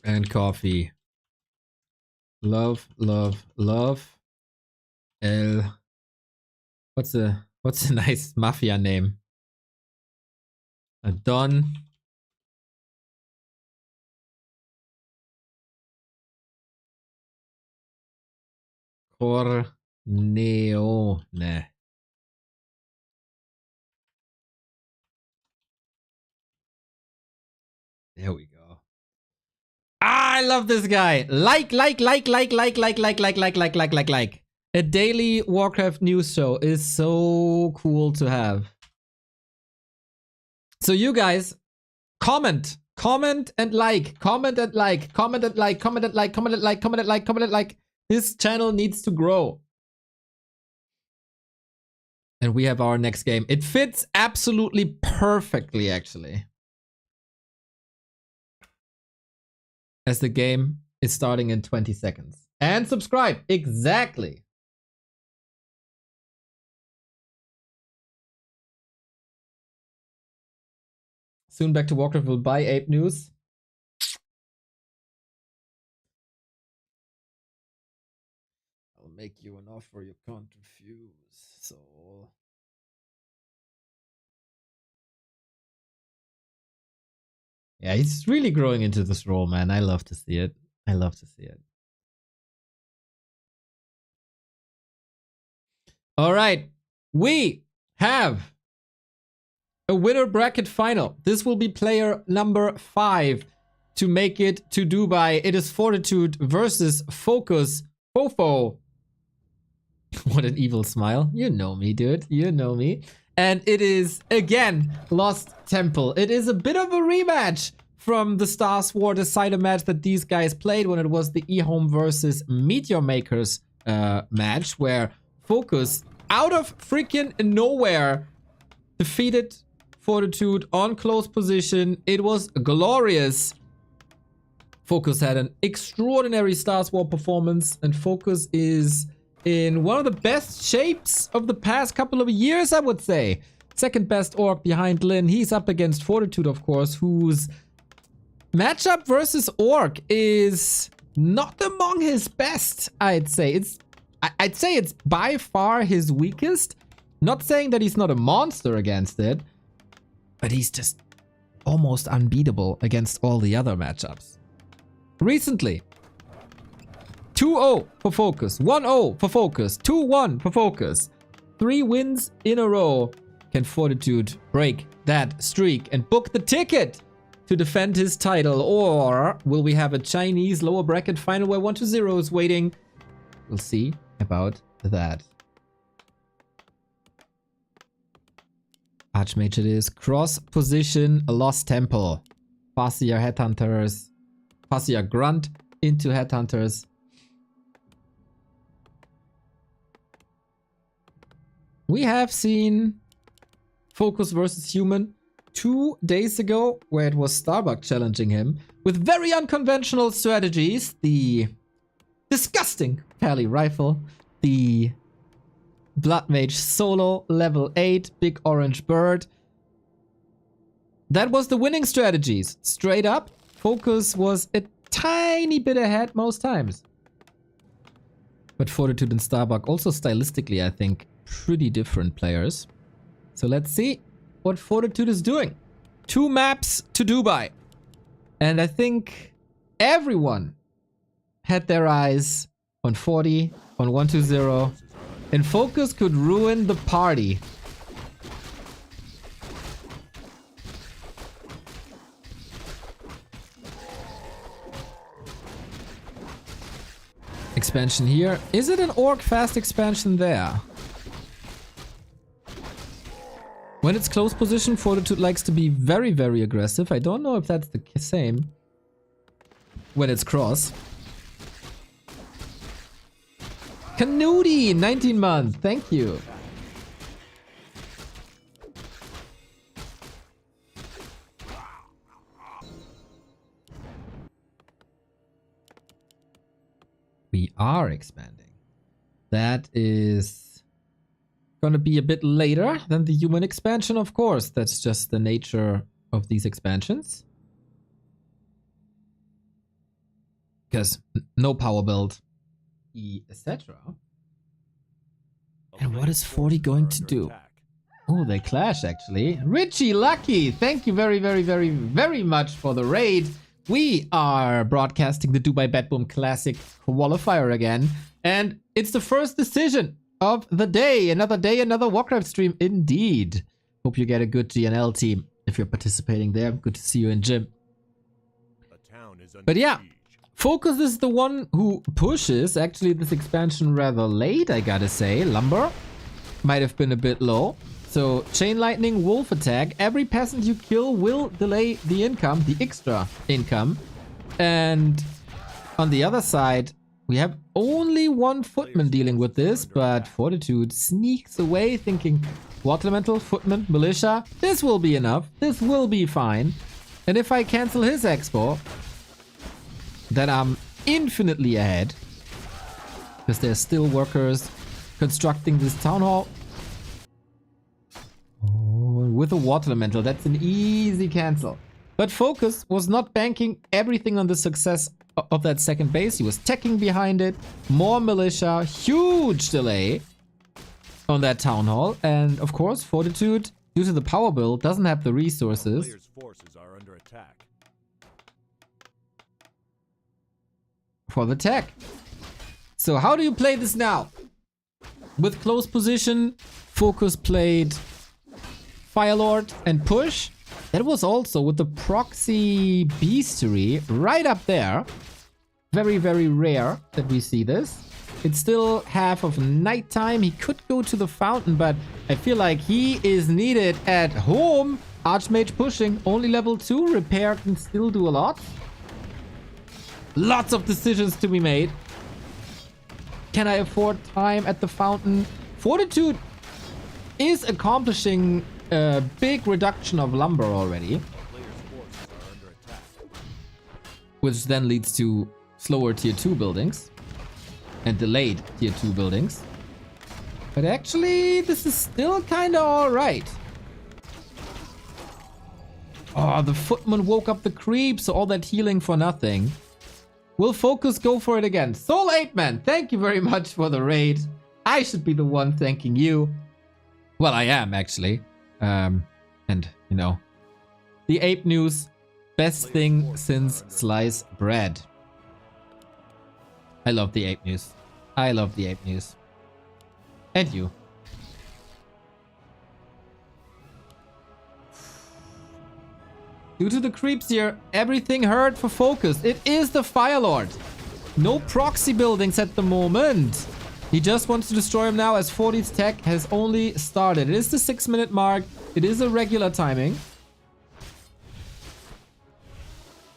and coffee. Love, love, love. What's a nice mafia name? Don. Corleone. There we go. I love this guy. Like. A daily Warcraft news show is so cool to have. So you guys, comment and like, comment and like, comment and like, comment and like, comment and like, comment and like, comment and like. This channel needs to grow. And we have our next game. It fits absolutely perfectly, actually. As the game is starting in 20 seconds. And subscribe. Exactly. Soon back to Warcraft will buy Ape News. I'll make you an offer you can't refuse. So yeah, he's really growing into this role, man. I love to see it. I love to see it. All right. We have a winner bracket final. This will be player number 5 to make it to Dubai. It is Fortitude versus FoCuS. Fofo. What an evil smile. You know me, dude. You know me. And it is, again, Lost Temple. It is a bit of a rematch from the Star Sword Decider match that these guys played when it was the eer0 versus Meteor Makers match, where FoCuS, out of freaking nowhere, defeated Fortitude on close position. It was glorious. FoCuS had an extraordinary Star Sword performance, and FoCuS is in one of the best shapes of the past couple of years, I would say. Second best orc behind Lin. He's up against Fortitude, of course, whose matchup versus orc is not among his best, I'd say. I'd say it's by far his weakest. Not saying that he's not a monster against it, but he's just almost unbeatable against all the other matchups. Recently, 2-0 for FoCuS, 1-0 for FoCuS, 2-1 for FoCuS. 3 wins in a row. Can Fortitude break that streak and book the ticket to defend his title? Or will we have a Chinese lower bracket final where 1-0 is waiting? We'll see about that. Archmage it is. Cross position, Lost Temple. Farseer Headhunters. Farseer Grunt into Headhunters. We have seen FoCuS versus Human 2 days ago, where it was Starbuck challenging him with very unconventional strategies. The disgusting Pally Rifle, the Blood Mage Solo, level 8, Big Orange Bird. That was the winning strategies. Straight up, FoCuS was a tiny bit ahead most times. But Fortitude and Starbuck also stylistically, I think, pretty different players. So let's see what Fortitude is doing. 2 maps to Dubai. And I think everyone had their eyes on 40, on 1-2-0. And FoCuS could ruin the party. Expansion here. Is it an orc fast expansion there? When it's close position, Fortitude likes to be very, very aggressive. I don't know if that's the same when it's cross. Canudi, 19 months. Thank you. We are expanding. That is gonna be a bit later than the human expansion, of course. That's just the nature of these expansions. Because no power build, etc. And what is 40 going to do? Oh, they clash actually. Richie Lucky, thank you very, very, very, very much for the raid. We are broadcasting the Dubai BetBoom Classic Qualifier again. And it's the first decision of the day. Another day, another Warcraft stream indeed. Hope you get a good GNL team if you're participating there. Good to see you in gym. But yeah, FoCuS is the one who pushes actually this expansion rather late, I gotta say. Lumber might have been a bit low. So Chain Lightning, Wolf Attack. Every peasant you kill will delay the income, the extra income. And on the other side, we have only one footman dealing with this, but Fortitude sneaks away thinking, Water Elemental, Footman, Militia, this will be enough. This will be fine. And if I cancel his expo, then I'm infinitely ahead. Because there's still workers constructing this town hall. Oh, with a Water Elemental, that's an easy cancel. But FoCuS was not banking everything on the success of that second base. He was teching behind it. More militia. Huge delay on that town hall. And of course, Fortitude, due to the power bill, doesn't have the resources. Players' forces are under attack. For the tech. So how do you play this now? With close position, FoCuS played Firelord and push. That was also with the proxy beastery right up there. Very, very rare that we see this. It's still half of nighttime. He could go to the fountain, but I feel like he is needed at home. Archmage pushing, only level 2. Repair can still do a lot. Lots of decisions to be made. Can I afford time at the fountain? Fortitude is accomplishing a big reduction of lumber already. Players' forces are under attack. Which then leads to slower tier 2 buildings. And delayed tier 2 buildings. But actually, this is still kind of alright. Oh, the footman woke up the creep, so all that healing for nothing. Will FoCuS go for it again? Soul 8 Man, thank you very much for the raid. I should be the one thanking you. Well, I am actually. And, you know, the ape news, best thing since sliced bread. I love the ape news. I love the ape news. And you. Due to the creeps here, everything hurt for FoCuS. It is the Firelord. No proxy buildings at the moment. He just wants to destroy him now as 40's tech has only started. It is the 6-minute mark. It is a regular timing.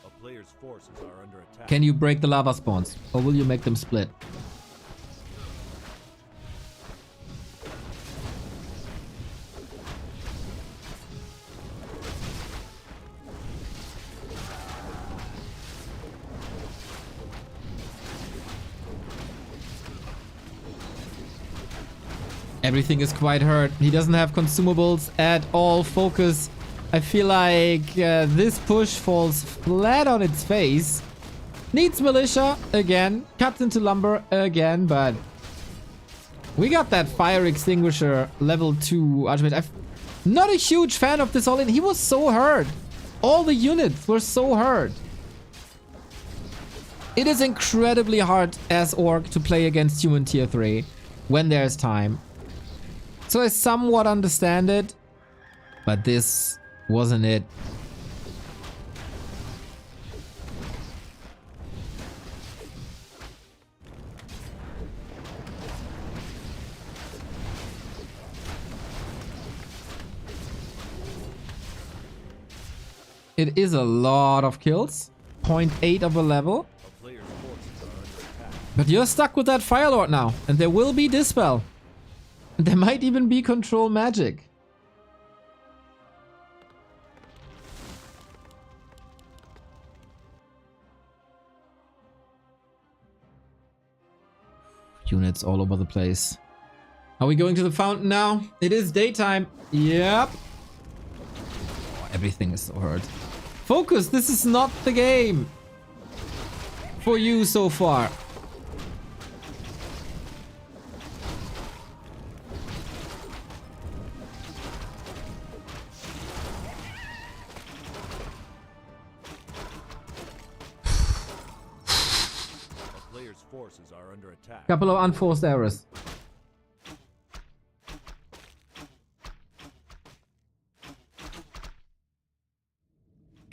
A player's forces are under attack. Can you break the lava spawns? Or will you make them split? Everything is quite hurt. He doesn't have consumables at all. FoCuS. I feel like this push falls flat on its face. Needs militia again. Cuts into lumber again, but we got that fire extinguisher level 2 Archmage. I'm not a huge fan of this all-in. He was so hurt. All the units were so hurt. It is incredibly hard as Orc to play against human tier 3 when there's time. So I somewhat understand it, but this wasn't it. It is a lot of kills. 0.8 of a level. A player's forces are under attack. But you're stuck with that Firelord now, and there will be Dispel. There might even be control magic. Units all over the place. Are we going to the fountain now? It is daytime. Yep. Oh, everything is so hurt. FoCuS, this is not the game for you so far. Forces are under attack. Couple of unforced errors.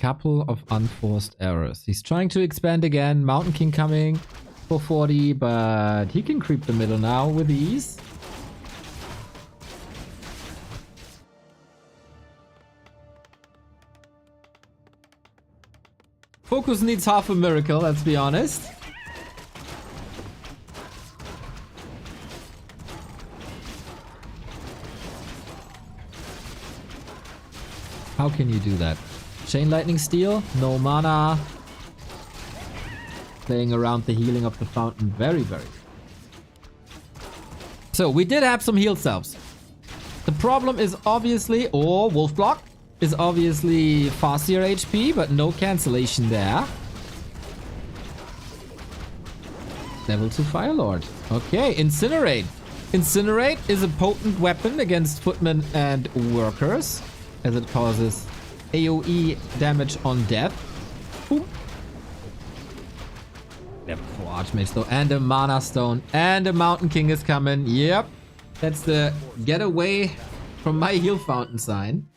couple of unforced errors. He's trying to expand again. Mountain King coming for 40, but he can creep the middle now with ease. FoCuS needs half a miracle, let's be honest. How can you do that? Chain Lightning Steel, no mana. Playing around the healing of the fountain, very, very. So we did have some heal selves. The problem is obviously, Wolf Block is obviously faster HP, but no cancellation there. Level 2 Firelord. Okay, Incinerate. Incinerate is a potent weapon against footmen and workers, as it causes AoE damage on death. Boom. Yep, 4 Archmages though, and a Mana Stone, and a Mountain King is coming. Yep, that's the get away from my heal fountain sign.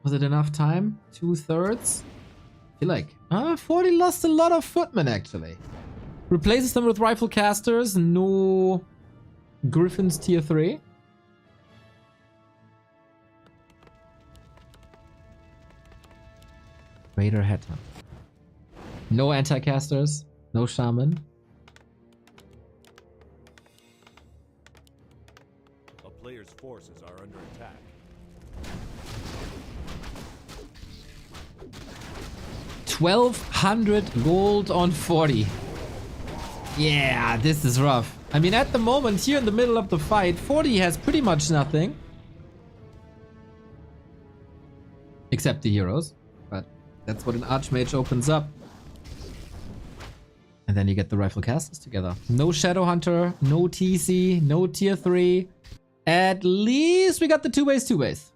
Was it enough time? 2/3? I feel like 40 lost a lot of footmen actually. Replaces them with rifle casters. No Griffins tier 3. Raider Headhunt. No anti-casters. No shaman. A player's forces are under attack. 1,200 gold on 40. Yeah, this is rough. I mean, at the moment, here in the middle of the fight, 40 has pretty much nothing. Except the heroes. But that's what an Archmage opens up. And then you get the Rifle Casters together. No Shadow Hunter, no TC, no tier 3. At least we got the 2-base.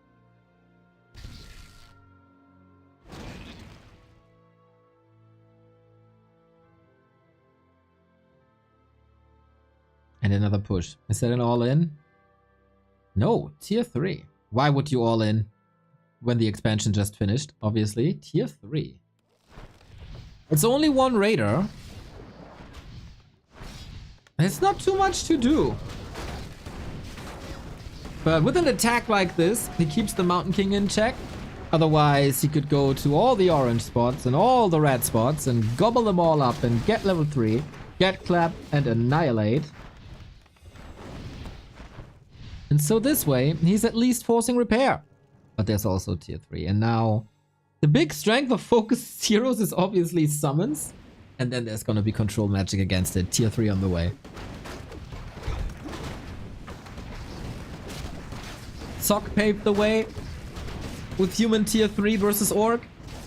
And another push. Is that an all-in? No, tier 3. Why would you all in when the expansion just finished? Obviously, tier 3. It's only one raider. It's not too much to do. But with an attack like this, he keeps the Mountain King in check. Otherwise, he could go to all the orange spots and all the red spots and gobble them all up and get level 3, get clap and annihilate. And so this way, he's at least forcing repair. But there's also tier 3. And now, the big strength of FoCuS heroes is obviously summons. And then there's gonna be control magic against it. Tier 3 on the way. Sock paved the way with human tier 3 versus orc.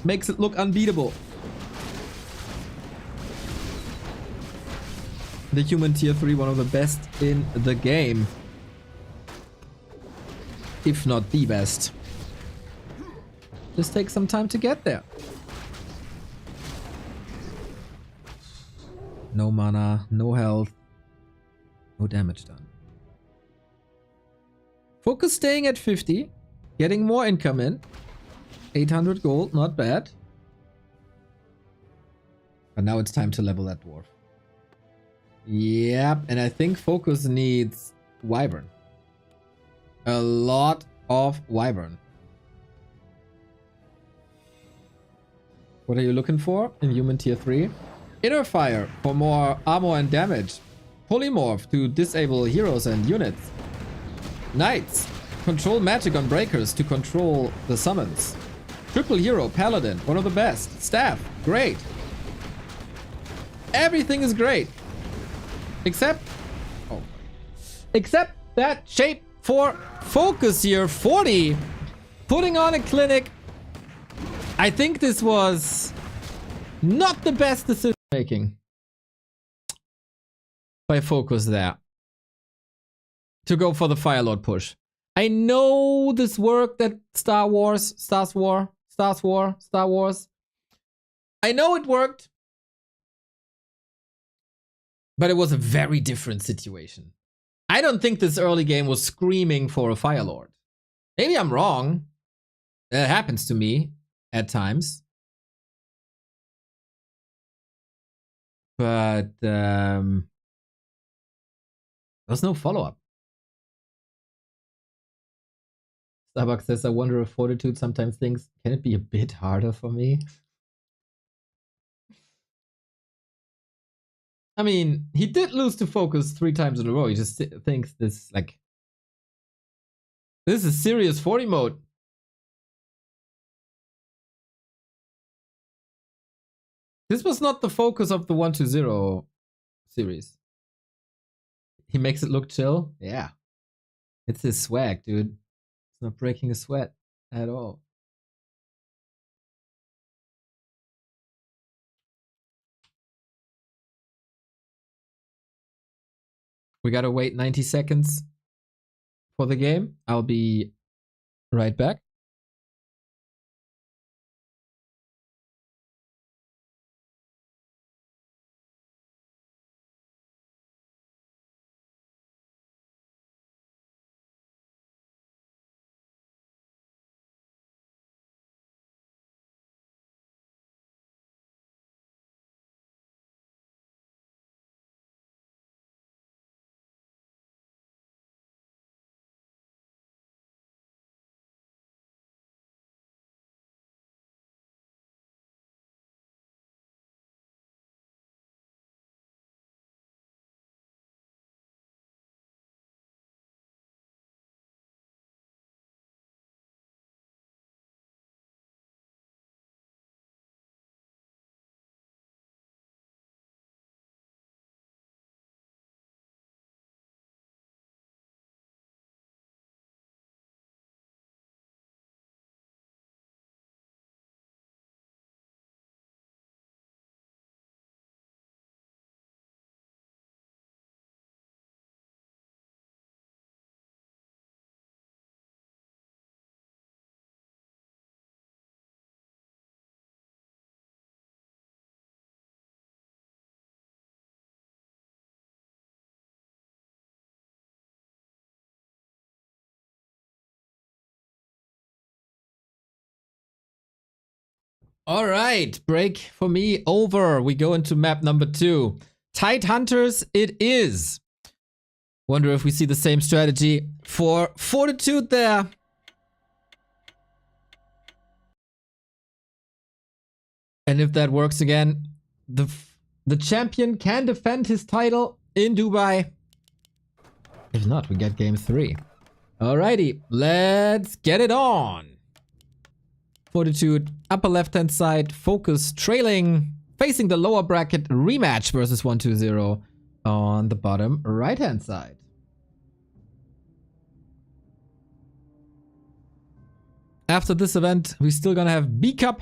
Makes it look unbeatable. The human tier 3, one of the best in the game. If not the best. Just take some time to get there. No mana, no health, no damage done. FoCuS staying at 50, getting more income in. 800 gold, not bad. But now it's time to level that dwarf. Yep, and I think FoCuS needs Wyvern. A lot of Wyvern. What are you looking for in human tier 3? Inner Fire for more armor and damage. Polymorph to disable heroes and units. Knights. Control magic on breakers to control the summons. Triple hero, Paladin, one of the best. Staff, great. Everything is great. Except that shape for FoCuS here. 40. Putting on a clinic. I think this was not the best decision making by FoCuS there. To go for the Firelord push. I know this worked at Star Wars. I know it worked. But it was a very different situation. I don't think this early game was screaming for a Firelord. Maybe I'm wrong. That happens to me at times. But there's no follow-up. Starbucks says, I wonder if Fortitude sometimes thinks, can it be a bit harder for me? I mean, he did lose to FoCuS 3 times in a row. He just thinks this, like, this is serious 40 mode. This was not the focus of the 1-2-0 series. He makes it look chill. Yeah. It's his swag, dude. It's not breaking a sweat at all. We gotta wait 90 seconds for the game. I'll be right back. All right, break for me over. We go into map number 2. Tide Hunters it is. Wonder if we see the same strategy for Fortitude there. And if that works again, the champion can defend his title in Dubai. If not, we get game 3. Alrighty, let's get it on. Fortitude, upper left-hand side, FoCuS trailing, facing the lower bracket rematch versus 1-2-0 on the bottom right-hand side. After this event, we're still gonna have B Cup.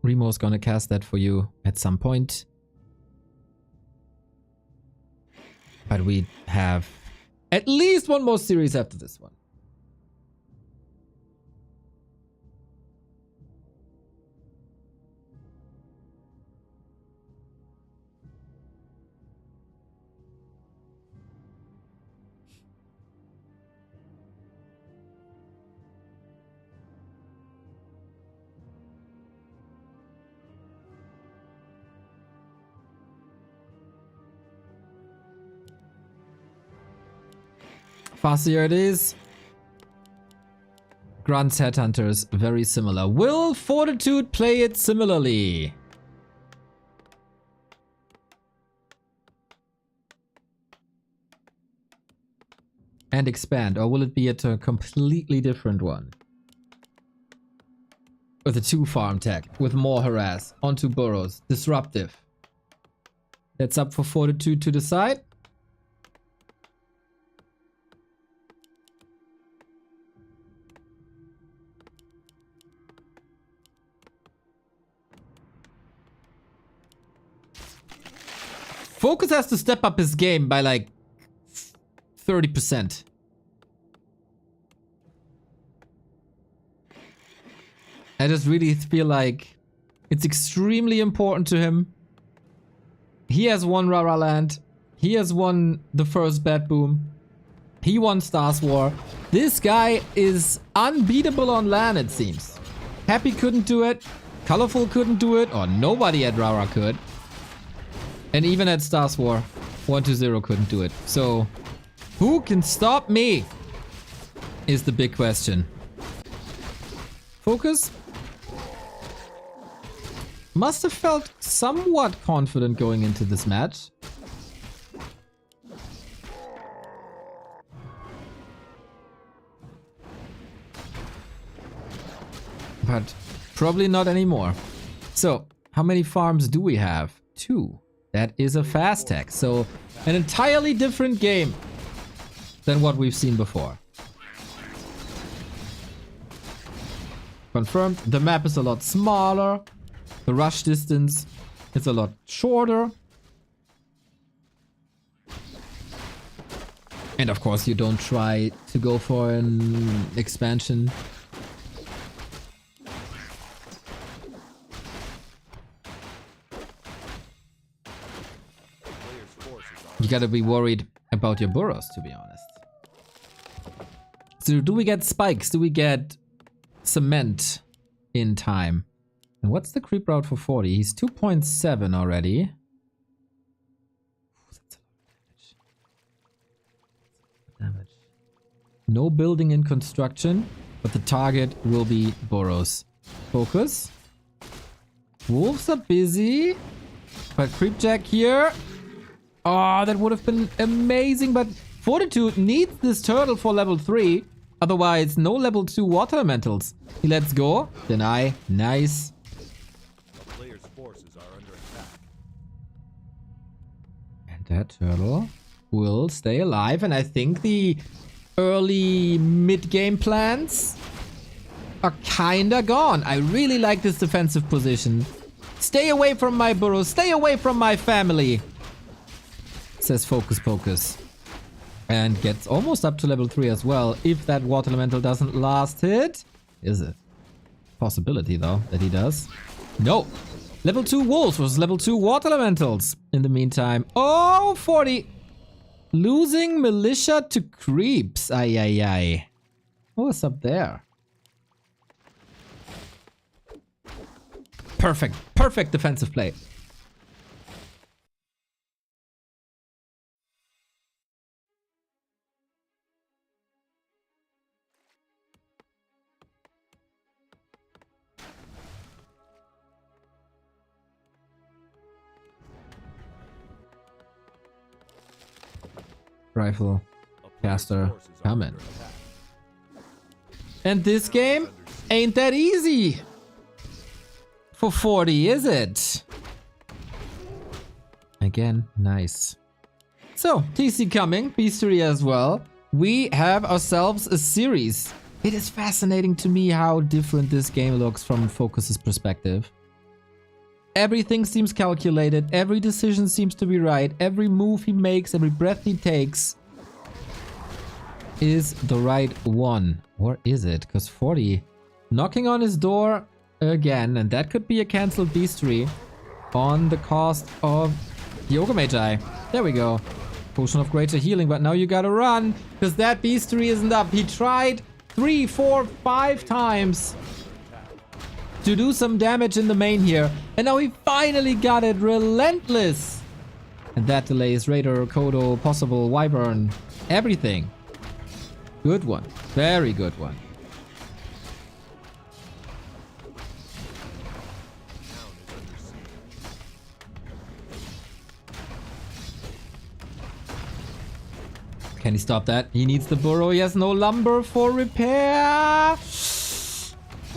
Remo's gonna cast that for you at some point. But we have at least one more series after this one. Faster it is. Grant's Headhunters, very similar. Will Fortitude play it similarly? And expand, or will it be at a completely different one? With a 2-farm tech, with more harass, onto burrows, disruptive. That's up for Fortitude to decide. FoCuS has to step up his game by like 30%. I just really feel like it's extremely important to him. He has won Rara Land. He has won the first BetBoom. He won Stars War. This guy is unbeatable on LAN, it seems. Happy couldn't do it. Colorful couldn't do it. Or nobody at Rara could. And even at Stars War, 120 couldn't do it. So, who can stop me? Is the big question. FoCuS must have felt somewhat confident going into this match. But probably not anymore. So, how many farms do we have? 2. That is a fast tech. So, an entirely different game than what we've seen before. Confirmed, the map is a lot smaller. The rush distance is a lot shorter. And of course, you don't try to go for an expansion. You gotta be worried about your burrows, to be honest. So do we get spikes? Do we get cement in time? And what's the creep route for 40? He's 2.7 already. That's a lot of damage. No building in construction, but the target will be burrows. FoCuS. Wolves are busy. But Creepjack here. Oh, that would have been amazing, but Fortitude needs this turtle for level 3. Otherwise, no level 2 water elementals. He lets go. Deny. Nice. A player's forces are under attack. And that turtle will stay alive. And I think the early mid-game plans are kinda gone. I really like this defensive position. Stay away from my burrows. Stay away from my family. Says FoCuS. And gets almost up to level 3 as well. If that water elemental doesn't last hit. Is it? Possibility though that he does. No. Level 2 wolves versus level 2 water elementals. In the meantime. Oh, 40. Losing militia to creeps. Ay, ay, ay. What's up there? Perfect. Perfect defensive play. Rifle, caster, coming. And this game ain't that easy for 40, is it? Again, nice. So, TC coming, Beastery as well. We have ourselves a series. It is fascinating to me how different this game looks from FoCuS's perspective. Everything seems calculated, every decision seems to be right, every move he makes, every breath he takes is the right one. Or is it? Because 40 knocking on his door again, and that could be a cancelled beastery on the cost of Yoga Magi. There we go. Potion of Greater Healing, but now you gotta run because that beastery isn't up. He tried 3, 4, 5 times to do some damage in the main here. And now he finally got it. Relentless. And that delays Raider, Kodo, possible Wyvern, everything. Good one. Very good one. Can he stop that? He needs the burrow. He has no lumber for repair.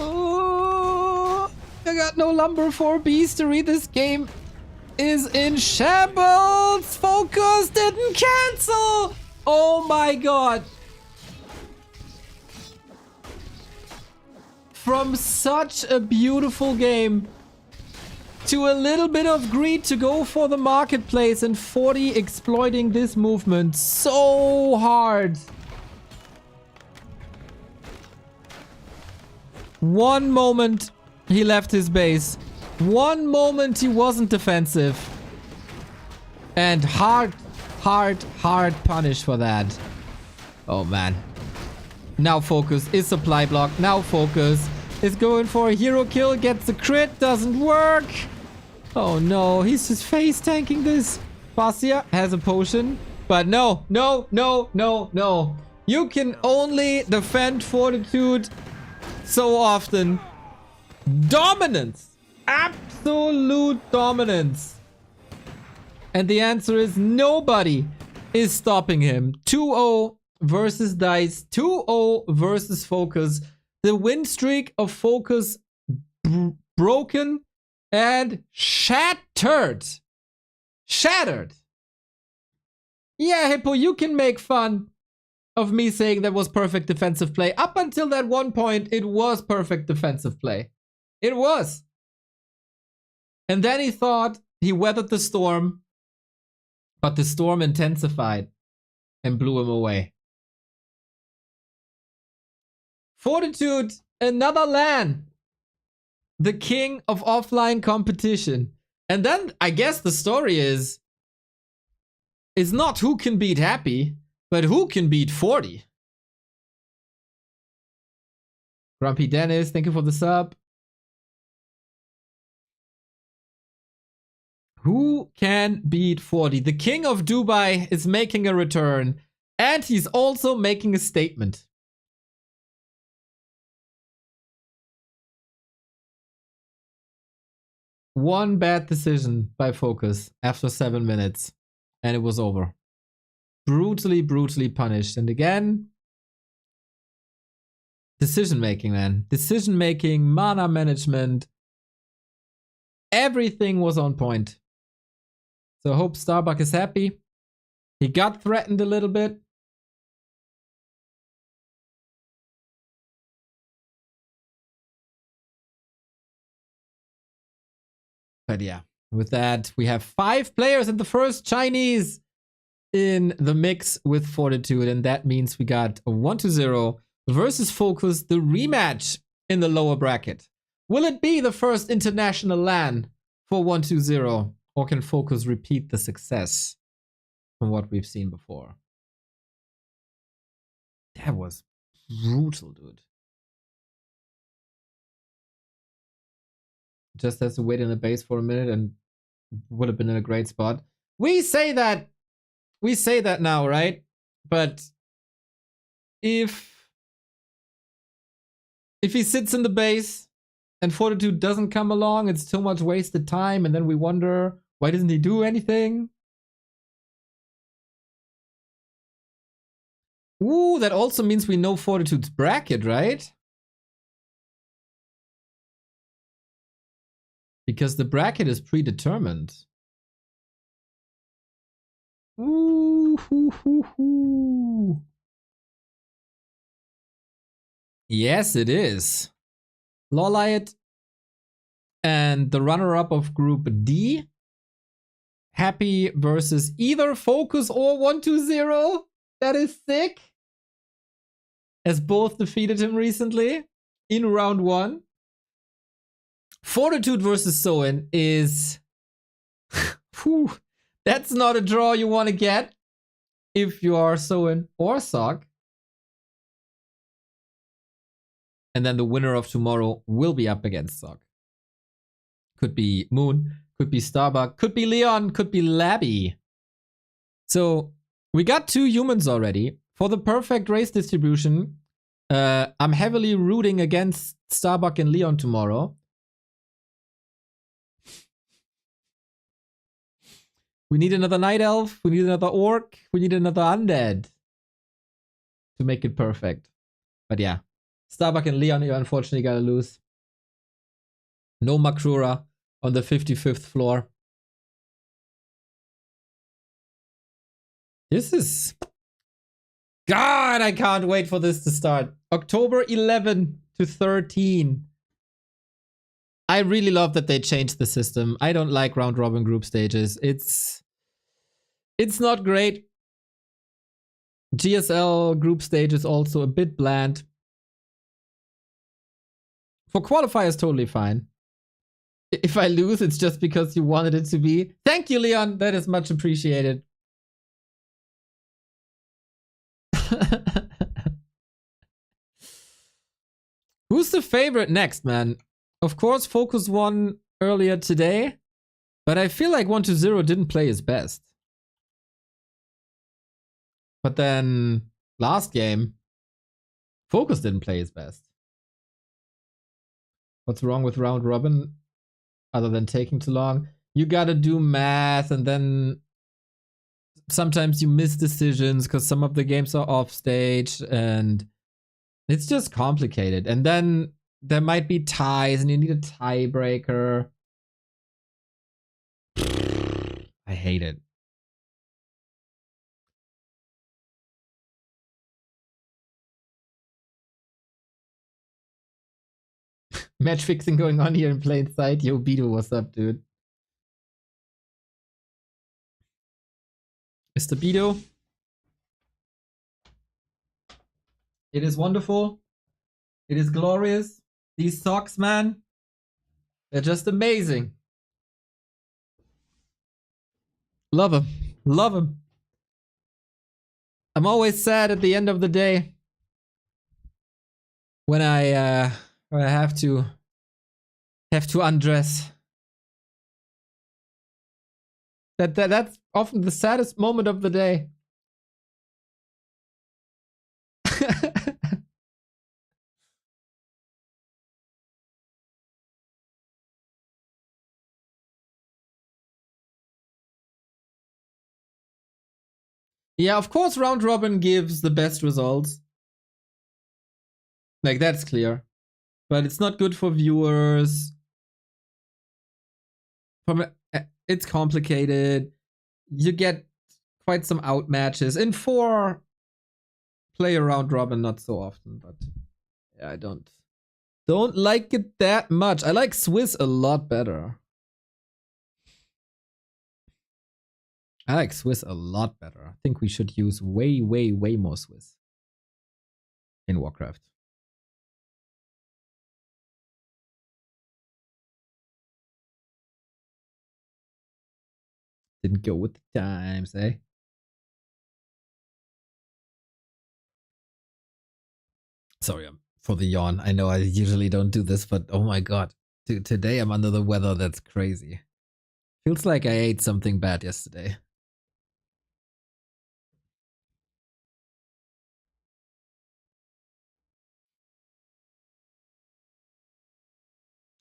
Oh, I got no lumber for beastery. This game is in shambles. FoCuS didn't cancel. Oh my god. From such a beautiful game to a little bit of greed to go for the marketplace, and 40 exploiting this movement so hard. One moment he left his base. One moment he wasn't defensive. And hard punish for that. Oh, man. Now FoCuS is supply block. Now FoCuS is going for a hero kill. Gets the crit. Doesn't work. Oh, no. He's just face tanking this. Fascia has a potion. But no. No. No. No. No. You can only defend Fortitude so often. Dominance. Absolute dominance. And the answer is nobody is stopping him. 2-0 versus Dise. 2-0 versus FoCuS. The win streak of FoCuS broken and shattered. Shattered. Yeah, Hippo, you can make fun of me saying that was perfect defensive play. Up until that one point, it was perfect defensive play. It was. And then he thought he weathered the storm, but the storm intensified and blew him away. Fortitude, another LAN. The king of offline competition. And then I guess the story is not who can beat Happy, but who can beat 40. Grumpy Dennis, thank you for the sub. Who can beat 40? The king of Dubai is making a return, and he's also making a statement. One bad decision by FoCuS after 7 minutes, and it was over. Brutally, brutally punished. And again, decision making, man. Decision making, mana management. Everything was on point. So I hope Starbuck is happy. He got threatened a little bit. But yeah, with that, we have 5 players in the first Chinese in the mix with Fortitude. And that means we got a 1-0 versus FoCuS, the rematch in the lower bracket. Will it be the first international LAN for 1-0? Or can FoCuS repeat the success from what we've seen before? That was brutal, dude. Just has to wait in the base for a minute and would have been in a great spot. We say that now, right? But if he sits in the base and Fortitude doesn't come along, it's too much wasted time, and then we wonder, why doesn't he do anything? Ooh, that also means we know Fortitude's bracket, right? Because the bracket is predetermined. Ooh, hoo, hoo, hoo. Yes, it is. Lawlight and the runner-up of Group D. Happy versus either FoCuS or 1-0. That is sick. As both defeated him recently in round 1. Fortitude versus Soin is... Whew, that's not a draw you want to get if you are Soin or Sock. And then the winner of tomorrow will be up against Sock. Could be Moon, could be Starbuck, could be Leon, could be Labby. So we got 2 humans already. For the perfect race distribution, I'm heavily rooting against Starbuck and Leon tomorrow. We need another Night Elf, we need another Orc, we need another Undead to make it perfect. But yeah, Starbuck and Leon, you unfortunately gotta lose. No Makrura on the 55th floor. This is... God, I can't wait for this to start. October 11 to 13. I really love that they changed the system. I don't like round robin group stages. It's not great. GSL group stage is also a bit bland. For qualifier is totally fine. If I lose, it's just because you wanted it to be. Thank you, Leon. That is much appreciated. Who's the favorite next, man? Of course, FoCuS won earlier today, but I feel like 1-0 didn't play his best. But then last game, FoCuS didn't play his best. What's wrong with round robin other than taking too long? You gotta do math, and then sometimes you miss decisions because some of the games are off stage, and it's just complicated. And then there might be ties, and you need a tiebreaker. I hate it. Match fixing going on here in plain sight. Yo, Beto, what's up, dude? Mr. Beto. It is wonderful. It is glorious. These socks, man. They're just amazing. Love them. Love them. I'm always sad at the end of the day when I have to undress. That's often the saddest moment of the day. Yeah, of course round robin gives the best results. Like, that's clear. But it's not good for viewers. It's complicated. You get quite some outmatches. In 4 play a round robin not so often, but yeah, I don't like it that much. I like Swiss a lot better. I like Swiss a lot better. I think we should use way, way, way more Swiss in Warcraft. Didn't go with the times, eh? Sorry for the yawn. I know I usually don't do this, but oh my god. Today I'm under the weather. That's crazy. Feels like I ate something bad yesterday.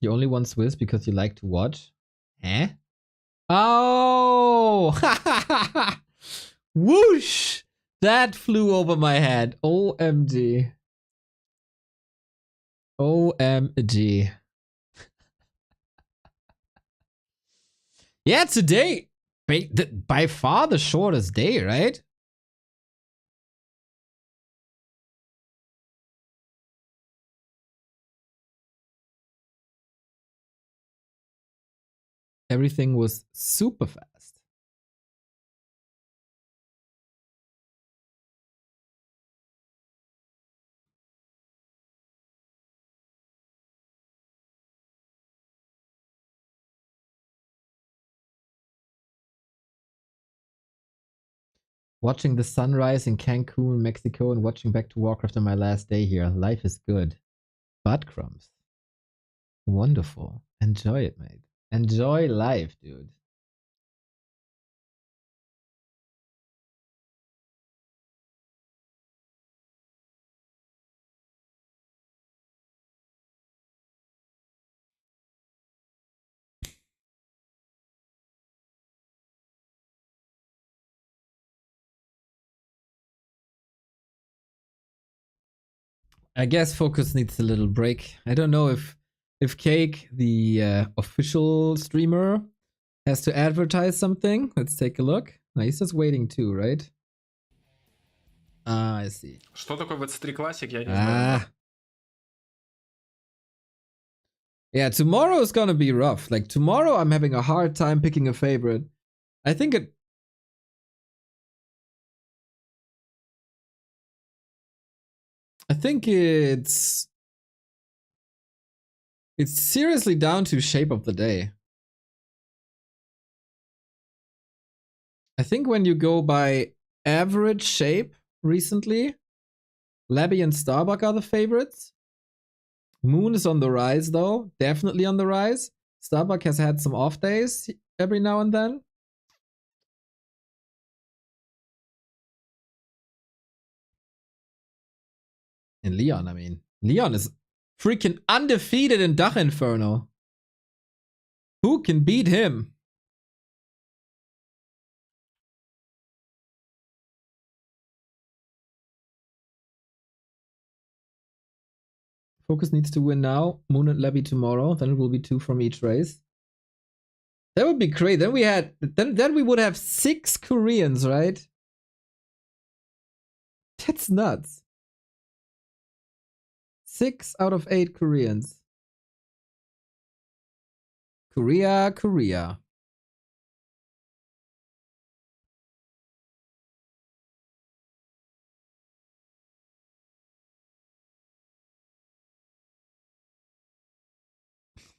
You only want Swiss because you like to watch? Eh? Oh! Whoosh! That flew over my head. OMG. OMG. Yeah, today. By far the shortest day, right? Everything was super fast. Watching the sunrise in Cancun, Mexico, and watching back to Warcraft on my last day here. Life is good. Butt crumbs. Wonderful. Enjoy it, mate. Enjoy life, dude. I guess FoCuS needs a little break. I don't know if Cake, the official streamer, has to advertise something. Let's take a look. No, he's just waiting too, right? Ah, I see. Что такое VC3 Classic, я не знаю. Yeah, tomorrow is gonna be rough. Like, tomorrow I'm having a hard time picking a favorite. I think it's seriously down to shape of the day. I think when you go by average shape recently, Labby and Starbuck are the favorites. Moon is on the rise, though. Definitely on the rise. Starbuck has had some off days every now and then. And Leon, I mean. Leon is freaking undefeated in Dach Inferno. Who can beat him? FoCuS needs to win now. Moon and Levy tomorrow. Then it will be 2 from each race. That would be great. Then we would have 6 Koreans, right? That's nuts. 6 out of 8 Koreans. Korea.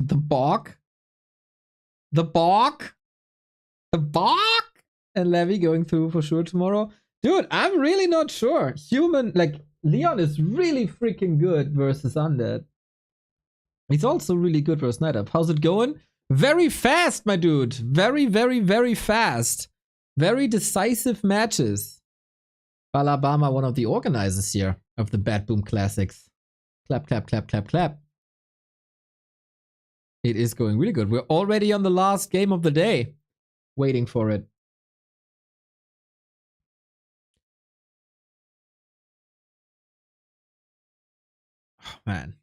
The Bok? And Levy going through for sure tomorrow. Dude, I'm really not sure. Leon is really freaking good versus Undead. He's also really good versus Night Up. How's it going? Very fast, my dude. Very fast. Very decisive matches. Alabama, one of the organizers here of the BetBoom Classics. Clap. It is going really good. We're already on the last game of the day. Waiting for it. Oh, man.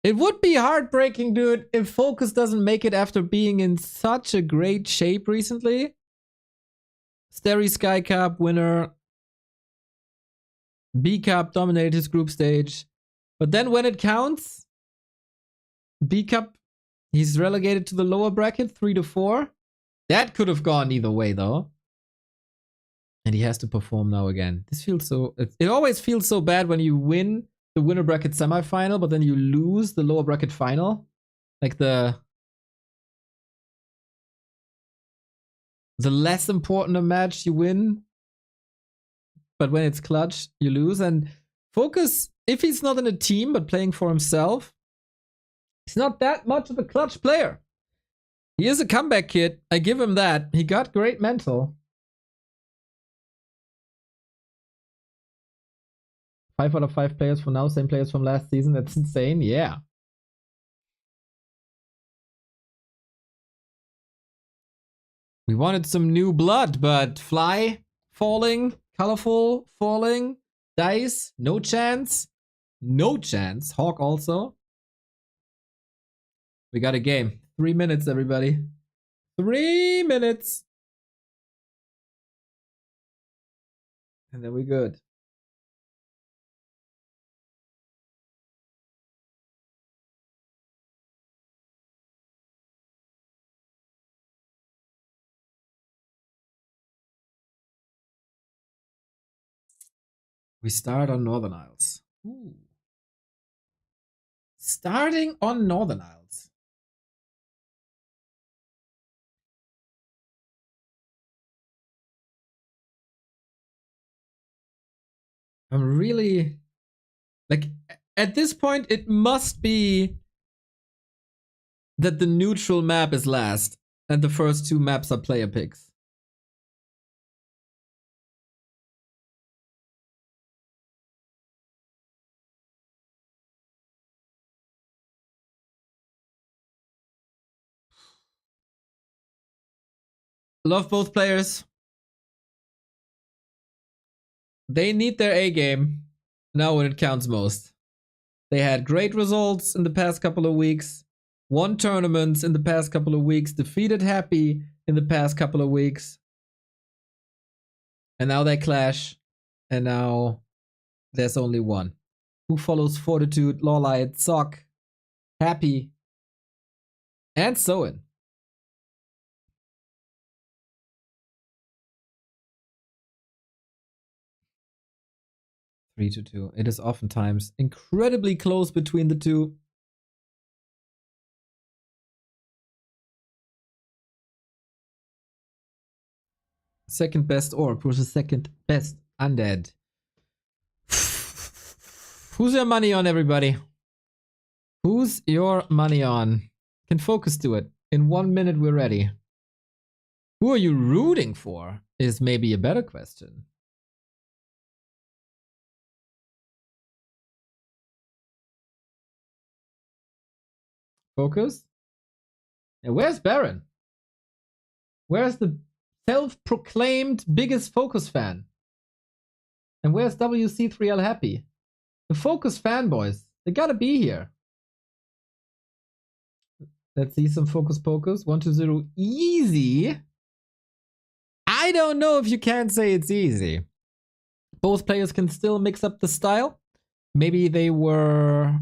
It would be heartbreaking, dude, if FoCuS doesn't make it after being in such a great shape recently. Starry Sky Cup winner. B Cup dominated his group stage. But then when it counts, B Cup, he's relegated to the lower bracket, 3 to 4. That could have gone either way, though. And he has to perform now again. This feels so... It always feels so bad when you win the winner bracket semifinal, but then you lose the lower bracket final. Like the less important a match you win, but when it's clutch, you lose. And FoCuS, if he's not in a team but playing for himself, he's not that much of a clutch player. He is a comeback kid. I give him that. He got great mental. 5 out of 5 players for now, same players from last season. That's insane. Yeah. We wanted some new blood, but Fly falling, Colorful falling, Dise, no chance. No chance. Hawk also. We got a game. 3 minutes, everybody. 3 minutes. And then we're good. We start on Northern Isles. Ooh. Starting on Northern Isles. I'm really... Like, at this point, it must be that the neutral map is last, and the first 2 maps are player picks. Love both players. They need their A game now when it counts most. They had great results in the past couple of weeks, won tournaments in the past couple of weeks, defeated Happy in the past couple of weeks. And now they clash. And now there's only one. Who follows Fortitude, Lawlight, Sock, Happy, and Soin? 3 to 2. It is oftentimes incredibly close between the two. Second best orc versus second best undead. Who's your money on, everybody? Who's your money on? Can FoCuS do it? In 1 minute, we're ready. Who are you rooting for? Is maybe a better question. FoCuS? And where's Baron? Where's the self-proclaimed biggest FoCuS fan? And where's WC3L Happy? The FoCuS fanboys. They gotta be here. Let's see some Focus Pocus. 1 to 0. Easy. I don't know if you can say it's easy. Both players can still mix up the style. Maybe they were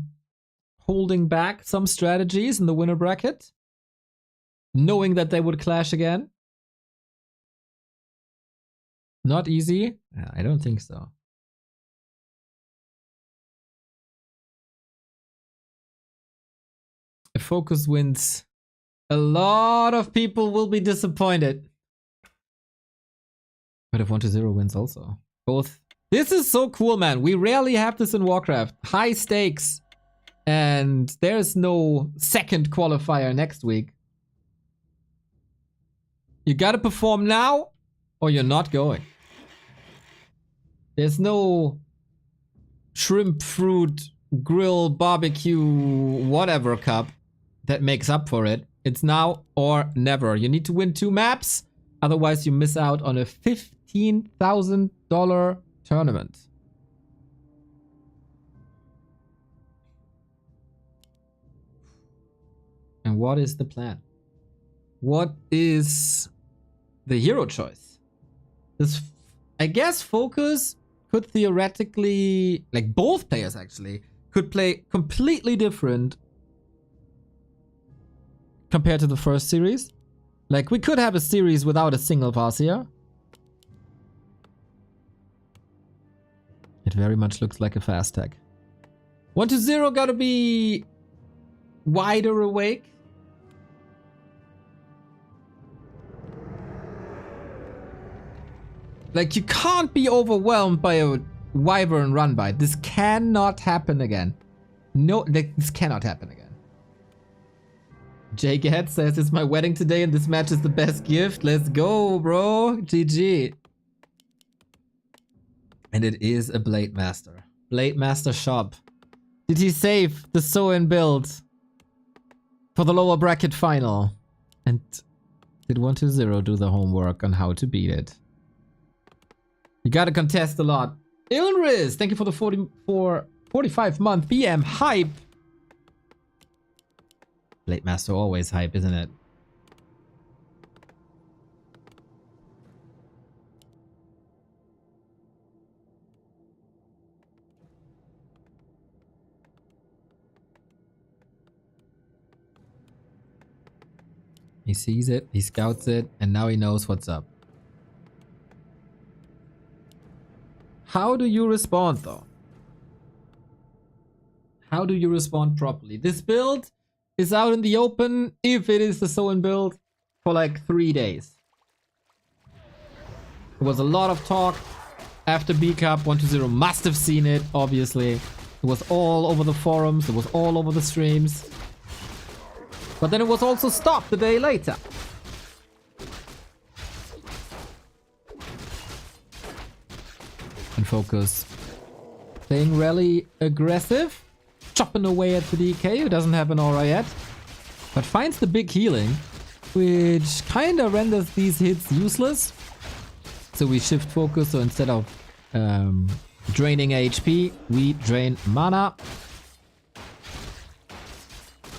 holding back some strategies in the winner bracket, knowing that they would clash again. Not easy? I don't think so. If FoCuS wins, a lot of people will be disappointed. But if 1 to 0 wins also. Both. This is so cool, man. We rarely have this in Warcraft. High stakes. And there's no second qualifier next week. You gotta perform now, or you're not going. There's no shrimp, fruit, grill, barbecue, whatever cup that makes up for it. It's now or never. You need to win 2 maps, otherwise you miss out on a $15,000 tournament. And what is the plan? What is the hero choice? This, I guess FoCuS could theoretically, like both players actually, could play completely different compared to the first series. Like we could have a series without a single pass here. It very much looks like a fast tag. 1 to 0 gotta be wider awake. Like, you can't be overwhelmed by a wyvern run by. This cannot happen again. No, this cannot happen again. Jay Gad says, it's my wedding today and this match is the best gift. Let's go, bro. GG. And it is a Blade Master. Blade Master shop. Did he save the Soin build for the lower bracket final? And did 1 to 0 do the homework on how to beat it? You gotta contest a lot. Ilriz, thank you for the 45-month BM hype. Blade Master always hype, isn't it? He sees it, he scouts it, and now he knows what's up. How do you respond though? How do you respond properly? This build is out in the open, if it is the Soin build, for like 3 days. There was a lot of talk after B-Cup. 1 to 0 must have seen it, obviously. It was all over the forums, it was all over the streams. But then it was also stopped a day later. And FoCuS playing really aggressive, chopping away at the DK, who doesn't have an aura yet, but finds the big healing, which kinda renders these hits useless. So we shift focus, so instead of draining HP, we drain mana.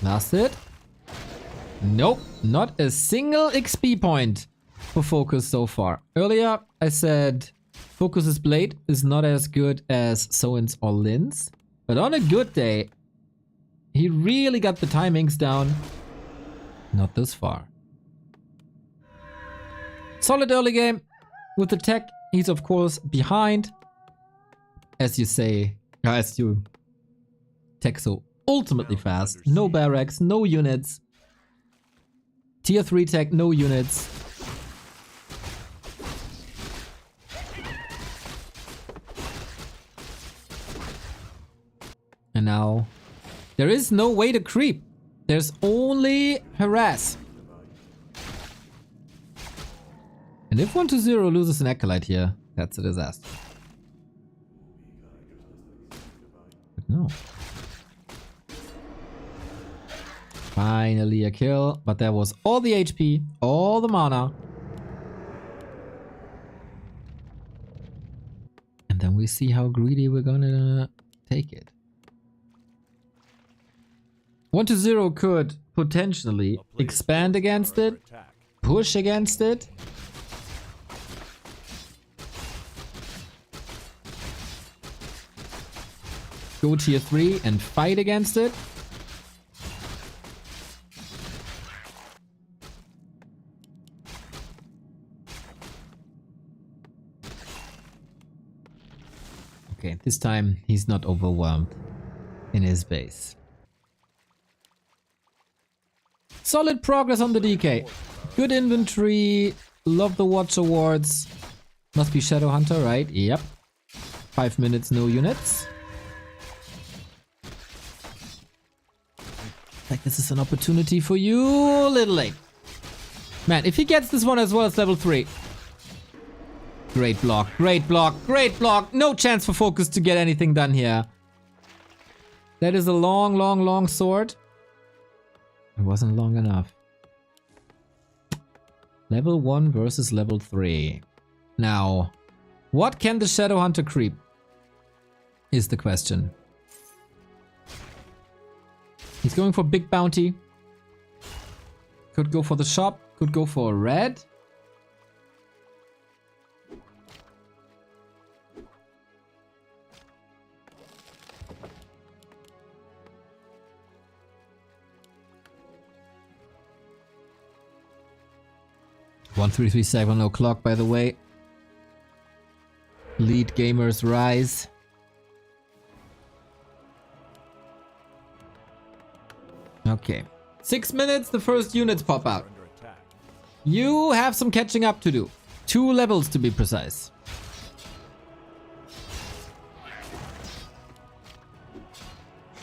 That's it. Nope, not a single XP point for FoCuS so far. Earlier I said FoCuS's Blade is not as good as Soin's or Lin's, but on a good day, he really got the timings down. Not this far. Solid early game with the tech. He's of course behind, as you say, as you tech so ultimately fast. No barracks, no units. Tier 3 tech, no units. now. There is no way to creep. There's only harass. And if 1-0 loses an Acolyte here, that's a disaster. But no. Finally a kill, but there was all the HP, all the mana. And then we see how greedy we're gonna take it. 1-0 could potentially expand against it, push against it. Go tier 3 and fight against it. Okay, this time he's not overwhelmed in his base. Solid progress on the DK. Good inventory. Love the watch awards. Must be Shadowhunter, right? Yep. 5 minutes, no units. Like this is an opportunity for you, little late. Man, if he gets this one as well as level 3. Great block, great block, great block. No chance for FoCuS to get anything done here. That is a long, long, long sword. It wasn't long enough. Level 1 versus level 3. Now, what can the Shadowhunter creep? Is the question. He's going for big bounty. Could go for the shop. Could go for a red. One 337 o'clock, by the way. Lead gamers rise. Okay. 6 minutes, the first units pop out. You have some catching up to do. 2 levels to be precise.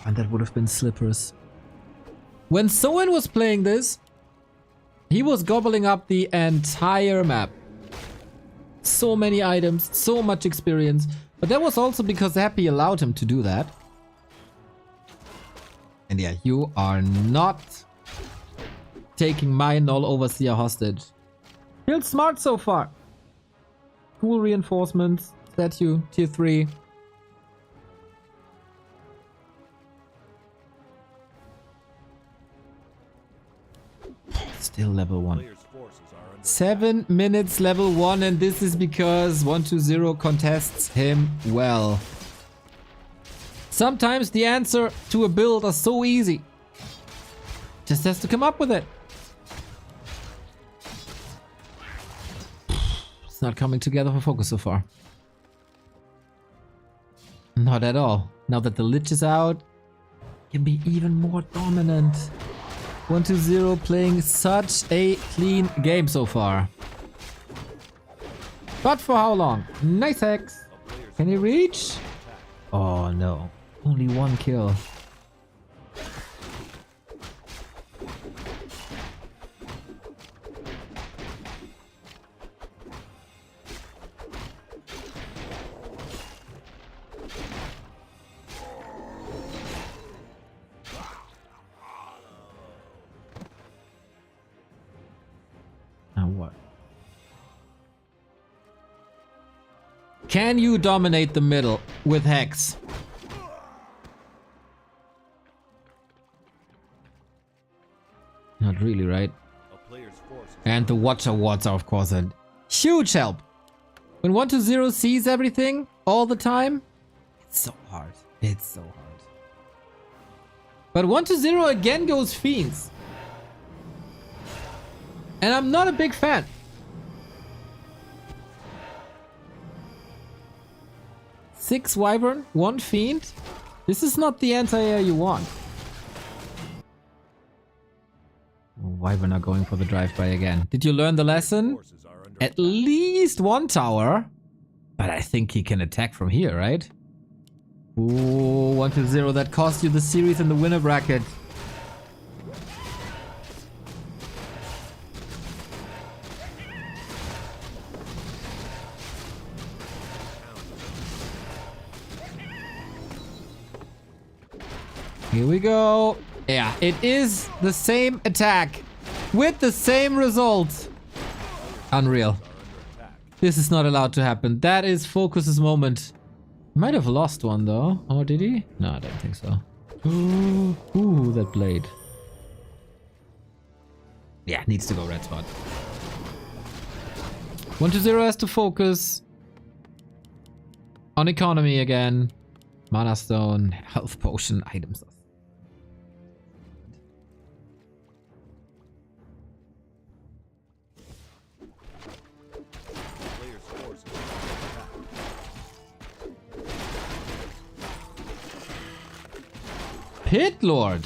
And that would have been slippers. When Soen was playing this, he was gobbling up the entire map. So many items, so much experience. But that was also because Happy allowed him to do that. And yeah, you are not taking my Null Overseer hostage. Feels smart so far. Cool reinforcements. Statue, tier 3. Still level 1. 7 minutes level 1, and this is because 1-0 contests him well. Sometimes the answer to a build is so easy. Just has to come up with it. It's not coming together for FoCuS so far. Not at all. Now that the Lich is out, can be even more dominant. 1-0 playing such a clean game so far. But for how long? Nice Hex. Can he reach? Oh no. Only 1 kill. Now what? Can you dominate the middle with Hex? Not really, right? And the Watch Awards are of course a huge help. When 1-0 sees everything all the time, it's so hard. It's so hard. But 1-0 again goes Fiends. And I'm not a big fan. 6 Wyvern, 1 Fiend. This is not the anti-air you want. Wyvern are going for the drive-by again. Did you learn the lesson? At least 1 tower. But I think he can attack from here, right? Ooh, 1-0. That cost you the series in the winner bracket. Here we go. Yeah, it is the same attack with the same result. Unreal. This is not allowed to happen. That is FoCuS's moment. Might have lost one though. Oh, did he? No, I don't think so. Ooh, that blade. Yeah, needs to go red spot. 1-0 has to focus on economy again. Mana stone, health potion, items. Pit Lord.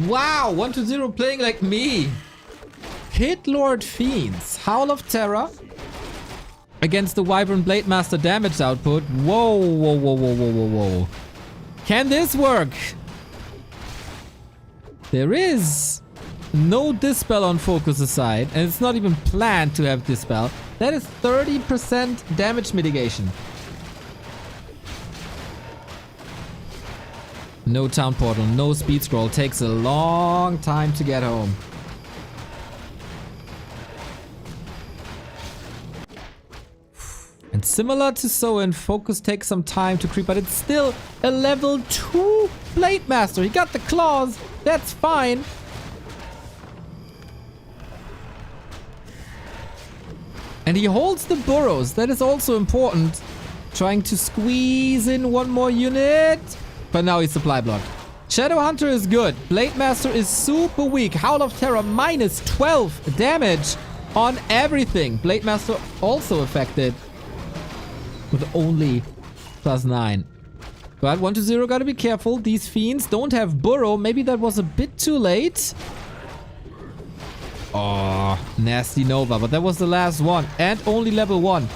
Wow, 1-0 playing like me. Pit Lord Fiends. Howl of Terror. Against the Wyvern Blade Master damage output. Whoa, whoa, whoa, whoa, whoa, whoa, whoa. Can this work? There is no Dispel on FoCuS's side. And it's not even planned to have Dispel. That is 30% damage mitigation. No town portal, no speed scroll. Takes a long time to get home. And similar to Soin, FoCuS takes some time to creep, but it's still a level 2 Blade Master. He got the claws. That's fine. And he holds the burrows. That is also important. Trying to squeeze in one more unit. But now he's supply blocked. Shadow Hunter is good. Blade Master is super weak. Howl of Terror minus 12 damage on everything. Blade Master also affected with only +9. But 1-0 gotta be careful. These fiends don't have burrow. Maybe that was a bit too late. Oh, nasty Nova. But that was the last one. And only level 1.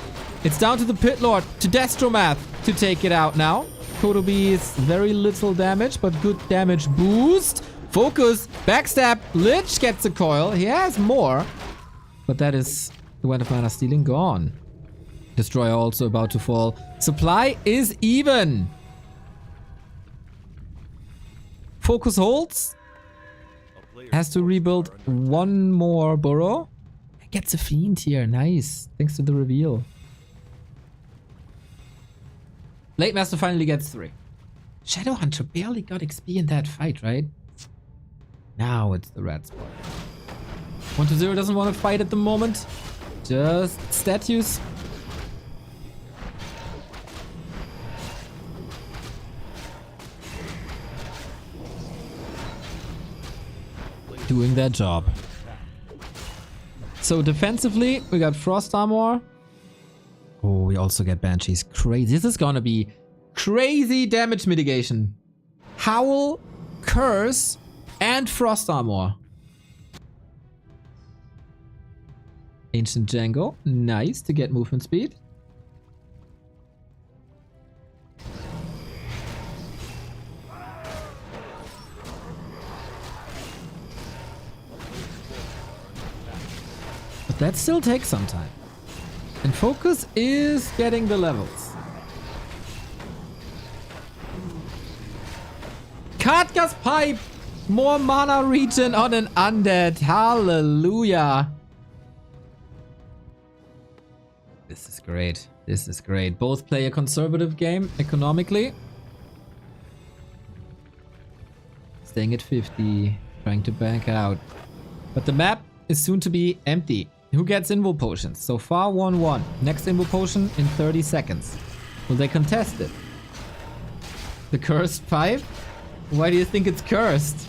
It's down to the Pit Lord, to Destromath to take it out now. Kotobi is very little damage, but good damage boost. FoCuS, backstab, Lich gets a coil. He has more. But that is the Wind of Mana Stealing gone. Destroyer also about to fall. Supply is even. FoCuS holds. Has to rebuild one more burrow. Gets a fiend here. Nice. Thanks to the reveal. Blade Master finally gets 3. Shadow Hunter barely got XP in that fight, right? Now it's the red spot. 1-0 doesn't want to fight at the moment. Just statues. Doing their job. So defensively, we got Frost Armor. Oh, we also get Banshees. Crazy. This is gonna be crazy damage mitigation. Howl, Curse, and Frost Armor. Ancient Django. Nice to get movement speed. But that still takes some time. And FoCuS is getting the levels. Katka's Pipe! More mana regen on an undead. Hallelujah. This is great. This is great. Both play a conservative game economically. Staying at 50. Trying to bank out. But the map is soon to be empty. Who gets Invo Potions? So far 1-1. Next Invo Potion in 30 seconds. Will they contest it? The Cursed Pipe? Why do you think it's cursed?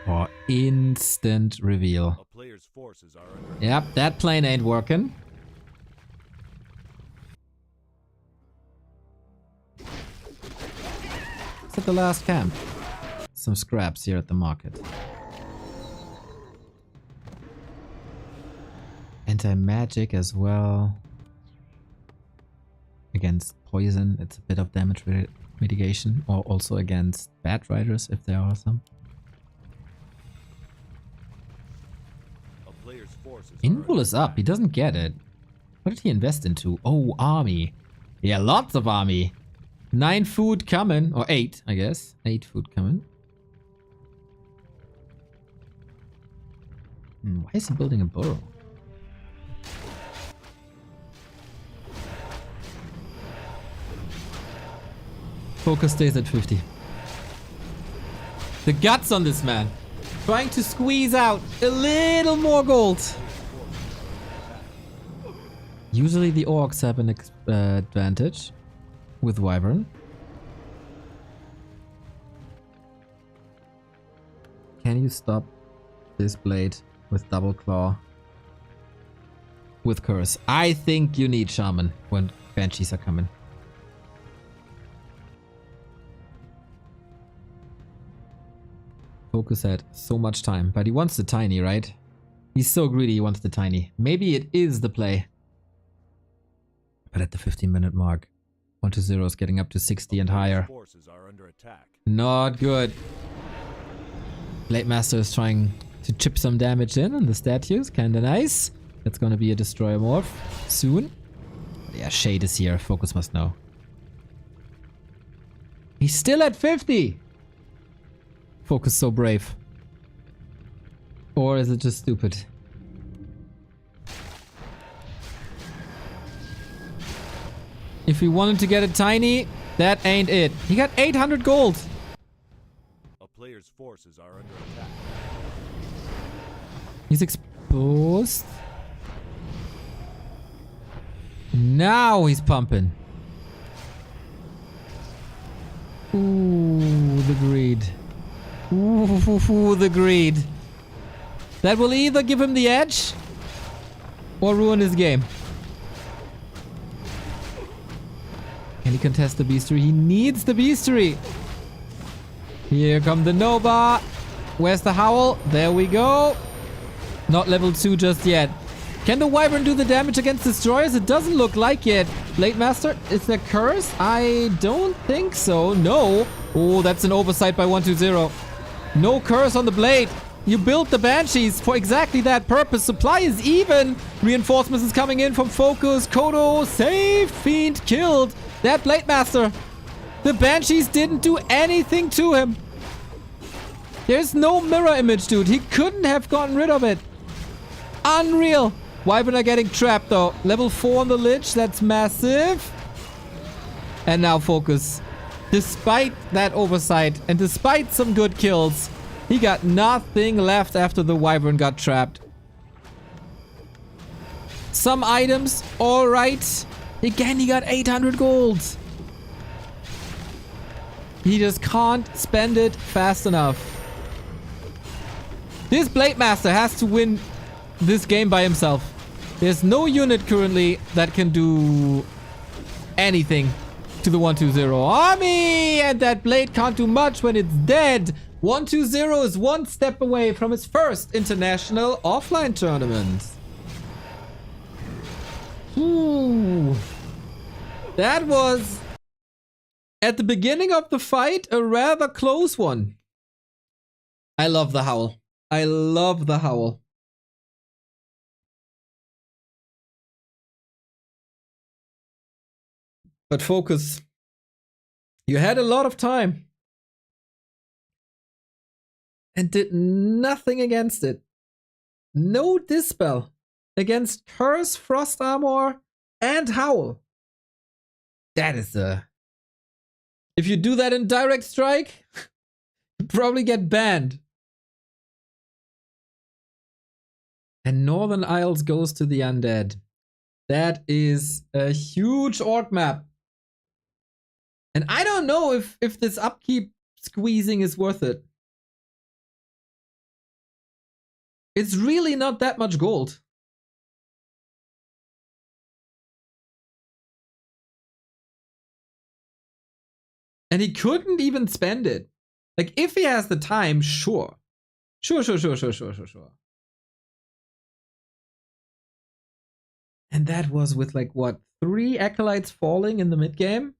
Oh, instant reveal. A player's forces are under Yep, that plane ain't working. It's at the last camp. Some scraps here at the market. Anti-magic as well. against poison, it's a bit of damage mitigation, or also against bad riders if there are some. A player's forces are Invul under is up. attack. He doesn't get it. What did he invest into? Oh, army. Yeah, lots of army. 9 food coming. Or 8, I guess. 8 food coming. Why is he building a burrow? FoCuS stays at 50. The guts on this man. Trying to squeeze out a little more gold. Usually the orcs have an advantage with Wyvern. Can you stop this blade with double claw? With curse. I think you need shaman when banshees are coming. FoCuS had so much time, but he wants the tiny, right? He's so greedy he wants the tiny. Maybe it is the play. But at the 15-minute mark, 1-0 is getting up to 60 and higher. Forces are under attack. Not good. Blade Master is trying to chip some damage in on the statues. Kinda nice. That's gonna be a destroyer morph soon. Yeah, Shade is here. FoCuS must know. He's still at 50! FoCuS so brave. Or is it just stupid? If he wanted to get a tiny, that ain't it. He got 800 gold. A player's forces are under attack. He's exposed. Now he's pumping. Ooh, the greed. Ooh, the greed. That will either give him the edge or ruin his game. Can he contest the beastery? He needs the beastery. Here come the Nova. Where's the Howl? There we go. Not level 2 just yet. Can the Wyvern do the damage against destroyers? It doesn't look like it. Blade Master, is there curse? I don't think so. No. Oh, that's an oversight by 120. No curse on the blade. You built the Banshees for exactly that purpose. Supply is even. Reinforcements is coming in from FoCuS. Kodo saved. Fiend killed. That Blade Master. The Banshees didn't do anything to him. There's no mirror image, dude. He couldn't have gotten rid of it. Unreal. Wyvern are getting trapped, though. Level 4 on the Lich. That's massive. And now FoCuS. Despite that oversight and despite some good kills, he got nothing left after the Wyvern got trapped. Some items, alright. Again, he got 800 gold. He just can't spend it fast enough. This Blade Master has to win this game by himself. There's no unit currently that can do anything to the 120 army, and that blade can't do much when it's dead. 120 is one step away from his first international offline tournament. Ooh. That was, at the beginning of the fight, a rather close one. I love the Howl. I love the Howl. But FoCuS, you had a lot of time and did nothing against it. No Dispel against Curse, Frost Armor, and Howl. That is a... If you do that in Direct Strike, you probably get banned. And Northern Isles goes to the Undead. That is a huge orc map. And I don't know if this upkeep squeezing is worth it. It's really not that much gold. And he couldn't even spend it. Like, if he has the time, sure. Sure. And that was with like what, 3 acolytes falling in the mid game?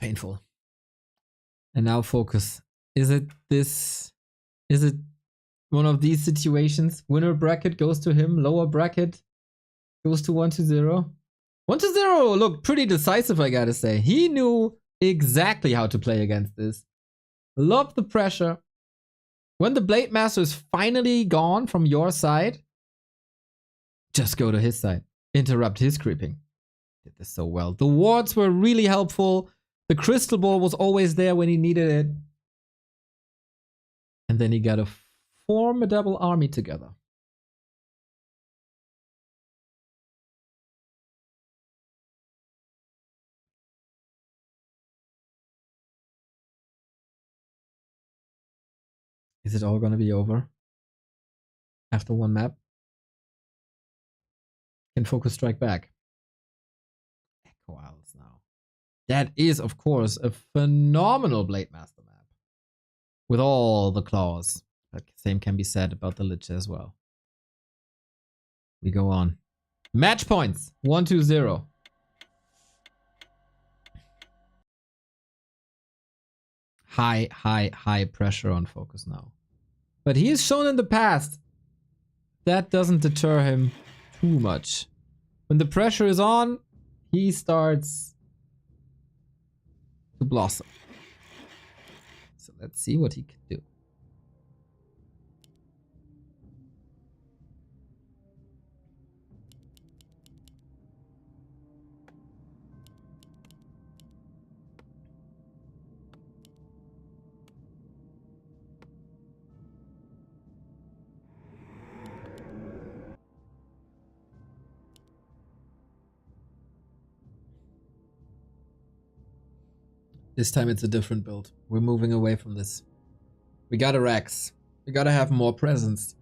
Painful. And now FoCuS. Is it one of these situations? Winner bracket goes to him, lower bracket goes to 1-0. 1-0 looked pretty decisive, I gotta say. He knew exactly how to play against this. Love the pressure. When the Blade Master is finally gone from your side, just go to his side. Interrupt his creeping. Did this so well. The wards were really helpful. The crystal ball was always there when he needed it. And then he got a formidable army together. Is it all gonna be over after one map? Can FoCuS strike back? Echo Isles now. That is, of course, a phenomenal Blade Master map. With all the claws. But same can be said about the Lich as well. We go on. Match points. 1-0. High pressure on FoCuS now. But he has shown in the past that doesn't deter him too much. When the pressure is on, he starts to blossom. So let's see what he can do. This time it's a different build. We're moving away from this. We gotta Rex. We gotta have more presence.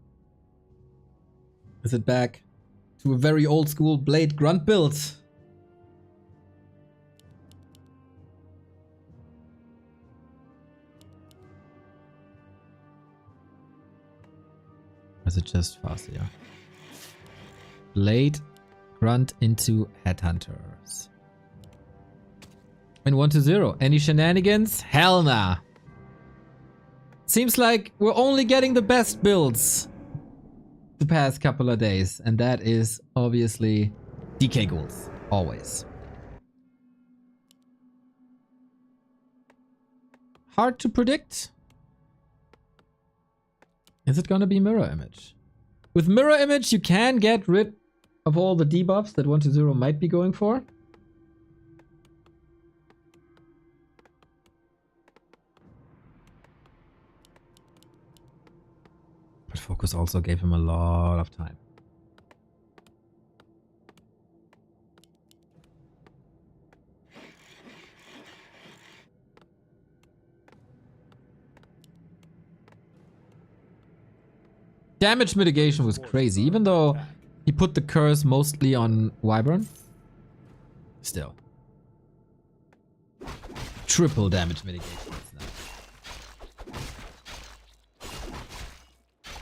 Is it back to a very old school Blade Grunt build? Or is it just faster? Blade Grunt into Headhunters. And 1-0. Any shenanigans? Hell nah. Seems like we're only getting the best builds the past couple of days. And that is obviously DK Ghouls. Always. Hard to predict. Is it gonna be Mirror Image? With Mirror Image, you can get rid of all the debuffs that 1-0 might be going for. But FoCuS also gave him a lot of time. Damage mitigation was crazy, even though he put the curse mostly on Wyvern. Still. Triple damage mitigation.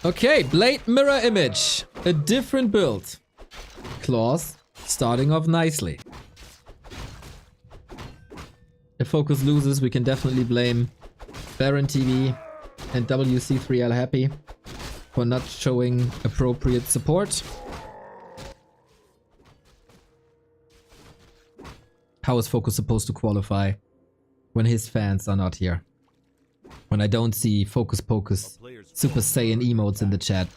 Okay, Blade Mirror Image. A different build. Claws starting off nicely. If FoCuS loses, we can definitely blame Baron TV and WC3L Happy for not showing appropriate support. How is FoCuS supposed to qualify when his fans are not here? When I don't see FoCuS Pocus Super Saiyan emotes in the chat.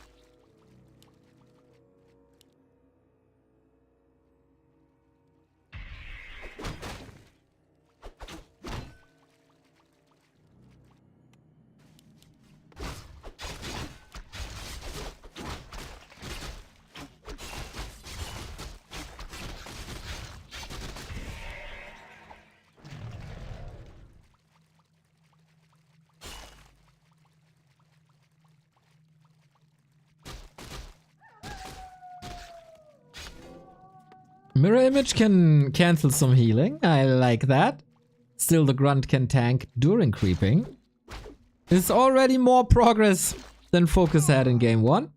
Mirror Image can cancel some healing. I like that. Still, the Grunt can tank during creeping. It's already more progress than FoCuS had in game 1.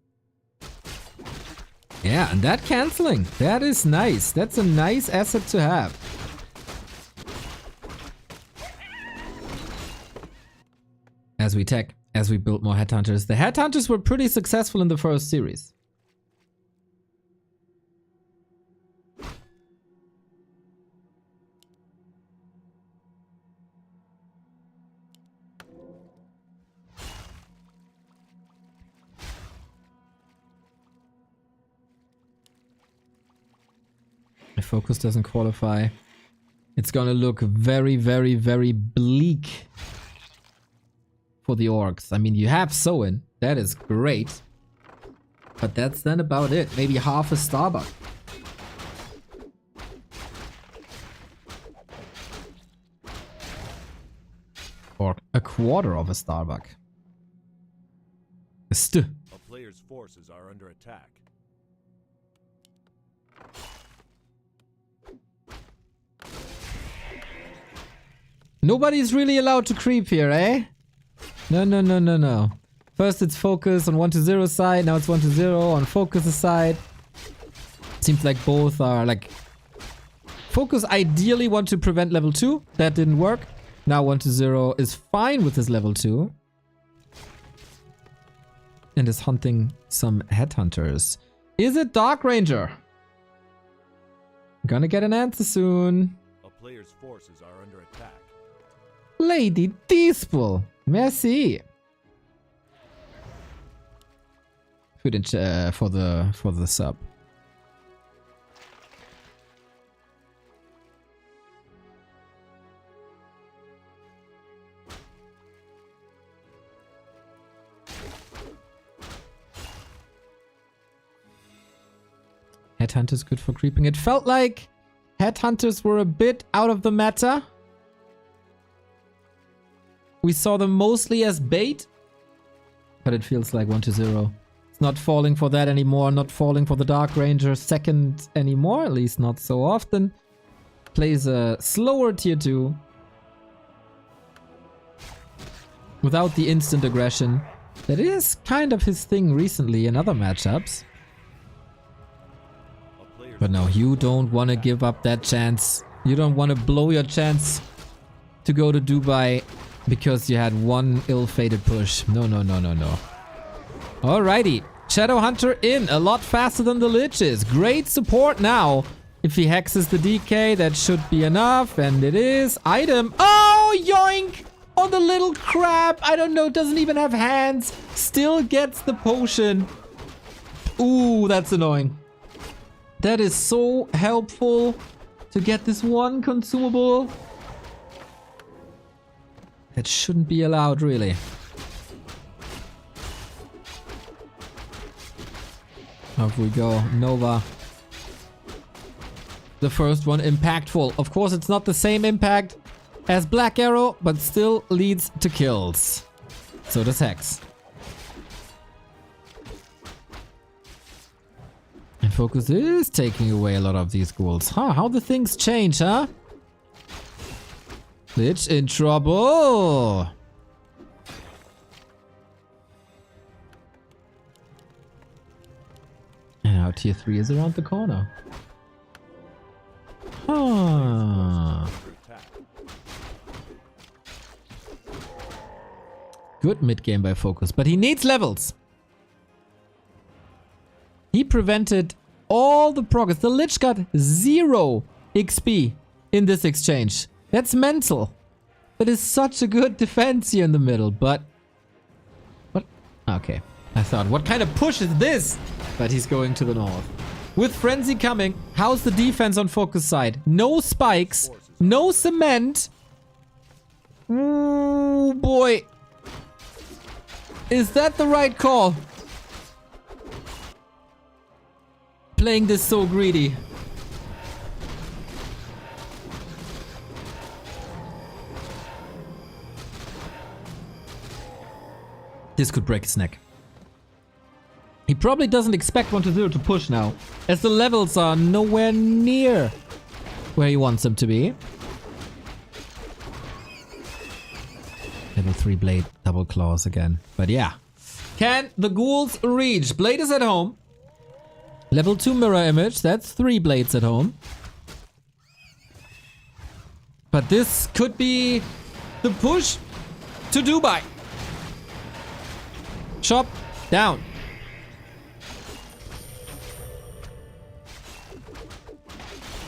Yeah, and that canceling. That is nice. That's a nice asset to have. As we tech, as we build more headhunters. The headhunters were pretty successful in the first series. If FoCuS doesn't qualify, it's gonna look very, very, very bleak for the orcs. I mean, you have Soin. That is great. But that's then about it. Maybe half a Starbuck. Or a quarter of a Starbuck. A player's forces are under attack. Nobody's really allowed to creep here, eh? No, no, no, no, no. First it's FoCuS on 1-0 side, now it's 1-0 on FoCuS' side. Seems like both are like... FoCuS ideally want to prevent level 2. That didn't work. Now 1-0 is fine with his level 2. And is hunting some headhunters. Is it Dark Ranger? Gonna get an answer soon. A player's forces are under attack. Lady Dise. Merci. For the sub. Headhunters good for creeping. It felt like headhunters were a bit out of the meta. We saw them mostly as bait, but it feels like 1-0. It's not falling for that anymore, not falling for the Dark Ranger second anymore, at least not so often. Plays a slower tier 2. Without the instant aggression. That is kind of his thing recently in other matchups. But no, you don't want to give up that chance. You don't want to blow your chance to go to Dubai because you had one ill-fated push. No, no, no, no, no. Alrighty. Shadow Hunter in a lot faster than the Lich is. Great support now. If he hexes the DK, that should be enough. And it is. Item. Oh, yoink! On the little crab. I don't know. Doesn't even have hands. Still gets the potion. Ooh, that's annoying. That is so helpful to get this one consumable. That shouldn't be allowed, really. Off we go. Nova. The first one impactful. Of course, it's not the same impact as Black Arrow, but still leads to kills. So does Hex. And FoCuS is taking away a lot of these ghouls. Huh, how the things change, huh? Lich in trouble. And now tier 3 is around the corner. Huh. Good mid game by FoCuS, but he needs levels. He prevented all the progress. The Lich got 0 XP in this exchange. That's mental. That is such a good defense here in the middle, but... What? Okay. I thought, what kind of push is this? But he's going to the north. With Frenzy coming, how's the defense on FoCuS side? No spikes, no cement. Ooh, boy. Is that the right call? Playing this so greedy. This could break his neck. He probably doesn't expect 1-0 to push now, as the levels are nowhere near where he wants them to be. Level 3 Blade, double claws again. But yeah. Can the ghouls reach? Blade is at home. Level 2 mirror image. That's 3 blades at home. But this could be the push to Dubai. Shop down.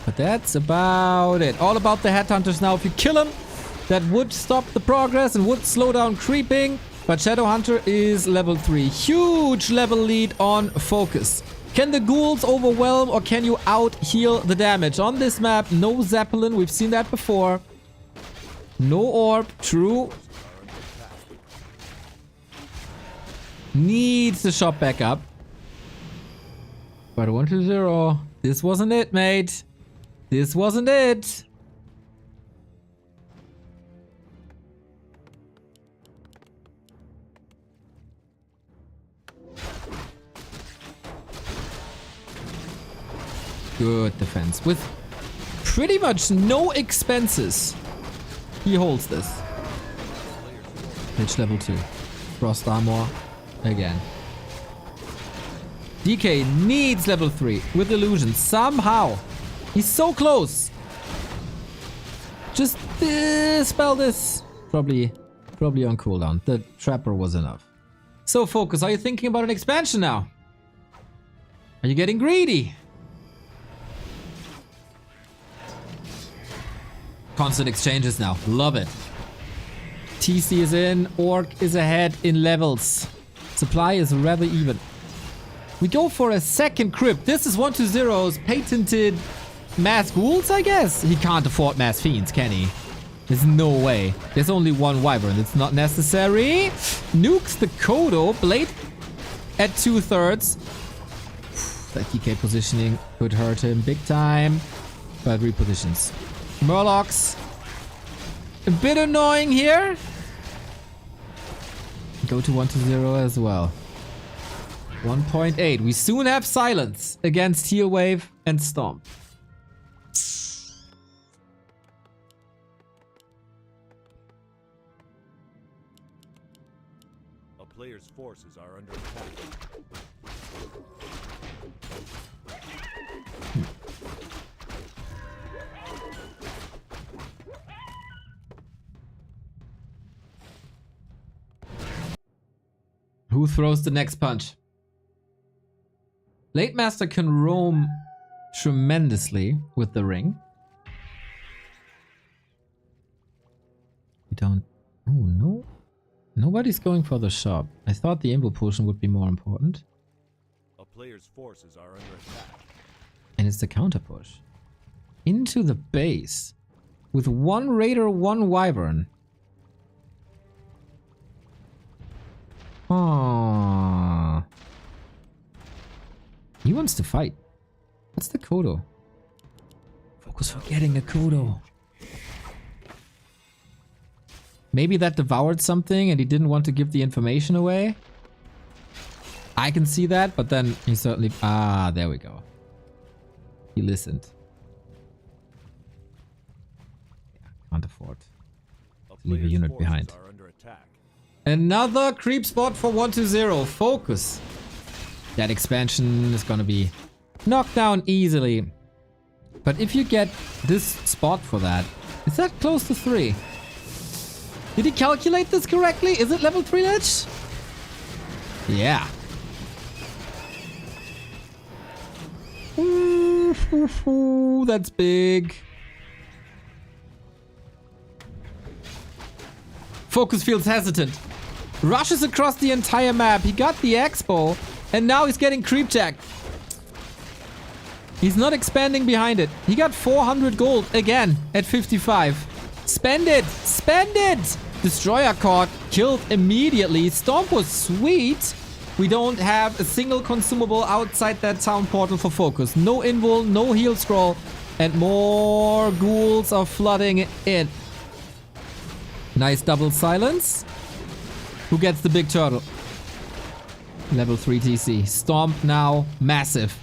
But that's about it. All about the headhunters now. If you kill them, that would stop the progress and would slow down creeping. But Shadowhunter is level 3. Huge level lead on FoCuS. Can the ghouls overwhelm or can you out-heal the damage? On this map, no Zeppelin. We've seen that before. No orb. True. Needs to shop back up. But 1-0. This wasn't it, mate. This wasn't it. Good defense. With pretty much no expenses, he holds this. Pitch level 2. Frost armor again. DK needs level 3 with illusion somehow. He's so close. Just dispel this. Probably on cooldown. The trapper was enough. So FoCuS, are you thinking about an expansion now? Are you getting greedy? Constant exchanges now. Love it. TC is in. Orc is ahead in levels. Supply is rather even. We go for a second crypt. This is 1-0's patented mass ghouls, I guess? He can't afford mass fiends, can he? There's no way. There's only one wyvern. It's not necessary. Nukes the Kodo. Blade at 2/3. That DK positioning could hurt him big time. But repositions. Murlocs. A bit annoying here. Go to 1-0 as well. 1.8. We soon have silence against Heal Wave and Storm. A player's forces are under attack. Who throws the next punch? Blade Master can roam tremendously with the ring. We don't... Oh, no. Nobody's going for the shop. I thought the Invul Potion would be more important. A player's forces are under attack. And it's the counter push. Into the base. With 1 Raider, 1 Wyvern. Oh. He wants to fight. What's the Kodo? FoCuS for getting a Kodo. Maybe that devoured something and he didn't want to give the information away. I can see that, but then he certainly... Ah, there we go. He listened. Yeah, can't afford to leave a unit behind. Are under attack. Another creep spot for 1-0. FoCuS. That expansion is gonna be knocked down easily. But if you get this spot for that, is that close to 3? Did he calculate this correctly? Is it level 3 ledge? Yeah. Ooh, that's big. FoCuS feels hesitant. Rushes across the entire map. He got the Expo. And now he's getting creep jacked. He's not expanding behind it. He got 400 gold again at 55. Spend it. Spend it. Destroyer caught. Killed immediately. Stomp was sweet. We don't have a single consumable outside that town portal for FoCuS. No invul, no heal scroll. And more ghouls are flooding in. Nice double silence. Who gets the big turtle? Level 3 TC. Stomp now. Massive.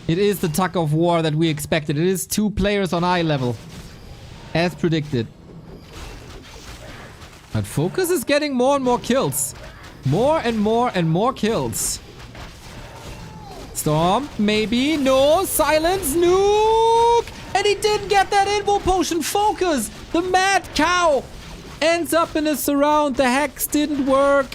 It is the tug of war that we expected. It is 2 players on eye level. As predicted. But FoCuS is getting more and more kills. More and more and more kills. Storm, maybe. No, silence, nuke! And he didn't get that invo potion. FoCuS, the mad cow, ends up in a surround. The hex didn't work.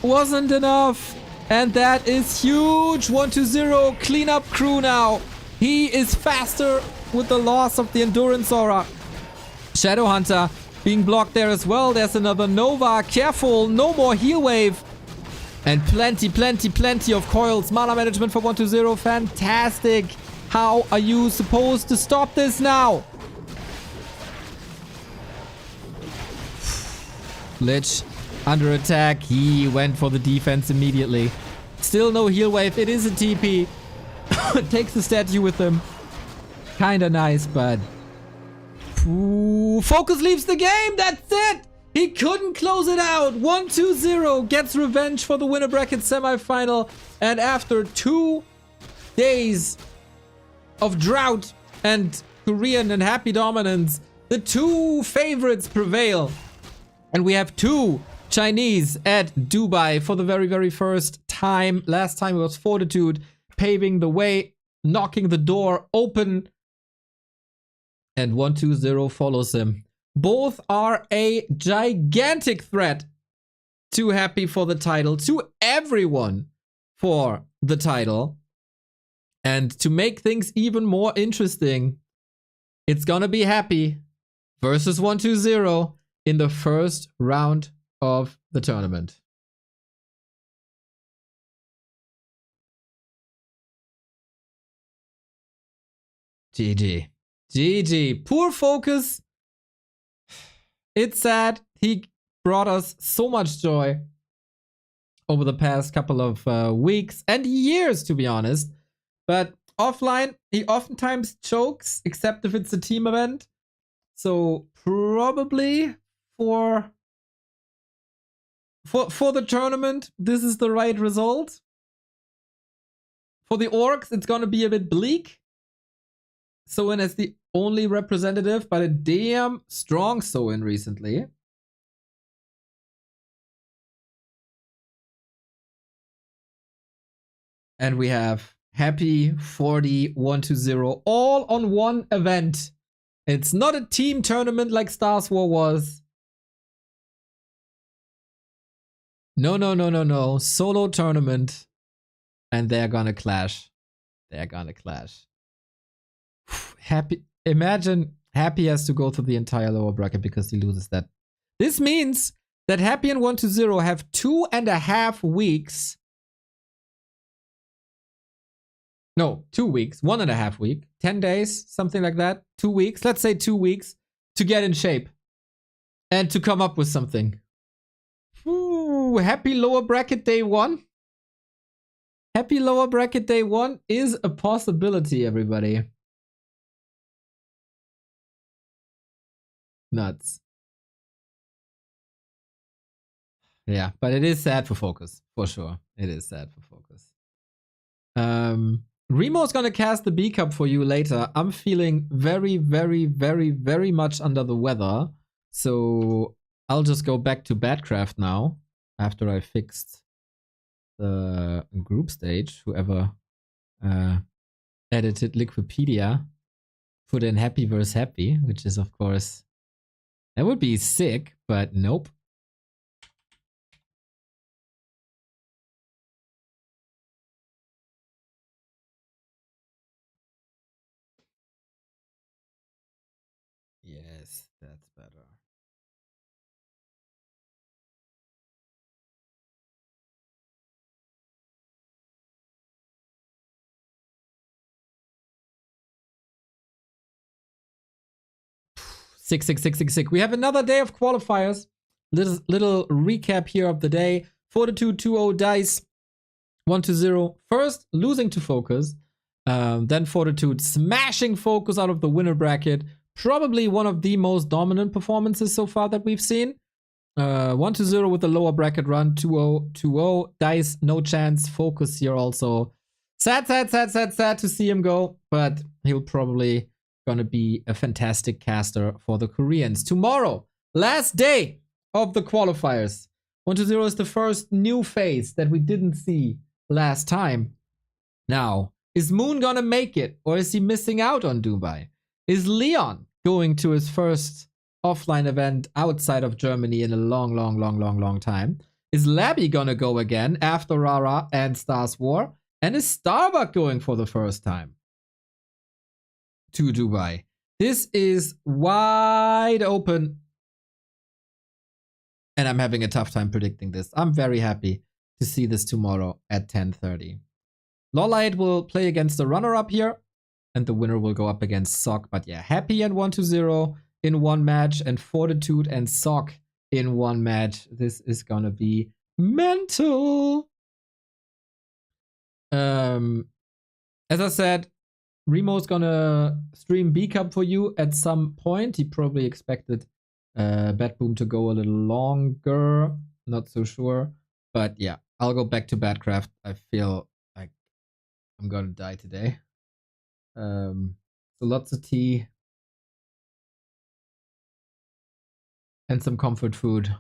Wasn't enough. And that is huge. 1-0 cleanup crew now. He is faster with the loss of the endurance aura. Shadow Hunter being blocked there as well. There's another Nova. Careful, no more heal wave. And plenty of coils. Mana management for 1-0. Fantastic. How are you supposed to stop this now? Lich under attack. He went for the defense immediately. Still no heal wave. It is a TP. Takes the statue with him. Kinda nice, but... Ooh, FoCuS leaves the game. That's it. He couldn't close it out. 1-0 gets revenge for the winner bracket semifinal. And after 2 days of drought and Korean and happy dominance, the 2 favorites prevail. And we have 2 Chinese at Dubai for the very first time. Last time it was Fortitude paving the way, knocking the door open. And 1-0 follows him. Both are a gigantic threat to Happy for the title, to everyone for the title. And to make things even more interesting, it's gonna be Happy versus 1-0 in the first round of the tournament. GG. GG. Poor FoCuS. It's sad. He brought us so much joy over the past couple of weeks and years, to be honest. But offline, he oftentimes chokes, except if it's a team event. So probably for the tournament, this is the right result. For the orcs, it's gonna be a bit bleak. Soin as the only representative, but a damn strong Soin recently. And we have Happy 40 1-0 all on one event. It's not a team tournament like Stars War was. No. Solo tournament. And they're gonna clash. They're gonna clash. Happy. Imagine Happy has to go through the entire lower bracket because he loses that. This means that Happy and 1-0 have 2.5 weeks. No, 2 weeks. 1.5 weeks. 10 days. Something like that. 2 weeks. Let's say 2 weeks to get in shape. And to come up with something. Ooh, Happy lower bracket day 1. Happy lower bracket day 1 is a possibility, everybody. Nuts. Yeah, but it is sad for FoCuS, for sure. It is sad for FoCuS. Remo's gonna cast the B Cup for you later. I'm feeling very much under the weather. So I'll just go back to Batcraft now after I fixed the group stage. Whoever edited Liquipedia put in Happy vs. Happy, which is of course, that would be sick, but nope. Yes, that's better. Sick. We have another day of qualifiers. Little recap here of the day. Fortitude 2-0 Dise 1-0. First, losing to FoCuS. Then Fortitude smashing FoCuS out of the winner bracket. Probably one of the most dominant performances so far that we've seen. 1-0 with the lower bracket run. 2-0. Dise, no chance. FoCuS here also. Sad to see him go. But he'll probably gonna be a fantastic caster for the Koreans. Tomorrow, last day of the qualifiers. 1-0 is the first new phase that we didn't see last time. Now, is Moon gonna make it, or is he missing out on Dubai? Is Leon going to his first offline event outside of Germany in a long time? Is Labby gonna go again after Rara and Stars War? And is Starbuck going for the first time to Dubai? This is wide open. And I'm having a tough time predicting this. I'm very happy to see this tomorrow at 10:30. Lolite will play against the runner-up here, and the winner will go up against Sock. But yeah, Happy and 1-0 in one match, and Fortitude and Sock in one match. This is gonna be mental. As I said, Remo's gonna stream B Cup for you at some point. He probably expected BetBoom to go a little longer. Not so sure. But yeah, I'll go back to Batcraft. I feel like I'm gonna die today. So lots of tea. And some comfort food.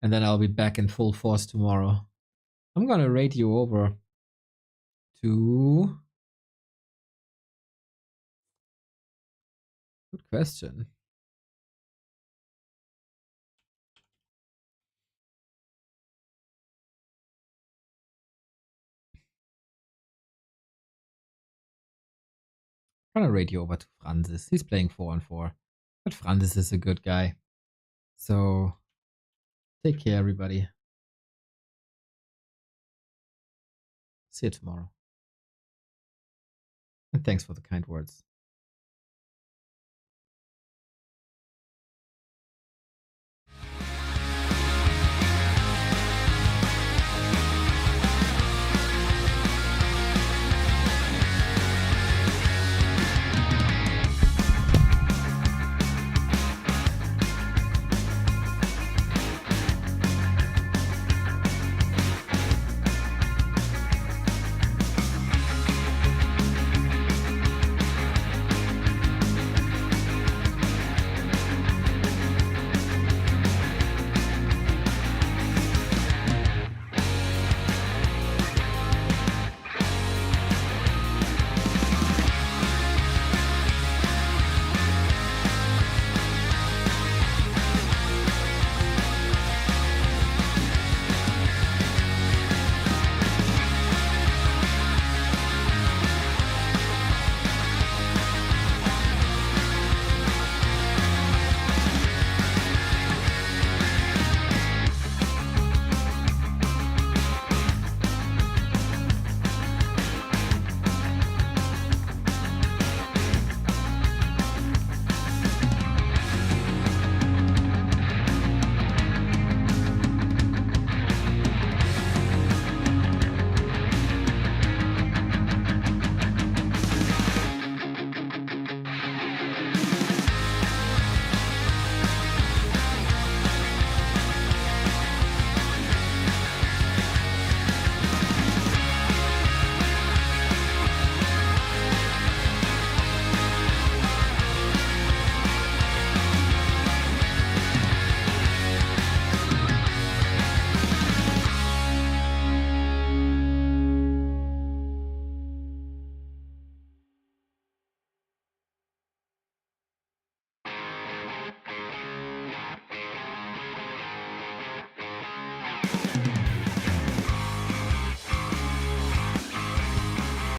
And then I'll be back in full force tomorrow. I'm gonna rate you over to... Good question. I'm gonna rate you over to Francis. He's playing 4-4. But Francis is a good guy. So take care, everybody. See you tomorrow. And thanks for the kind words.